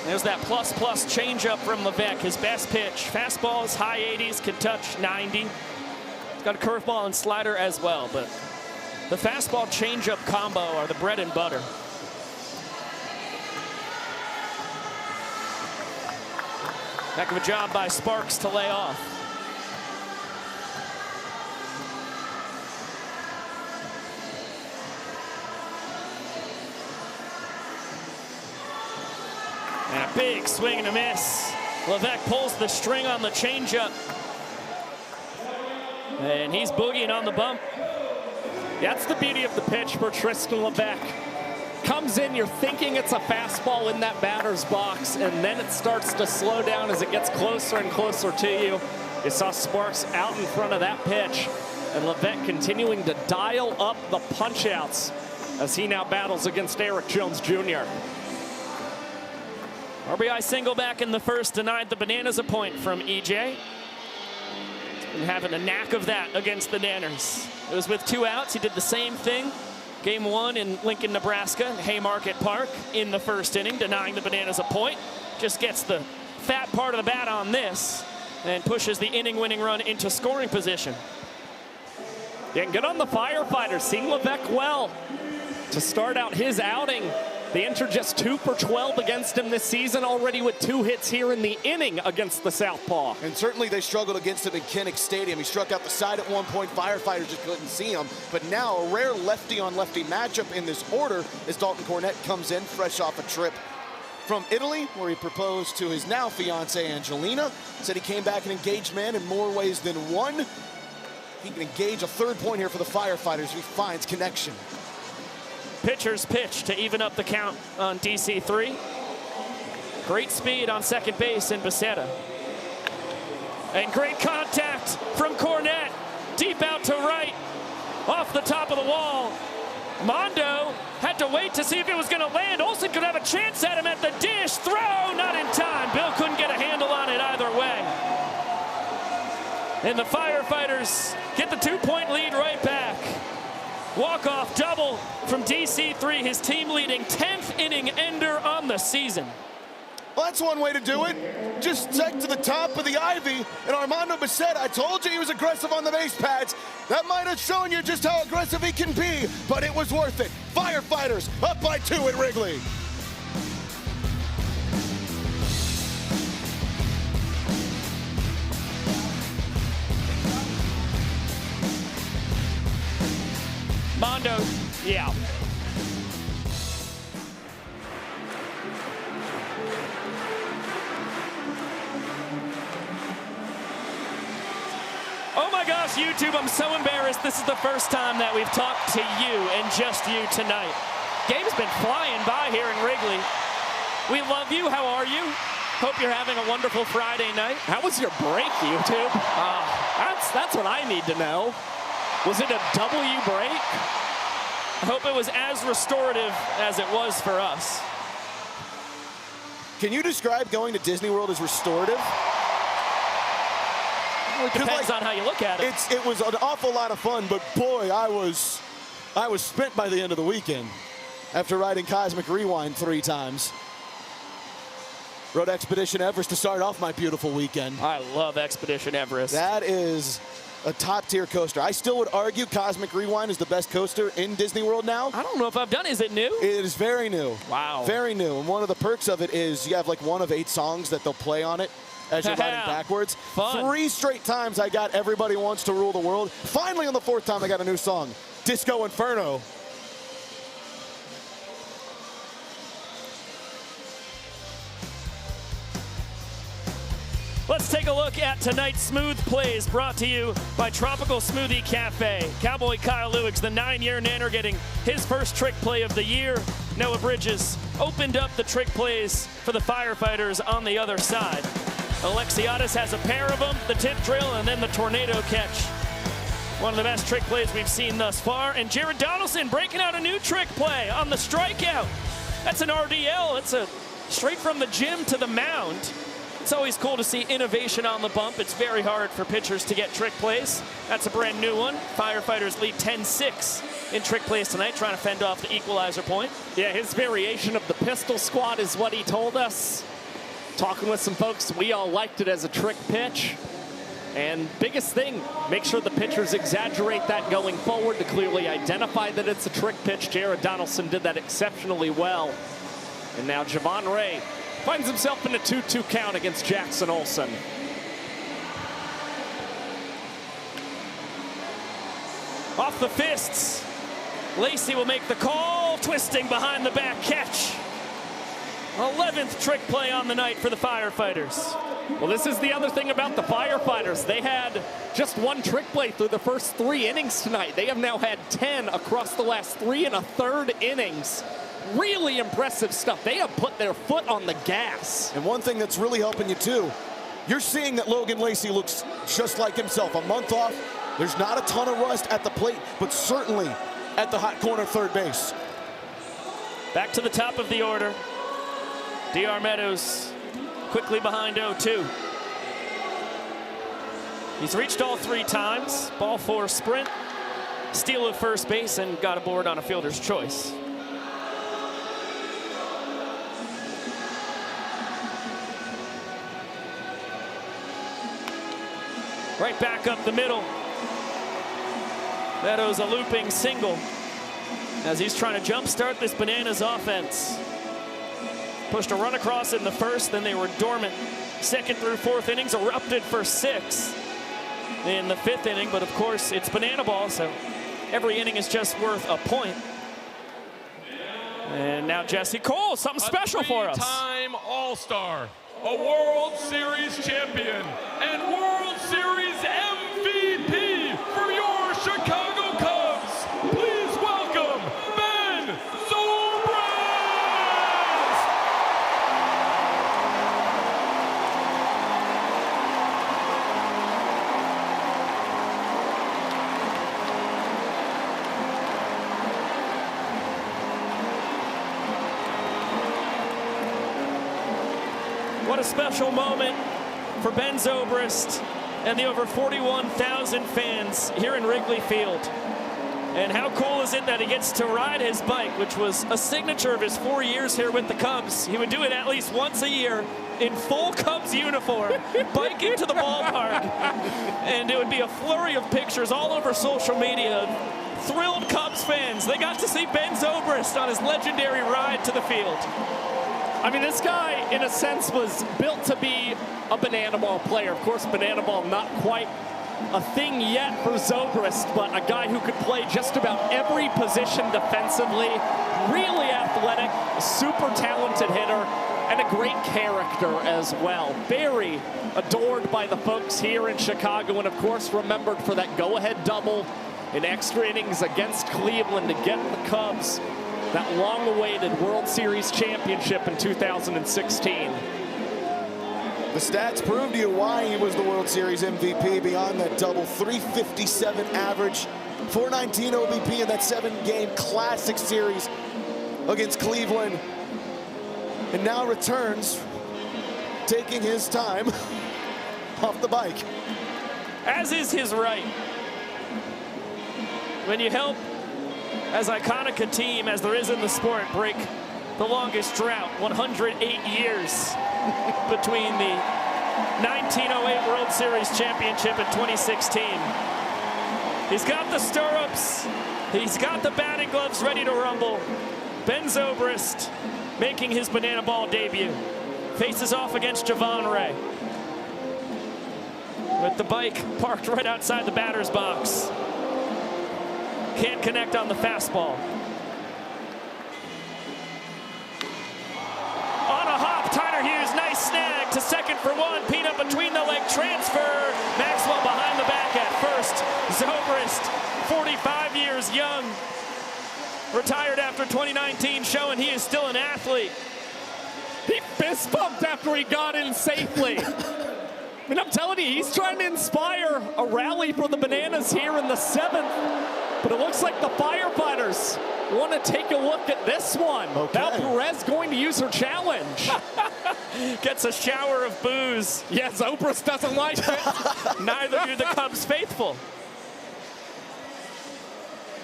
There's that plus changeup from Levesque, his best pitch. Fastball is high 80s, can touch 90. He's got a curveball and slider as well, but the fastball changeup combo are the bread and butter. Heck of a job by Sparks to lay off. And a big swing and a miss. Levesque pulls the string on the changeup. And he's boogieing on the bump.
That's the beauty of the pitch for Tristan Levesque. Comes in, you're thinking it's a fastball in that batter's box, and then it starts to slow down as it gets closer and closer to you. You saw Sparks out in front of that pitch, and Levesque continuing to dial up the punch-outs as he now battles against Eric Jones Jr.
RBI single back in the first denied the Bananas a point from EJ. Been having a knack of that against the Nanners. It was with 2 outs. He did the same thing. Game 1 in Lincoln, Nebraska, Haymarket Park in the first inning, denying the Bananas a point. Just gets the fat part of the bat on this and pushes the inning-winning run into scoring position.
Getting good on the Firefighters, seeing Levesque well to start out his outing. They entered just 2 for 12 against him this season, already with 2 hits here in the inning against the Southpaw.
And certainly they struggled against him in Kinnick Stadium. He struck out the side at one point. Firefighters just couldn't see him. But now a rare lefty-on-lefty matchup in this order as Dalton Cornette comes in fresh off a trip from Italy, where he proposed to his now fiancée Angelina. Said he came back an engaged man in more ways than one. He can engage a 3rd point here for the Firefighters if he finds connection.
Pitcher's pitch to even up the count on DC3. Great speed on second base in Becerra. And great contact from Cornette. Deep out to right, off the top of the wall. Mondo had to wait to see if it was going to land. Olsen could have a chance at him at the dish. Throw, not in time. Bill couldn't get a handle on it either way. And the Firefighters get the 2-point lead right back. Walk-off double from DC3, his team-leading 10th inning ender on the season.
Well, that's one way to do it. Just check to the top of the ivy, and Armando Becerra, I told you he was aggressive on the base pads. That might have shown you just how aggressive he can be, but it was worth it. Firefighters up by 2 at Wrigley.
Mondo, yeah. Oh my gosh, YouTube, I'm so embarrassed. This is the first time that we've talked to you and just you tonight. Game's been flying by here in Wrigley. We love you. How are you? Hope you're having a wonderful Friday night.
How was your break, YouTube? That's what I need to know. Was it a W break?
I hope it was as restorative as it was for us.
Can you describe going to Disney World as restorative?
Well, it depends on how you look at it.
It was an awful lot of fun, but boy, I was spent by the end of the weekend after riding Cosmic Rewind 3 times. Rode Expedition Everest to start off my beautiful weekend.
I love Expedition Everest.
That is a top-tier coaster. I still would argue Cosmic Rewind is the best coaster in Disney World now.
I don't know if I've done it. Is it new?
It is very new.
Wow.
Very new. And one of the perks of it is you have like 1 of 8 songs that they'll play on it as you're riding backwards.
Fun.
3 straight times I got Everybody Wants to Rule the World. Finally, on the 4th time, I got a new song, Disco Inferno.
Let's take a look at tonight's smooth plays brought to you by Tropical Smoothie Cafe. Cowboy Kyle Lewigs, the 9-year nanner, getting his first trick play of the year. Noah Bridges opened up the trick plays for the Firefighters on the other side. Alexiadis has a pair of them, the tip drill, and then the tornado catch. One of the best trick plays we've seen thus far. And Jared Donaldson breaking out a new trick play on the strikeout. That's an RDL. It's a straight from the gym to the mound. It's always cool to see innovation on the bump. It's very hard for pitchers to get trick plays. That's a brand new one. Firefighters lead 10-6 in trick plays tonight, trying to fend off the equalizer point.
Yeah, his variation of the pistol squat is what he told us. Talking with some folks, we all liked it as a trick pitch. And biggest thing, make sure the pitchers exaggerate that going forward to clearly identify that it's a trick pitch. Jared Donaldson did that exceptionally well. And now Javon Ray finds himself in a 2-2 count against Jackson Olsen.
Off the fists, Lacey will make the call, twisting behind the back catch. 11th trick play on the night for the Firefighters.
Well, this is the other thing about the Firefighters. They had just one trick play through the first 3 innings tonight. They have now had 10 across the last 3 1/3 innings. Really impressive stuff. They have put their foot on the gas.
And one thing that's really helping you too, you're seeing that Logan Lacey looks just like himself. A month off, there's not a ton of rust at the plate, but certainly at the hot corner third base.
Back to the top of the order. DR Meadows quickly behind 0-2. He's reached all 3 times. Ball 4 sprint, steal at first base, and got aboard on a fielder's choice. Right back up the middle. Meadows a looping single as he's trying to jumpstart this Bananas offense. Pushed a run across in the first, then they were dormant. 2nd through 4th innings, erupted for 6 in the 5th inning, but of course it's banana ball, so every inning is just worth a point. And now Jesse Cole, something special for us.
Three-time All-Star, a World Series champion, and World Series MVP for your Chicago Cubs. Please welcome Ben Zobrist.
What a special moment for Ben Zobrist and the over 41,000 fans here in Wrigley Field. And how cool is it that he gets to ride his bike, which was a signature of his 4 years here with the Cubs. He would do it at least once a year in full Cubs uniform, biking to the ballpark. And it would be a flurry of pictures all over social media. Thrilled Cubs fans. They got to see Ben Zobrist on his legendary ride to the field.
I mean, this guy, in a sense, was built to be a banana ball player. Of course, banana ball not quite a thing yet for Zobrist, but a guy who could play just about every position defensively. Really athletic, super talented hitter, and a great character as well. Very adored by the folks here in Chicago, and of course remembered for that go-ahead double in extra innings against Cleveland to get the Cubs that long-awaited World Series championship in 2016.
The stats prove to you why he was the World Series MVP beyond that double. 357 average, 419 OBP in that 7-game Classic Series against Cleveland. And now returns, taking his time off the bike.
As is his right. When you help as iconic a team as there is in the sport break the longest drought, 108 years between the 1908 World Series championship and 2016. He's got the stirrups, he's got the batting gloves ready to rumble. Ben Zobrist making his banana ball debut. Faces off against Javon Ray. With the bike parked right outside the batter's box. Can't connect on the fastball. On a hop, Tyler Hughes, nice snag to second for one. Peanut between the 45 years young. Retired after 2019, showing he is still an athlete.
He fist bumped after he got in safely. I mean, I'm telling you, he's trying to inspire a rally for the Bananas here in the 7th. But it looks like the Firefighters want to take a look at this one.
Okay.
Now Perez going to use her challenge.
Gets a shower of boos.
Yeah, Zobrist doesn't like it.
Neither do the Cubs faithful.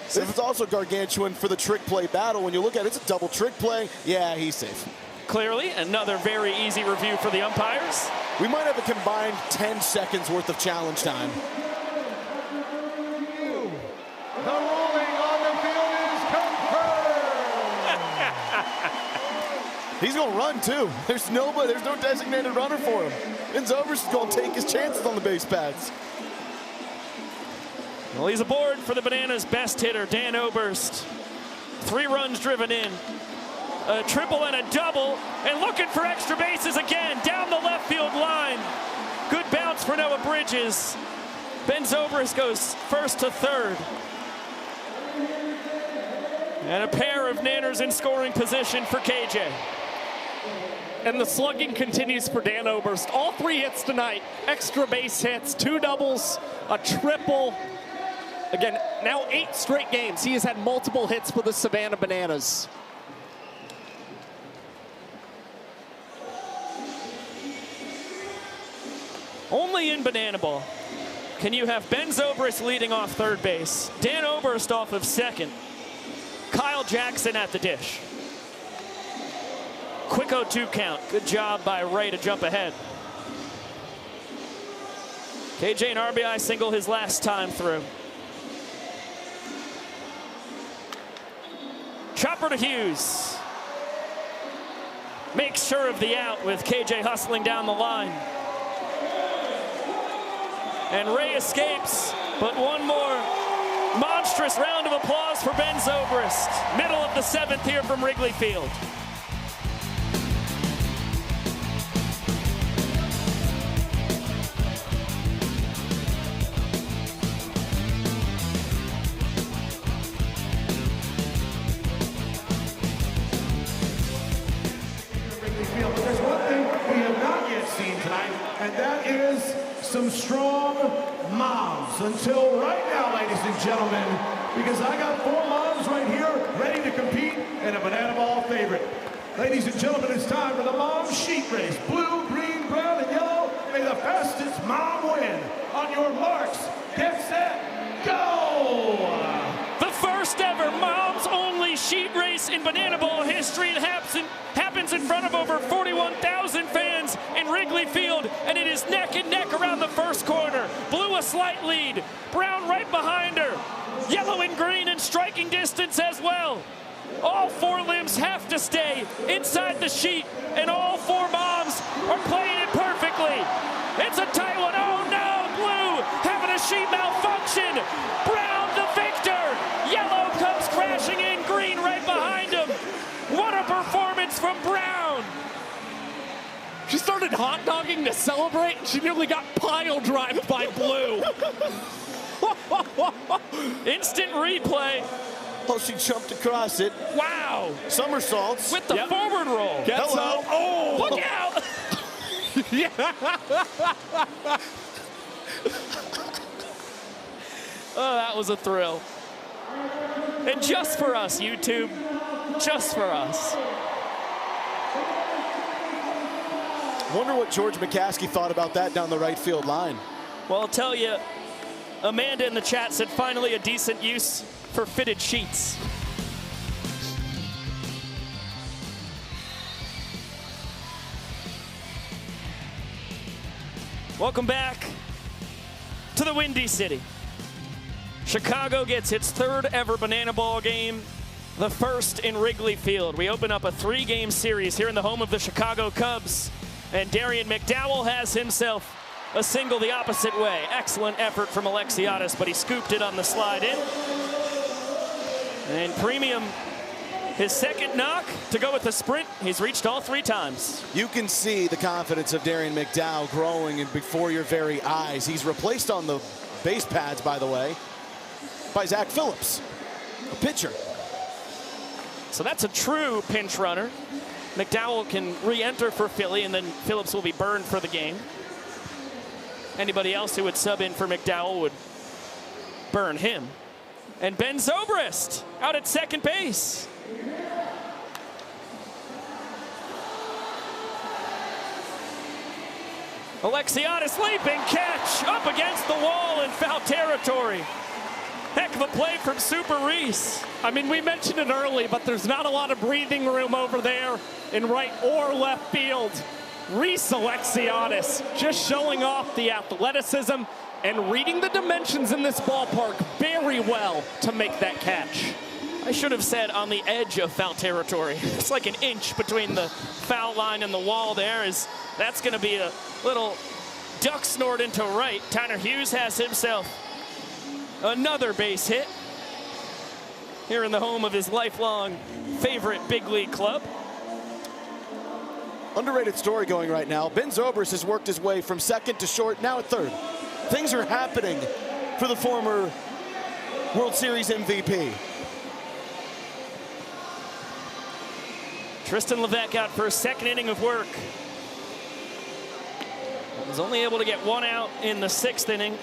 This is also gargantuan for the trick play battle. When you look at it, it's a double trick play. Yeah, he's safe.
Clearly, another very easy review for the umpires.
We might have a combined 10 seconds worth of challenge time.
The ruling on the field is confirmed.
He's going to run, too. There's no designated runner for him. And Zobrist is going to take his chances on the base paths.
Well, he's aboard for the Bananas' best hitter, Dan Oberst. 3 runs driven in. A triple and a double, and looking for extra bases again down the left field line. Good bounce for Noah Bridges. Ben Zobrist goes first to third. And a pair of Nanners in scoring position for KJ.
And the slugging continues for Dan Oberst. All 3 hits tonight. Extra base hits, 2 doubles, a triple. Again, now 8 straight games. He has had multiple hits for the Savannah Bananas.
Only in Banana Ball can you have Ben Zobrist leading off third base, Dan Oberst off of second, Kyle Jackson at the dish. Quick 0-2 count. Good job by Ray to jump ahead. KJ an RBI single his last time through. Chopper to Hughes. Makes sure of the out with KJ hustling down the line. And Ray escapes, but one more monstrous round of applause for Ben Zobrist. Middle of the 7th here from Wrigley Field.
But there's one thing we have not yet seen tonight, and that is some strong moms. Until right now, ladies and gentlemen, because I got 4 moms right here ready to compete in a Banana Ball favorite. Ladies and gentlemen, it's time for the mom sheet race. Blue, green, brown, and yellow. May the fastest mom win. On your marks, get set, go!
The first ever moms only sheet race in Banana Ball history. It happens in front of over 41,000 fans in Wrigley Field, and it is neck and neck around the first corner. Blue a slight lead, brown right behind her, yellow and green in striking distance as well. All 4 limbs have to stay inside the sheet, and all 4 moms are playing it perfectly. It's a tight one. Oh no, Blue having a sheet malfunction. Brown the victor. Yellow comes crashing in, green right behind him. What a performance from Brown.
She started hot dogging to celebrate, and she nearly got pile drived by Blue.
Instant replay.
Oh, she jumped across it.
Wow.
Somersaults.
With the forward roll.
Hello.
Oh, look out.
Yeah.
Oh, that was a thrill. And just for us, YouTube. Just for us.
Wonder what George McCaskey thought about that down the right field line.
Well, I'll tell you, Amanda in the chat said finally a decent use for fitted sheets. Welcome back to the Windy City. Chicago gets its 3rd ever Banana Ball game, the first in Wrigley Field. We open up a 3-game series here in the home of the Chicago Cubs, and Darian McDowell has himself a single the opposite way. Excellent effort from Alexiadis, but he scooped it on the slide in. And Premium, his 2nd knock to go with the sprint. He's reached all 3 times.
You can see the confidence of Darian McDowell growing before your very eyes. He's replaced on the base pads, by the way. by Zach Phillips, a pitcher.
So that's a true pinch runner. McDowell can re-enter for Philly, and then Phillips will be burned for the game. Anybody else who would sub in for McDowell would burn him. And Ben Zobrist out at second base. Alexiadis leaping catch up against the wall in foul territory. Heck of a play from Super Reese.
I mean, we mentioned it early, but there's not a lot of breathing room over there in right or left field. Reese Alexiadis just showing off the athleticism and reading the dimensions in this ballpark very well to make that catch.
I should have said on the edge of foul territory. It's like an inch between the foul line and the wall there. That's going to be a little duck snort into right. Tanner Hughes has himself another base hit here in the home of his lifelong favorite big league club.
Underrated story going right now. Ben Zobrist has worked his way from second to short, now at third. Things are happening for the former World Series MVP.
Tristan Levesque out for a second inning of work. Was only able to get one out in the sixth inning.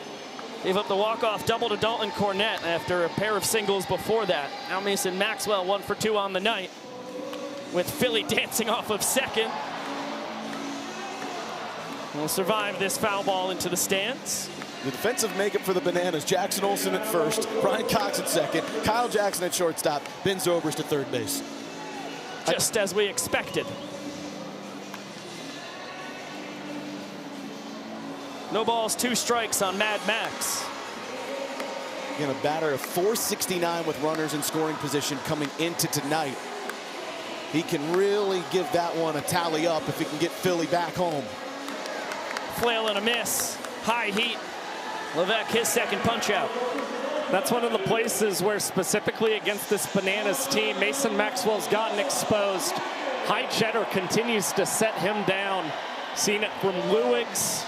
Gave up the walk-off double to Dalton Cornette after a pair of singles before that. Now Mason Maxwell 1 for 2 on the night, with Philly dancing off of second. Will survive this foul ball into the stands.
The defensive makeup for the Bananas: Jackson Olsen at first, Brian Cox at second, Kyle Jackson at shortstop, Ben Zobrist at third base.
Just as we expected. No balls, 2 strikes on Mad Max.
Again, a batter of .469 with runners in scoring position coming into tonight. He can really give that one a tally up if he can get Philly back home.
Flail and a miss. High heat. Levesque, his second punch out.
That's one of the places where specifically against this Bananas team, Mason Maxwell's gotten exposed. High Cheddar continues to set him down. Seen it from Lewigs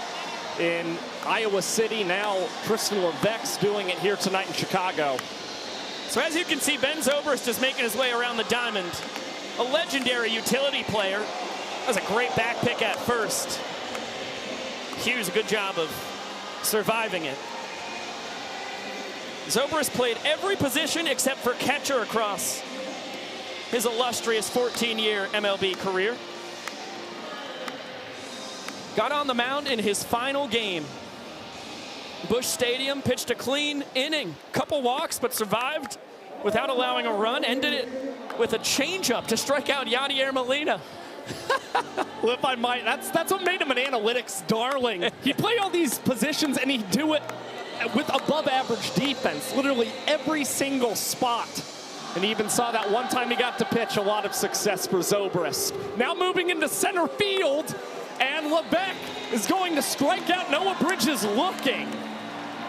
in Iowa City. Now Tristan Levesque's doing it here tonight in Chicago.
So as you can see, Ben Zobrist is making his way around the diamond. A legendary utility player. That was a great back pick at first. Hughes, a good job of surviving it. Zobrist played every position except for catcher across his illustrious 14-year MLB career. Got on the mound in his final game. Busch Stadium, pitched a clean inning. Couple walks, but survived without allowing a run. Ended it with a changeup to strike out Yadier Molina.
Well, if I might, that's what made him an analytics darling. He'd play all these positions and he'd do it with above average defense, literally every single spot. And he even saw that one time he got to pitch. A lot of success for Zobrist. Now moving into center field, and Levesque is going to strike out. Noah Bridges looking.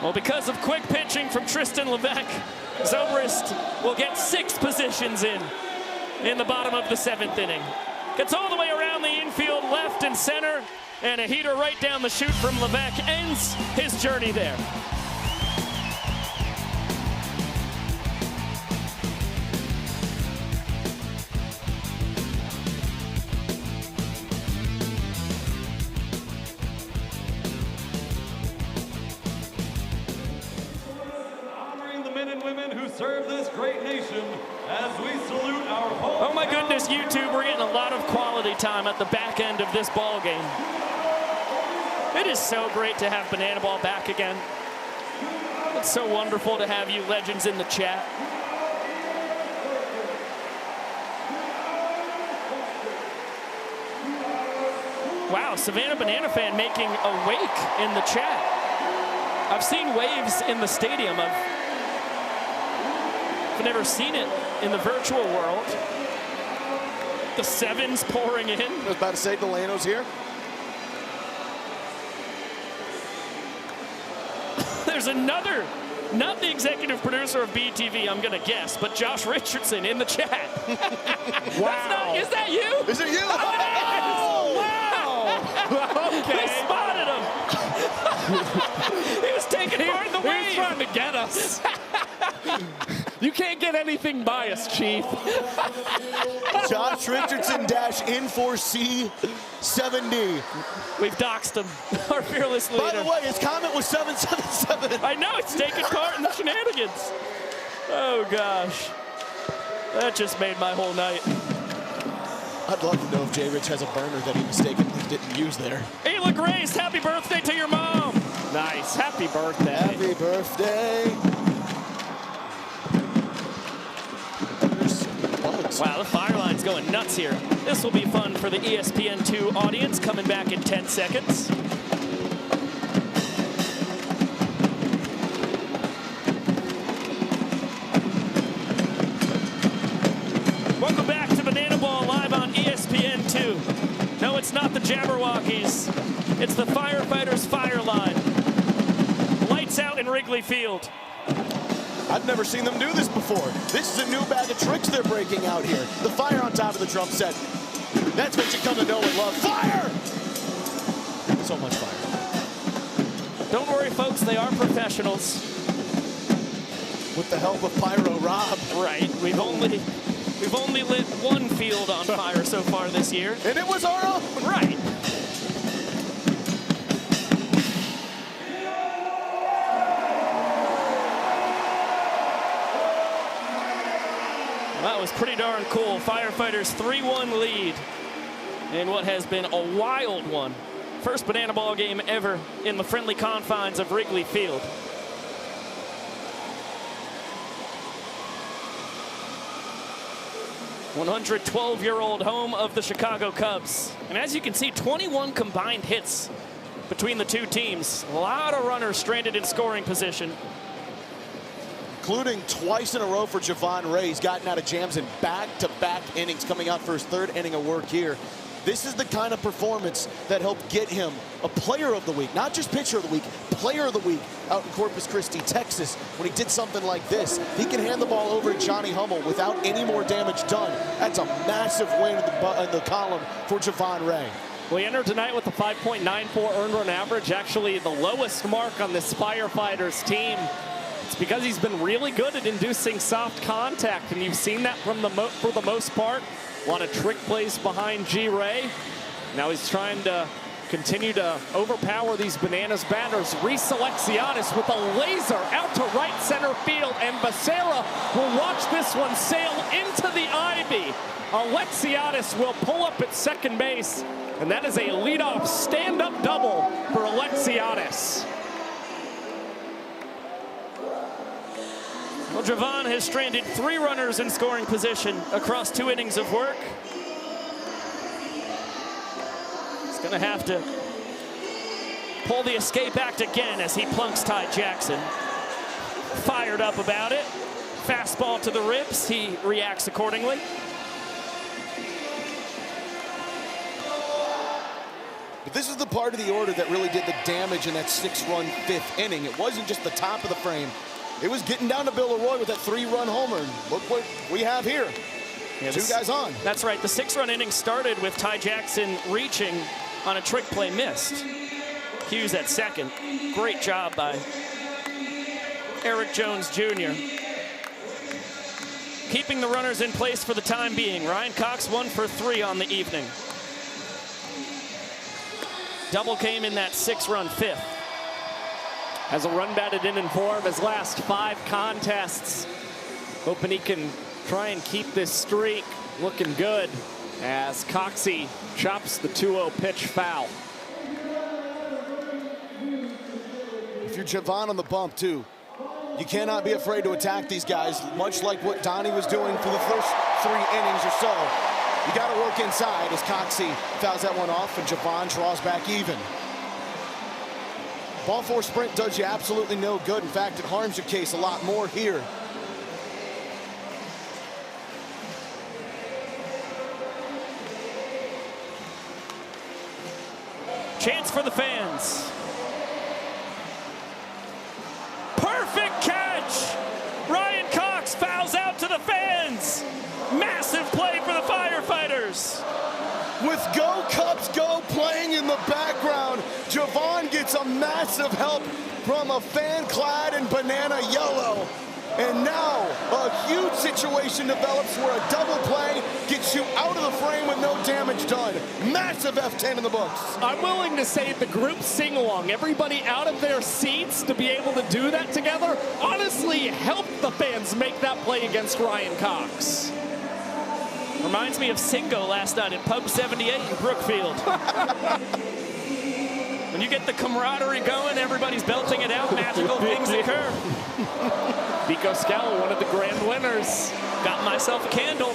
Well, because of quick pitching from Tristan Levesque, Zobrist will get 6 positions in the bottom of the 7th inning. Gets all the way around the infield, left and center, and a heater right down the chute from Levesque ends his journey there.
Honoring the men and women who serve this great nation as we salute our home.
Oh my goodness, YouTube, we're getting a lot of quality time at the back end of this ball game. It is so great to have Banana Ball back again. It's so wonderful to have you legends in the chat. Wow, Savannah Banana fan making a wake in the chat. I've seen waves in the stadium. I've never seen it in the virtual world. The 7s pouring in.
I was about to say Delano's here.
There's another, not the executive producer of BTV, I'm gonna guess, but Josh Richardson in the chat.
Wow.
Is that you?
Is it you?
Oh,
wow. Okay.
We spotted him. He was taking part in the wave.
He was trying to get us. You can't get anything biased, Chief.
Josh Richardson dash in for C7D.
We've doxed him, our fearless leader.
By the way, his comment was 777.
I know, it's taking part in the shenanigans. Oh, gosh. That just made my whole night.
I'd love to know if J. Rich has a burner that he mistakenly didn't use there.
Ayla Grace, happy birthday to your mom.
Nice, happy birthday.
Happy birthday.
Wow, the fire line's going nuts here. This will be fun for the ESPN2 audience, coming back in 10 seconds. Welcome back to Banana Ball live on ESPN2. No, it's not the Jabberwockies. It's the Firefighters fire line. Lights out in Wrigley Field.
I've never seen them do this before. This is a new bag of tricks they're breaking out here. The fire on top of the drum set. That's what you come to know and love. Fire! So much fire.
Don't worry, folks, they are professionals.
With the help of Pyro Rob.
Right, we've only lit one field on fire so far this year.
And it was our own.
Right. That was pretty darn cool. Firefighters 3-1 lead in what has been a wild one. First Banana Ball game ever in the friendly confines of Wrigley Field. '112-year-old home of the Chicago Cubs. And as you can see, 21 combined hits between the two teams. A lot of runners stranded in scoring position.
Including twice in a row for Javon Ray. He's gotten out of jams in back-to-back innings, coming out for his third inning of work here. This is the kind of performance that helped get him a player of the week, not just pitcher of the week, player of the week out in Corpus Christi, Texas. When he did something like this, he can hand the ball over to Johnny Hummel without any more damage done. That's a massive win in the column for Javon Ray.
We entered tonight with a 5.94 earned run average, actually the lowest mark on this Firefighters team. It's because he's been really good at inducing soft contact, and you've seen that from for the most part. A lot of trick plays behind G. Ray. Now he's trying to continue to overpower these Bananas batters. Reese Alexiadis with a laser out to right center field, and Becerra will watch this one sail into the ivy. Alexiadis will pull up at second base, and that is a leadoff stand-up double for Alexiadis.
Well, Javon has stranded 3 runners in scoring position across 2 innings of work. He's going to have to pull the escape act again as he plunks Ty Jackson. Fired up about it. Fastball to the ribs. He reacts accordingly.
But this is the part of the order that really did the damage in that 6-run 5th inning. It wasn't just the top of the frame. It was getting down to Bill Leroy with that 3-run homer. And look what we have here.
Yeah,
2 guys on.
That's right. The 6-run inning started with Ty Jackson reaching on a trick play missed. Hughes at second. Great job by Eric Jones Jr. Keeping the runners in place for the time being. Ryan Cox 1 for 3 on the evening. Double came in that 6-run 5th.
Has a run batted in for him his last 5 contests. Hoping he can try and keep this streak looking good as Coxey chops the 2-0 pitch foul.
If you're Javon on the bump too, you cannot be afraid to attack these guys, much like what Donnie was doing for the first 3 innings or so. You got to work inside as Coxey fouls that one off and Javon draws back even. Ball 4 sprint does you absolutely no good. In fact, it harms your case a lot more here.
Chance for the fans. Perfect catch! Ryan Cox fouls out to the fans. Massive play for the Firefighters.
With Go Cubs Go playing in the background, Javon gets a massive help from a fan clad in banana yellow. And now a huge situation develops where a double play gets you out of the frame with no damage done. Massive F10 in the books.
I'm willing to say the group sing-along, everybody out of their seats to be able to do that together, honestly helped the fans make that play against Ryan Cox.
Reminds me of Cinco last night at Pub 78 in Brookfield. When you get the camaraderie going, everybody's belting it out, magical things occur.
Vico Scala, one of the grand winners.
Got myself a candle.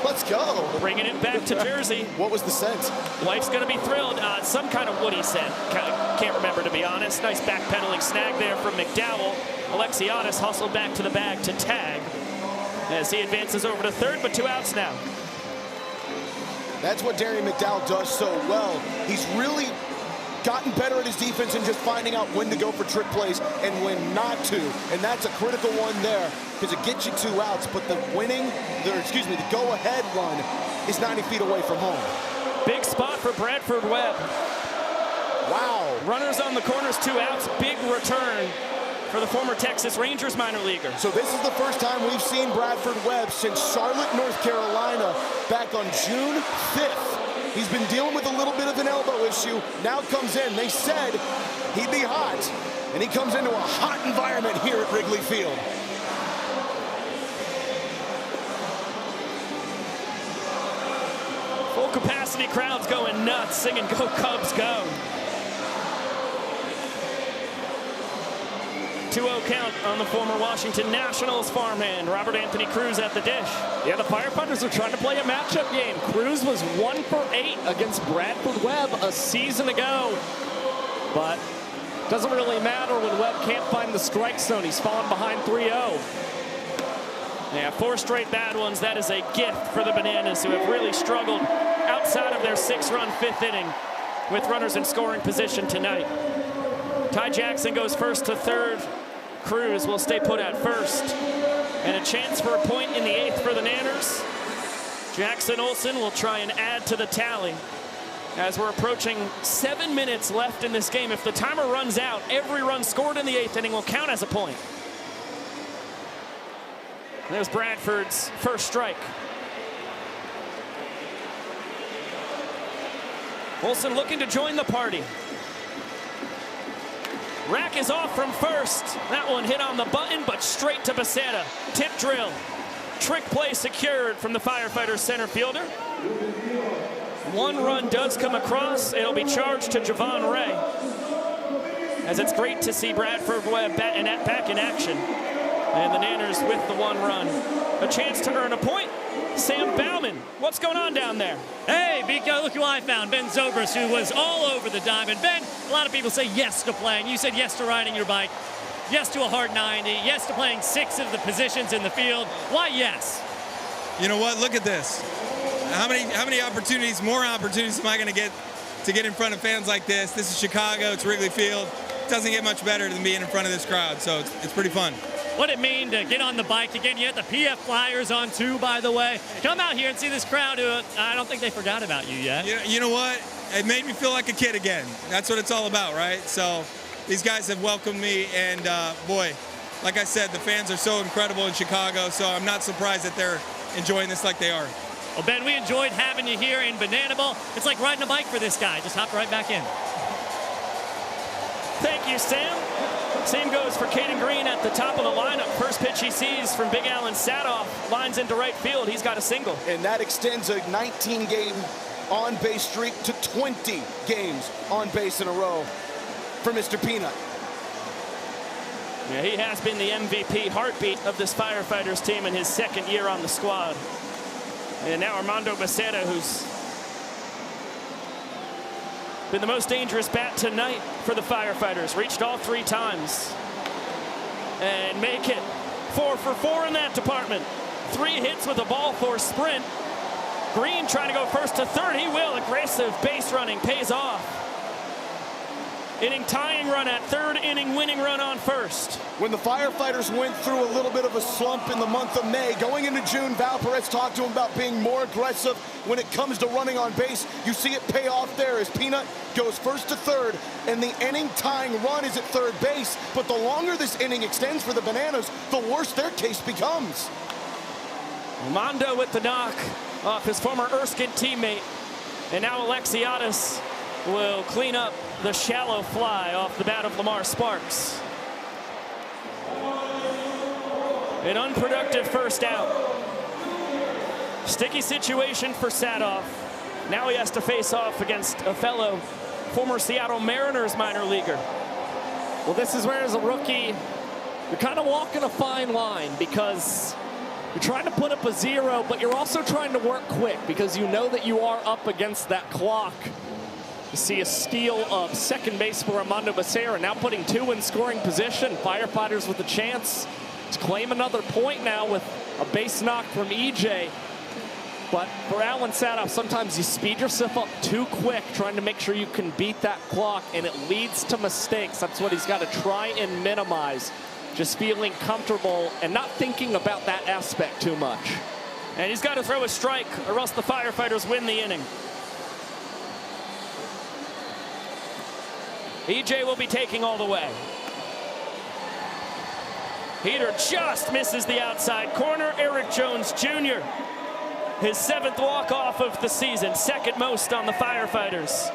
Let's go.
Bringing it back to Jersey.
What was the scent?
Wife's going to be thrilled. Some kind of woody scent. Can't remember, to be honest. Nice backpedaling snag there from McDowell. Alexiadis hustled back to the bag to tag as he advances over to third, but 2 outs now.
That's what Darian McDowell does so well. He's really gotten better at his defense and just finding out when to go for trick plays and when not to. And that's a critical one there because it gets you 2 outs, but the go-ahead run is 90 feet away from home.
Big spot for Bradford Webb.
Wow.
Runners on the corners, 2 outs. Big return for the former Texas Rangers minor leaguer.
So this is the first time we've seen Bradford Webb since Charlotte, North Carolina, back on June 5th. He's been dealing with a little bit of an elbow issue. Now comes in. They said he'd be hot, and he comes into a hot environment here at Wrigley Field.
Full capacity crowds going nuts, singing "Go Cubs, Go." 2-0 count on the former Washington Nationals farmhand, Robert Anthony Cruz at the dish.
Yeah, the Firefighters are trying to play a matchup game. Cruz was 1 for 8 against Bradford Webb a season ago. But doesn't really matter when Webb can't find the strike zone. He's fallen behind 3-0.
Yeah, 4 straight bad ones. That is a gift for the Bananas, who have really struggled outside of their 6-run 5th inning with runners in scoring position tonight. Ty Jackson goes first to third. Cruz will stay put at first. And a chance for a point in the 8th for the Nanners. Jackson Olsen will try and add to the tally as we're approaching 7 minutes left in this game. If the timer runs out, every run scored in the 8th inning will count as a point. There's Bradford's first strike. Olsen looking to join the party. Rack is off from first. That one hit on the button, but straight to Becerra. Tip drill. Trick play secured from the Firefighters center fielder. 1 run does come across. It'll be charged to Javon Ray. As it's great to see Bradford Webb back in action. And the Nanners with the 1 run. A chance to earn a point. Sam Bauman, what's going on down there?
Hey, Vico, look who I found. Ben Zobrist, who was all over the diamond. Ben, a lot of people say yes to playing. You said yes to riding your bike, yes to a hard 90, yes to playing 6 of the positions in the field. Why yes?
You know what? Look at this. How many opportunities, more opportunities am I going to get in front of fans like this? This is Chicago. It's Wrigley Field. It doesn't get much better than being in front of this crowd, so it's pretty fun.
What it mean to get on the bike again? You had the PF Flyers on too, by the way. Come out here and see this crowd who I don't think they forgot about you yet.
You know what? It made me feel like a kid again. That's what it's all about, right? So these guys have welcomed me, and boy, like I said, the fans are so incredible in Chicago, so I'm not surprised that they're enjoying this like they are.
Well, Ben, we enjoyed having you here in Banana Bowl. It's like riding a bike for this guy. Just hop right back in.
Thank you, Sam. Same goes for Caden Green at the top of the lineup. First pitch he sees from Big Alan Sadoff. Lines into right field. He's got a single.
And that extends a 19-game on-base streak to 20 games on base in a row for Mr. Peanut.
Yeah, he has been the MVP heartbeat of this Firefighters team in his 2nd year on the squad. And now Armando Becerra, who's been the most dangerous bat tonight for the Firefighters. Reached all 3 times. And make it 4 for 4 in that department. 3 hits with a ball 4 sprint. Green trying to go first to third. He will. Aggressive base running pays off. inning tying run at third, inning winning run on first.
When the Firefighters went through a little bit of a slump in the month of May, going into June, Val Perez talked to him about being more aggressive when it comes to running on base. You see it pay off there as Peanut goes first to third, and the inning tying run is at third base. But the longer this inning extends for the Bananas, the worse their case becomes.
Mondo with the knock off his former Erskine teammate. And now Alexiadis will clean up the shallow fly off the bat of Lamar Sparks. An unproductive first out. Sticky situation for Sadoff. Now he has to face off against a fellow former Seattle Mariners minor leaguer.
Well, this is where, as a rookie, you're kind of walking a fine line, because you're trying to put up a 0, but you're also trying to work quick because you know that you are up against that clock. You see a steal of second base for Armando Becerra, now putting 2 in scoring position. Firefighters with a chance to claim another point now with a base knock from EJ. But for Alan Sadoff, sometimes you speed yourself up too quick, trying to make sure you can beat that clock, and it leads to mistakes. That's what he's got to try and minimize. Just feeling comfortable and not thinking about that aspect too much.
And he's got to throw a strike, or else the Firefighters win the inning. EJ will be taking all the way. Heater just misses the outside corner. Eric Jones Jr., his 7th walk-off of the season, second most on the Firefighters.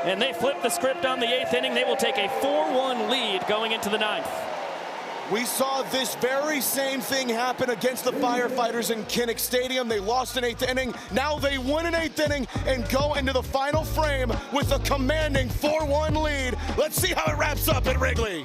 And they flip the script on the 8th inning. They will take a 4-1 lead going into the 9th.
We saw this very same thing happen against the Firefighters in Kinnick Stadium. They lost an 8th inning. Now they win an 8th inning and go into the final frame with a commanding 4-1 lead. Let's see how it wraps up at Wrigley.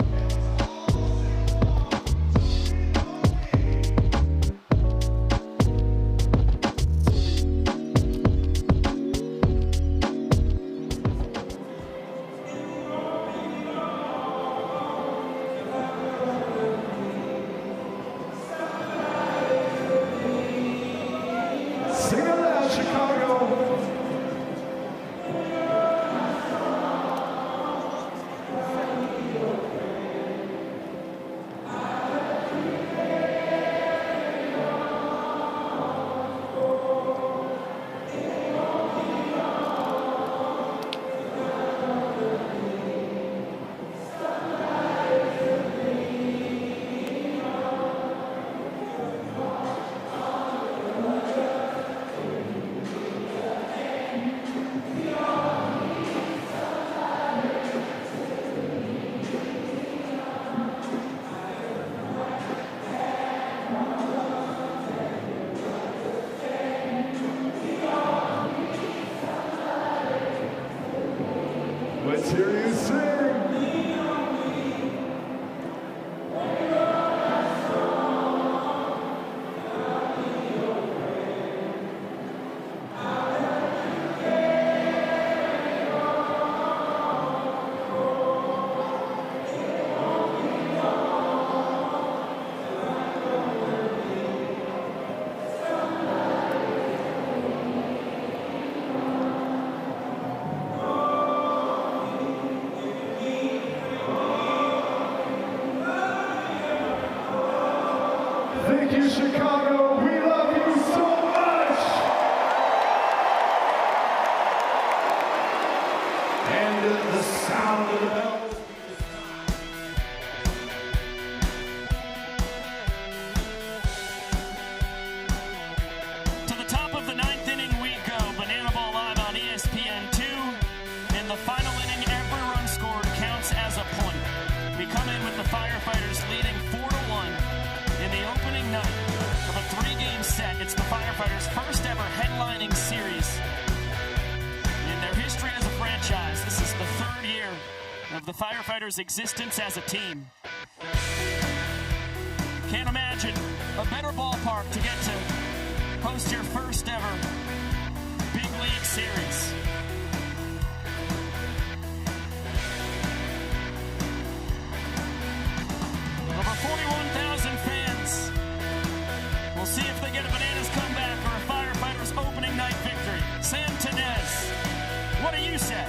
Let's hear you sing. Thank you, Chicago. We love you so much. And the sound of the bell.
To the top of the 9th inning we go. Banana Ball live on ESPN2. In the final inning, every run scored counts as a point. We come in with the Firefighters leading 4-1. In the opening night of a 3-game set, it's the Firefighters' first ever headlining series in their history as a franchise. This is the 3rd year of the Firefighters' existence as a team. Can't imagine a better ballpark to get to host your first ever big league series. Over 41,000 fans. We'll see if they get a Bananas comeback or a Firefighters opening night victory. Sam Tenez, what do you say?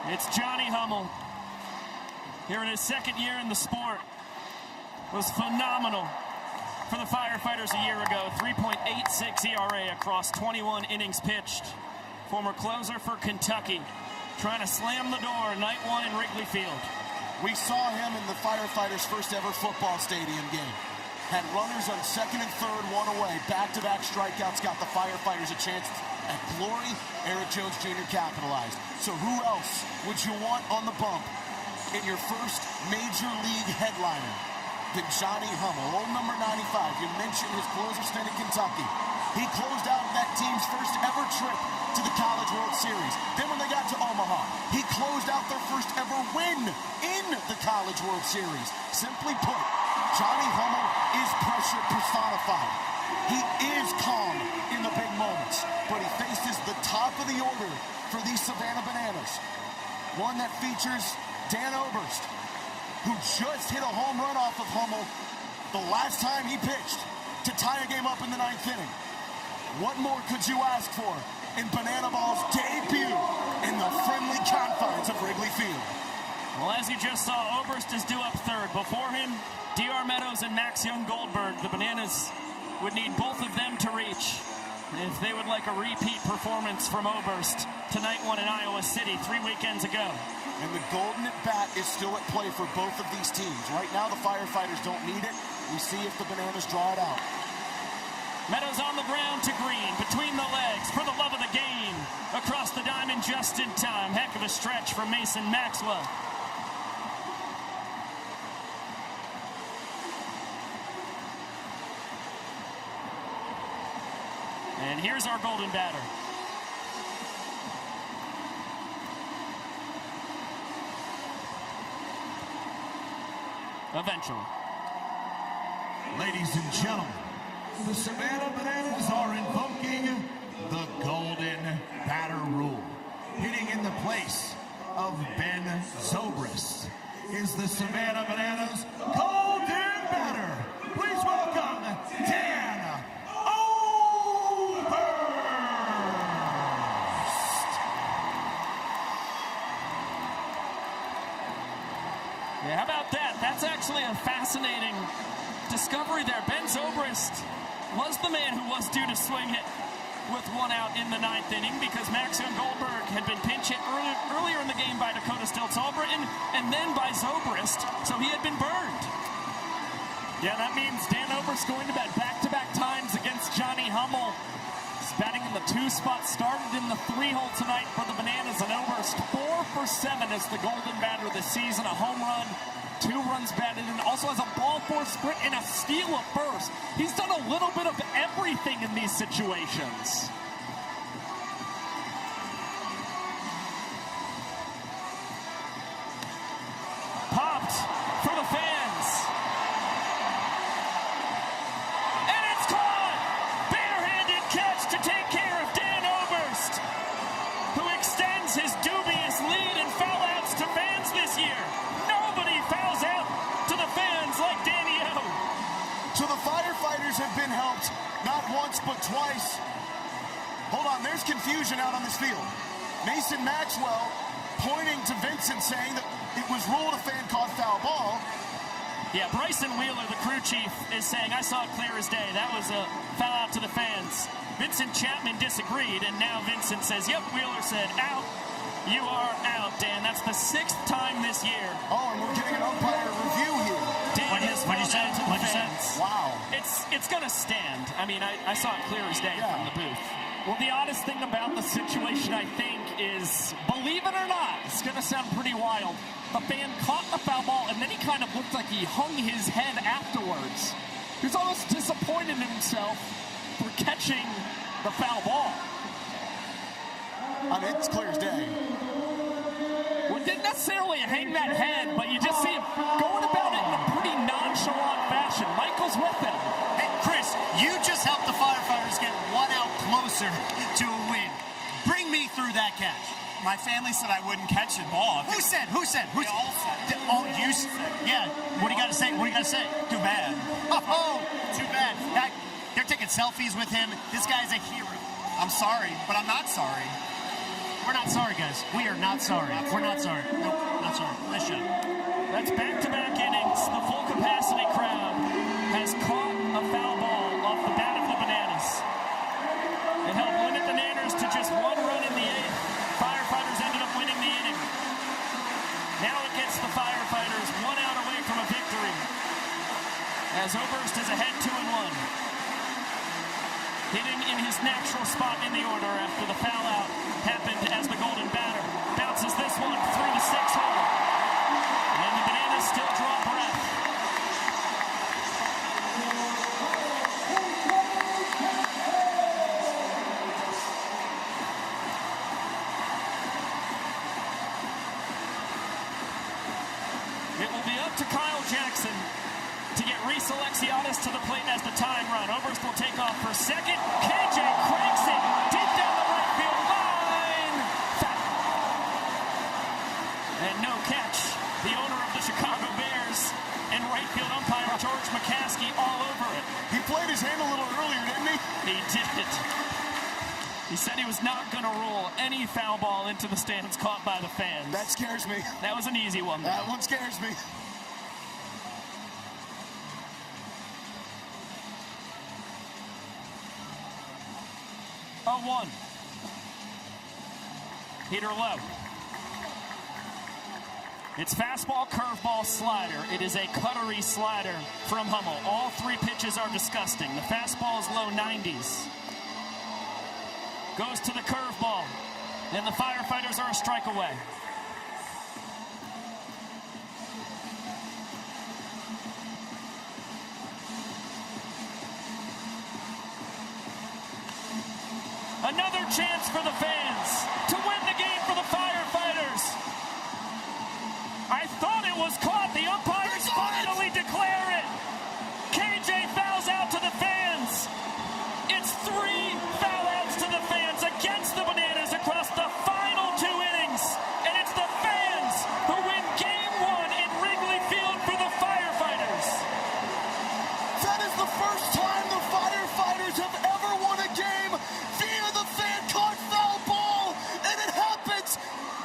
It's Johnny Hummel. Here in his second year in the sport. Was phenomenal for the Firefighters a year ago. 3.86 ERA across 21 innings pitched. Former closer for Kentucky. Trying to slam the door night one in Wrigley Field.
We saw him in the Firefighters' first ever football stadium game. Had runners on second and third, one away. Back-to-back strikeouts got the Firefighters a chance at glory. Eric Jones Jr. capitalized. So who else would you want on the bump in your first major league headliner than Johnny Hummel? Old number 95, you mentioned his closer stint in Kentucky. He closed out that team's first ever trip to the College World Series. Then when they got to Omaha, he closed out their first ever win in the College World Series. Simply put, Johnny Hummel is pressure personified. He is calm in the big moments, but he faces the top of the order for these Savannah Bananas. One that features Dan Oberst, who just hit a home run off of Hummel the last time he pitched to tie a game up in the ninth inning. What more could you ask for in Banana Ball's debut in the friendly confines of Wrigley Field?
Well, as you just saw, Oberst is due up third. Before him, D.R. Meadows and Max Young-Goldberg. The Bananas would need both of them to reach if they would like a repeat performance from Oberst to night one in Iowa City 3 weekends ago.
And the golden at bat is still at play for both of these teams. Right now, the Firefighters don't need it. We see if the Bananas draw it out.
Meadows on the ground to Green, between the legs, for the love of the game. Across the diamond just in time. Heck of a stretch from Mason Maxwell. And here's our golden batter. Eventually.
Ladies and gentlemen, the Savannah Bananas are invoking the golden batter rule. Hitting in the place of Ben Zobrist is the Savannah Bananas golden batter. Please welcome Dan Oberst.
Yeah, how about that? That's actually a fascinating discovery there. Ben Zobrist was the man who was due to swing it with one out in the ninth inning because Max Young-Goldberg had been pinch hit earlier in the game by Dakota Stiltz-Albritton and then by Zobrist, so he had been burned. Yeah, that means Dan Oberst going to bat back-to-back times against Johnny Hummel. He's batting in the 2 spot, started in the 3-hole tonight for the Bananas, and Oberst 4 for 7 as the golden batter this season. A home run, 2 runs batted, and also has a ball 4 sprint and a steal at first. He's done a little bit of everything in these situations. Popped for the fans. And it's caught! Barehanded catch to take care of Dan Oberst, who extends his dubious lead in foul outs to fans this year. Nobody fouls out to the fans like Danny O.
So the Firefighters have been helped not once but twice. Hold on, there's confusion out on this field. Mason Maxwell pointing to Vincent saying that it was ruled a fan called foul ball.
Yeah, Bryson Wheeler, the crew chief, is saying, I saw it clear as day. That was a foul out to the fans. Vincent Chapman disagreed, and now Vincent says, yep, Wheeler said out. You are out, Dan. That's the 6th time this year.
Oh, and we're getting an umpire review here.
Dan has fouled out to the fans.
Wow.
It's going to stand. I mean, I saw it clear as day from the booth. Well, the oddest thing about the situation, I think, is, believe it or not, it's going to sound pretty wild. The fan caught the foul ball, and then he kind of looked like he hung his head afterwards. He was almost disappointed in himself for catching the foul ball.
I mean, it's clear as day.
Well, didn't necessarily hang that head, but you just see him going about it in a pretty nonchalant fashion. Michael's with him.
Hey, Chris, you just helped the Firefighters get 1 out closer to a win. Bring me through that catch.
My family said I wouldn't catch the ball.
Who said?
They all said.
Oh, you said. Yeah. What do you got to say? What do you got to say?
Too bad.
Oh, too bad. They're taking selfies with him. This guy's a hero.
I'm sorry, but I'm not sorry.
We're not sorry, guys. We are not sorry. We're not sorry. Nope, not sorry. Nice shot.
That's back-to-back innings. The full capacity crowd has caught a foul ball off the bat of the Bananas. It helped limit the Nanners to just one run in the eighth. Firefighters ended up winning the inning. Now it gets the Firefighters 1 out away from a victory, as Oberst is ahead 2-1. Hitting in his natural spot in the order after the foul out happened as the Golden Batter bounces this one through the 6-hole. And the Bananas still draw breath. It will be up to Kyle Jackson to get Reese Alexiadis to the plate as the tying run. Oberst will take off for second. KJ cranks it deep down the right field line. Foul. And no catch. The owner of the Chicago Bears and right field umpire George McCaskey all over it.
He played his hand a little earlier, didn't he?
He did. He said he was not going to rule any foul ball into the stands caught by the fans.
That scares me.
That was an easy one.
That one scares me.
A 1. Peter Lowe. It's fastball, curveball, slider. It is a cuttery slider from Hummel. All 3 pitches are disgusting. The fastball is low 90s. Goes to the curveball, and the Firefighters are a strike away. Another chance for the fans to win the game for the Firefighters. I thought it was caught. The umpires finally declare it. KJ fouls out to the fans. It's 3 foul outs to the fans against the Bananas across the final 2 innings. And it's the fans who win Game 1 in Wrigley Field for the Firefighters.
That is the first time the Firefighters have ever won a game via the fan-caught foul ball. And it happens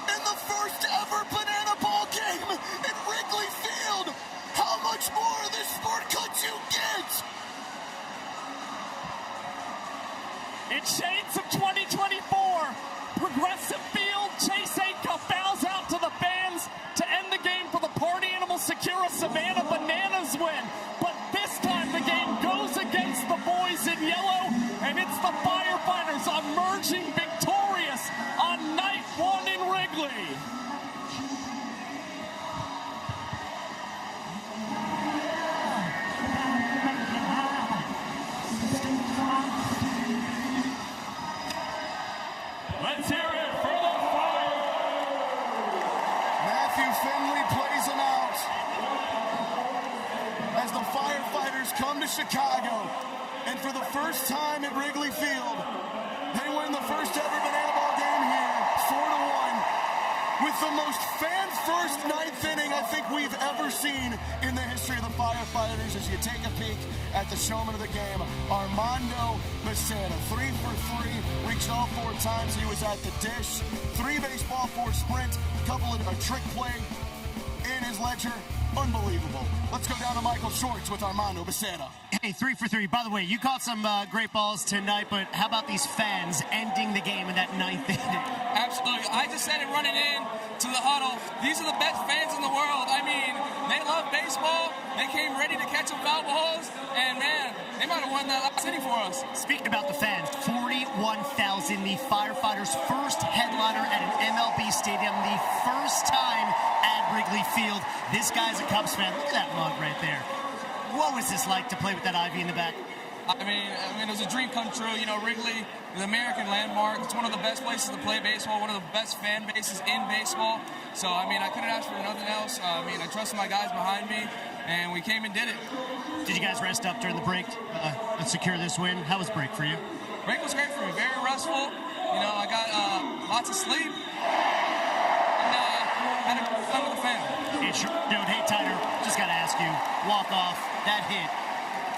in the first ever Banana Ball game in Wrigley Field. How much more of this sport could you get?
It's shades of 2024. Progressive Field, Chase Aitken fouls out to the fans to end the game for the Party Animal Secura Savannah Bananas win. But this time the game goes against the boys in yellow, and it's the Firefighters emerging victorious on night 1 in Wrigley. Let's hear it for the Fire.
Matthew Finley plays him out as the Firefighters come to Chicago, and for the first time at Wrigley Field, they win the first ever Banana Ball game here, 4-1, with the most fan-first 9th inning I think we've ever seen in the history of the Firefighters. As you take a peek at the showman of the game, Armando Becerra, 3 for 3, reached all 4 times. He was at the dish, 3 baseball, 4 sprint, couple of a trick play in his ledger. Unbelievable. Let's go down to Michael Shorts with Armando Becerra.
Hey, 3 for 3. By the way, you caught some great balls tonight, but how about these fans ending the game in that 9th inning?
Absolutely. I just said it running in to the huddle. These are the best fans in the world. I mean, they love baseball. They came ready to catch some foul balls, and man, they might have won that last inning for us.
Speaking about the fans, 41,000, the Firefighters' first headliner at an MLB stadium, the first time at Wrigley Field. This guy's a Cubs fan. Look at that mug right there. What was this like to play with that ivy in the back?
I mean, it was a dream come true. You know, Wrigley, the American landmark. It's one of the best places to play baseball, one of the best fan bases in baseball. So, I mean, I couldn't ask for nothing else. I mean, I trusted my guys behind me, and we came and did it.
Did you guys rest up during the break and secure this win? How was break for you?
Break was great for me. Very restful. You know, I got lots of sleep. And had a good fun with the family.
It sure, dude, hey, Tyler, just got to ask you, walk off that hit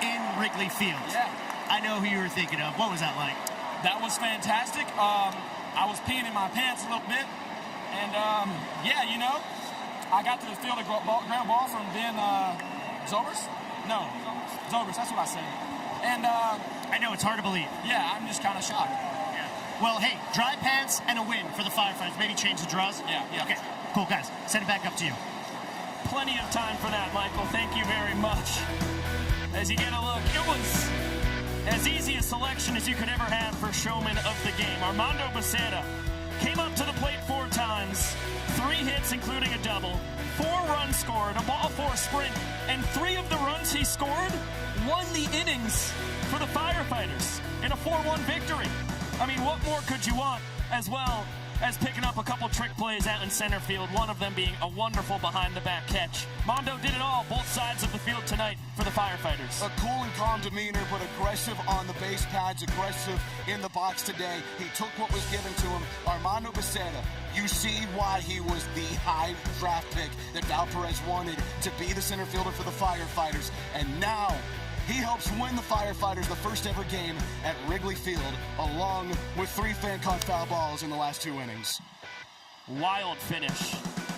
in Wrigley Field.
Yeah.
I know who you were thinking of. What was that like?
That was fantastic.
I was peeing in my pants a little bit. And, yeah, you know, I got to the field to grab ball from Ben Zobers? No, Zobers, that's what I said. And
I know, it's hard to believe.
Yeah, I'm just kind of shocked.
Yeah. Well, hey, dry pants and a win for the Firefighters. Maybe change the draws?
Yeah.
Okay, cool, guys. Send it back up to you.
Plenty of time for that, Michael. Thank you very much. As you get a look, it was as easy a selection as you could ever have for showman of the game. Armando Becerra came up to the plate 4 times, 3 hits including a double, 4 runs scored, a ball 4 sprint, and 3 of the runs he scored won the innings for the Firefighters in a 4-1 victory. I mean, what more could you want, as well as picking up a couple trick plays out in center field, one of them being a wonderful behind-the-back catch. Mondo did it all, both sides of the field tonight for the Firefighters.
A cool and calm demeanor, but aggressive on the base pads, aggressive in the box today. He took what was given to him. Armando Becerra, you see why he was the high draft pick that Val Perez wanted to be the center fielder for the Firefighters. And now he helps win the Firefighters the first ever game at Wrigley Field, along with 3 fan-caught foul balls in the last 2 innings.
Wild finish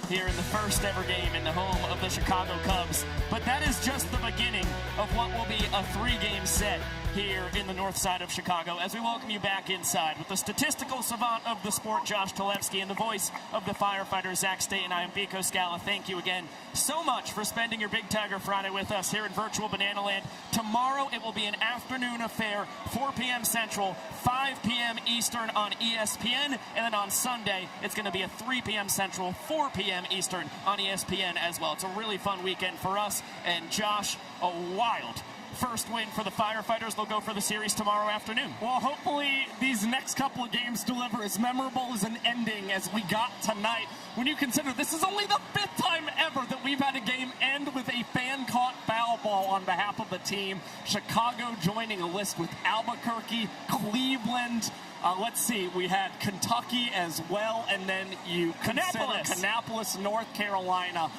here in the first ever game in the home of the Chicago Cubs. But that is just the beginning of what will be a 3-game set here in the north side of Chicago as we welcome you back inside with the statistical savant of the sport, Josh Talevsky, and the voice of the Firefighters, Zach Staten. I am Biko Scala. Thank you again so much for spending your Big Tiger Friday with us here in virtual Banana Land. Tomorrow it will be an afternoon affair, 4 p.m. Central, 5 p.m. Eastern on ESPN, and then on Sunday it's going to be a 3 p.m. Central, 4 p.m. Eastern on ESPN as well. It's a really fun weekend for us, and Josh, a wild first win for the Firefighters. They'll go for the series tomorrow afternoon.
Well, hopefully these next couple of games deliver as memorable as an ending as we got tonight. When you consider this is only the 5th time ever that we've had a game end with a fan-caught foul ball on behalf of the team. Chicago joining a list with Albuquerque, Cleveland. Let's see, we had Kentucky as well, and then you consider Kannapolis, North Carolina.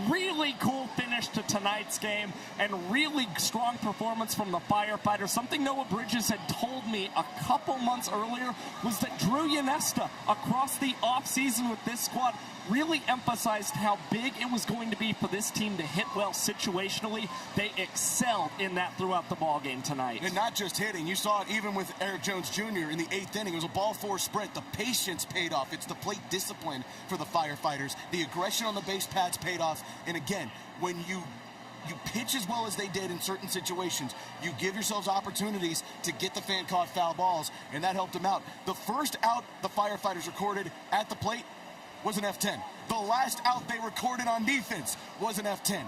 Really cool finish to tonight's game, and really strong performance from the Firefighters. Something Noah Bridges had told me a couple months earlier was that Drew Yanesta, across the offseason with this squad, really emphasized how big it was going to be for this team to hit well situationally. They excelled in that throughout the ballgame tonight.
And not just hitting. You saw it even with Eric Jones Jr. in the 8th inning. It was a ball 4 sprint. The patience paid off. It's the plate discipline for the Firefighters. The aggression on the base pads paid off. And again, when you pitch as well as they did in certain situations, you give yourselves opportunities to get the fan-caught foul balls, and that helped them out. The first out the Firefighters recorded at the plate was an F10. The last out they recorded on defense was an F10.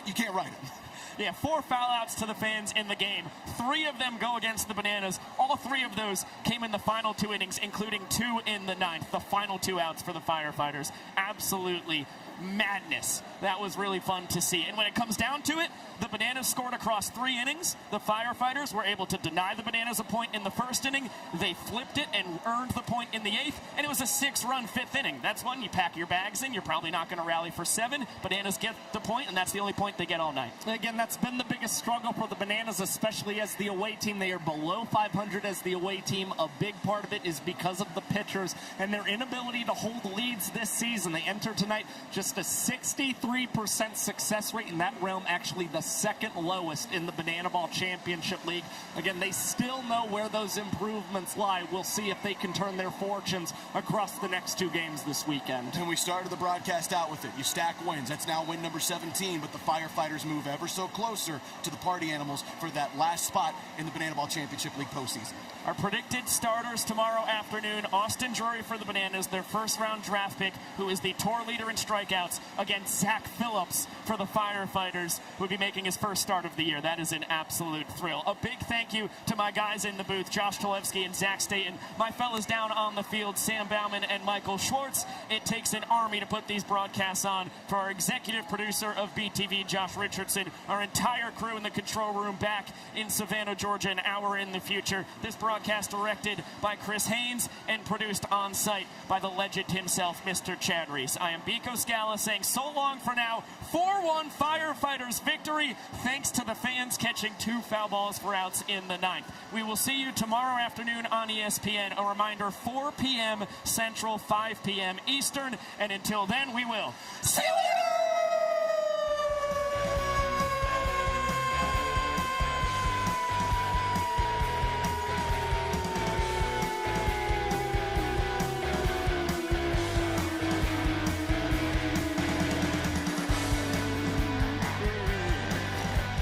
You can't write it.
Yeah, 4 foul outs to the fans in the game. 3 of them go against the Bananas. All 3 of those came in the final 2 innings, including 2 in the 9th. The final 2 outs for the Firefighters. Absolutely madness. That was really fun to see. And when it comes down to it, the Bananas scored across 3 innings. The Firefighters were able to deny the Bananas a point in the 1st inning. They flipped it and earned the point in the 8th, and it was a 6-run 5th inning. That's one you pack your bags in. You're probably not going to rally for 7. Bananas get the point, and that's the only point they get all night.
Again, that's been the biggest struggle for the Bananas, especially as the away team. They are below 500 as the away team. A big part of it is because of the pitchers and their inability to hold leads this season. They enter tonight just a 63% success rate in that realm, actually the 2nd lowest in the Banana Ball Championship League. Again, they still know where those improvements lie. We'll see if they can turn their fortunes across the next 2 games this weekend.
And we started the broadcast out with it. You stack wins. That's now win number 17, but the Firefighters move ever so closer to the Party Animals for that last spot in the Banana Ball Championship League postseason.
Our predicted starters tomorrow afternoon: Austin Drury for the Bananas, their 1st-round draft pick, who is the tour leader in strikeouts, against Zach Phillips for the Firefighters, who will be making his first start of the year. That is an absolute thrill. A big thank you to my guys in the booth, Josh Talevsky and Zach Staten, my fellas down on the field, Sam Bauman and Michael Schwartz. It takes an army to put these broadcasts on. For our executive producer of BTV, Josh Richardson, our entire crew in the control room back in Savannah, Georgia, an hour in the future. This broadcast broadcast directed by Chris Haynes and produced on site by the legend himself, Mr. Chad Reese. I am Biko Scala saying so long for now. 4-1 Firefighters victory thanks to the fans catching 2 foul balls for outs in the 9th. We will see you tomorrow afternoon on ESPN. A reminder, 4 p.m. Central, 5 p.m. Eastern. And until then, we will see you later!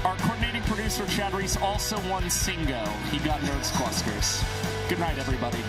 Our coordinating producer, Chad Reese, also won Singo. He got nerves clusters. Good night, everybody.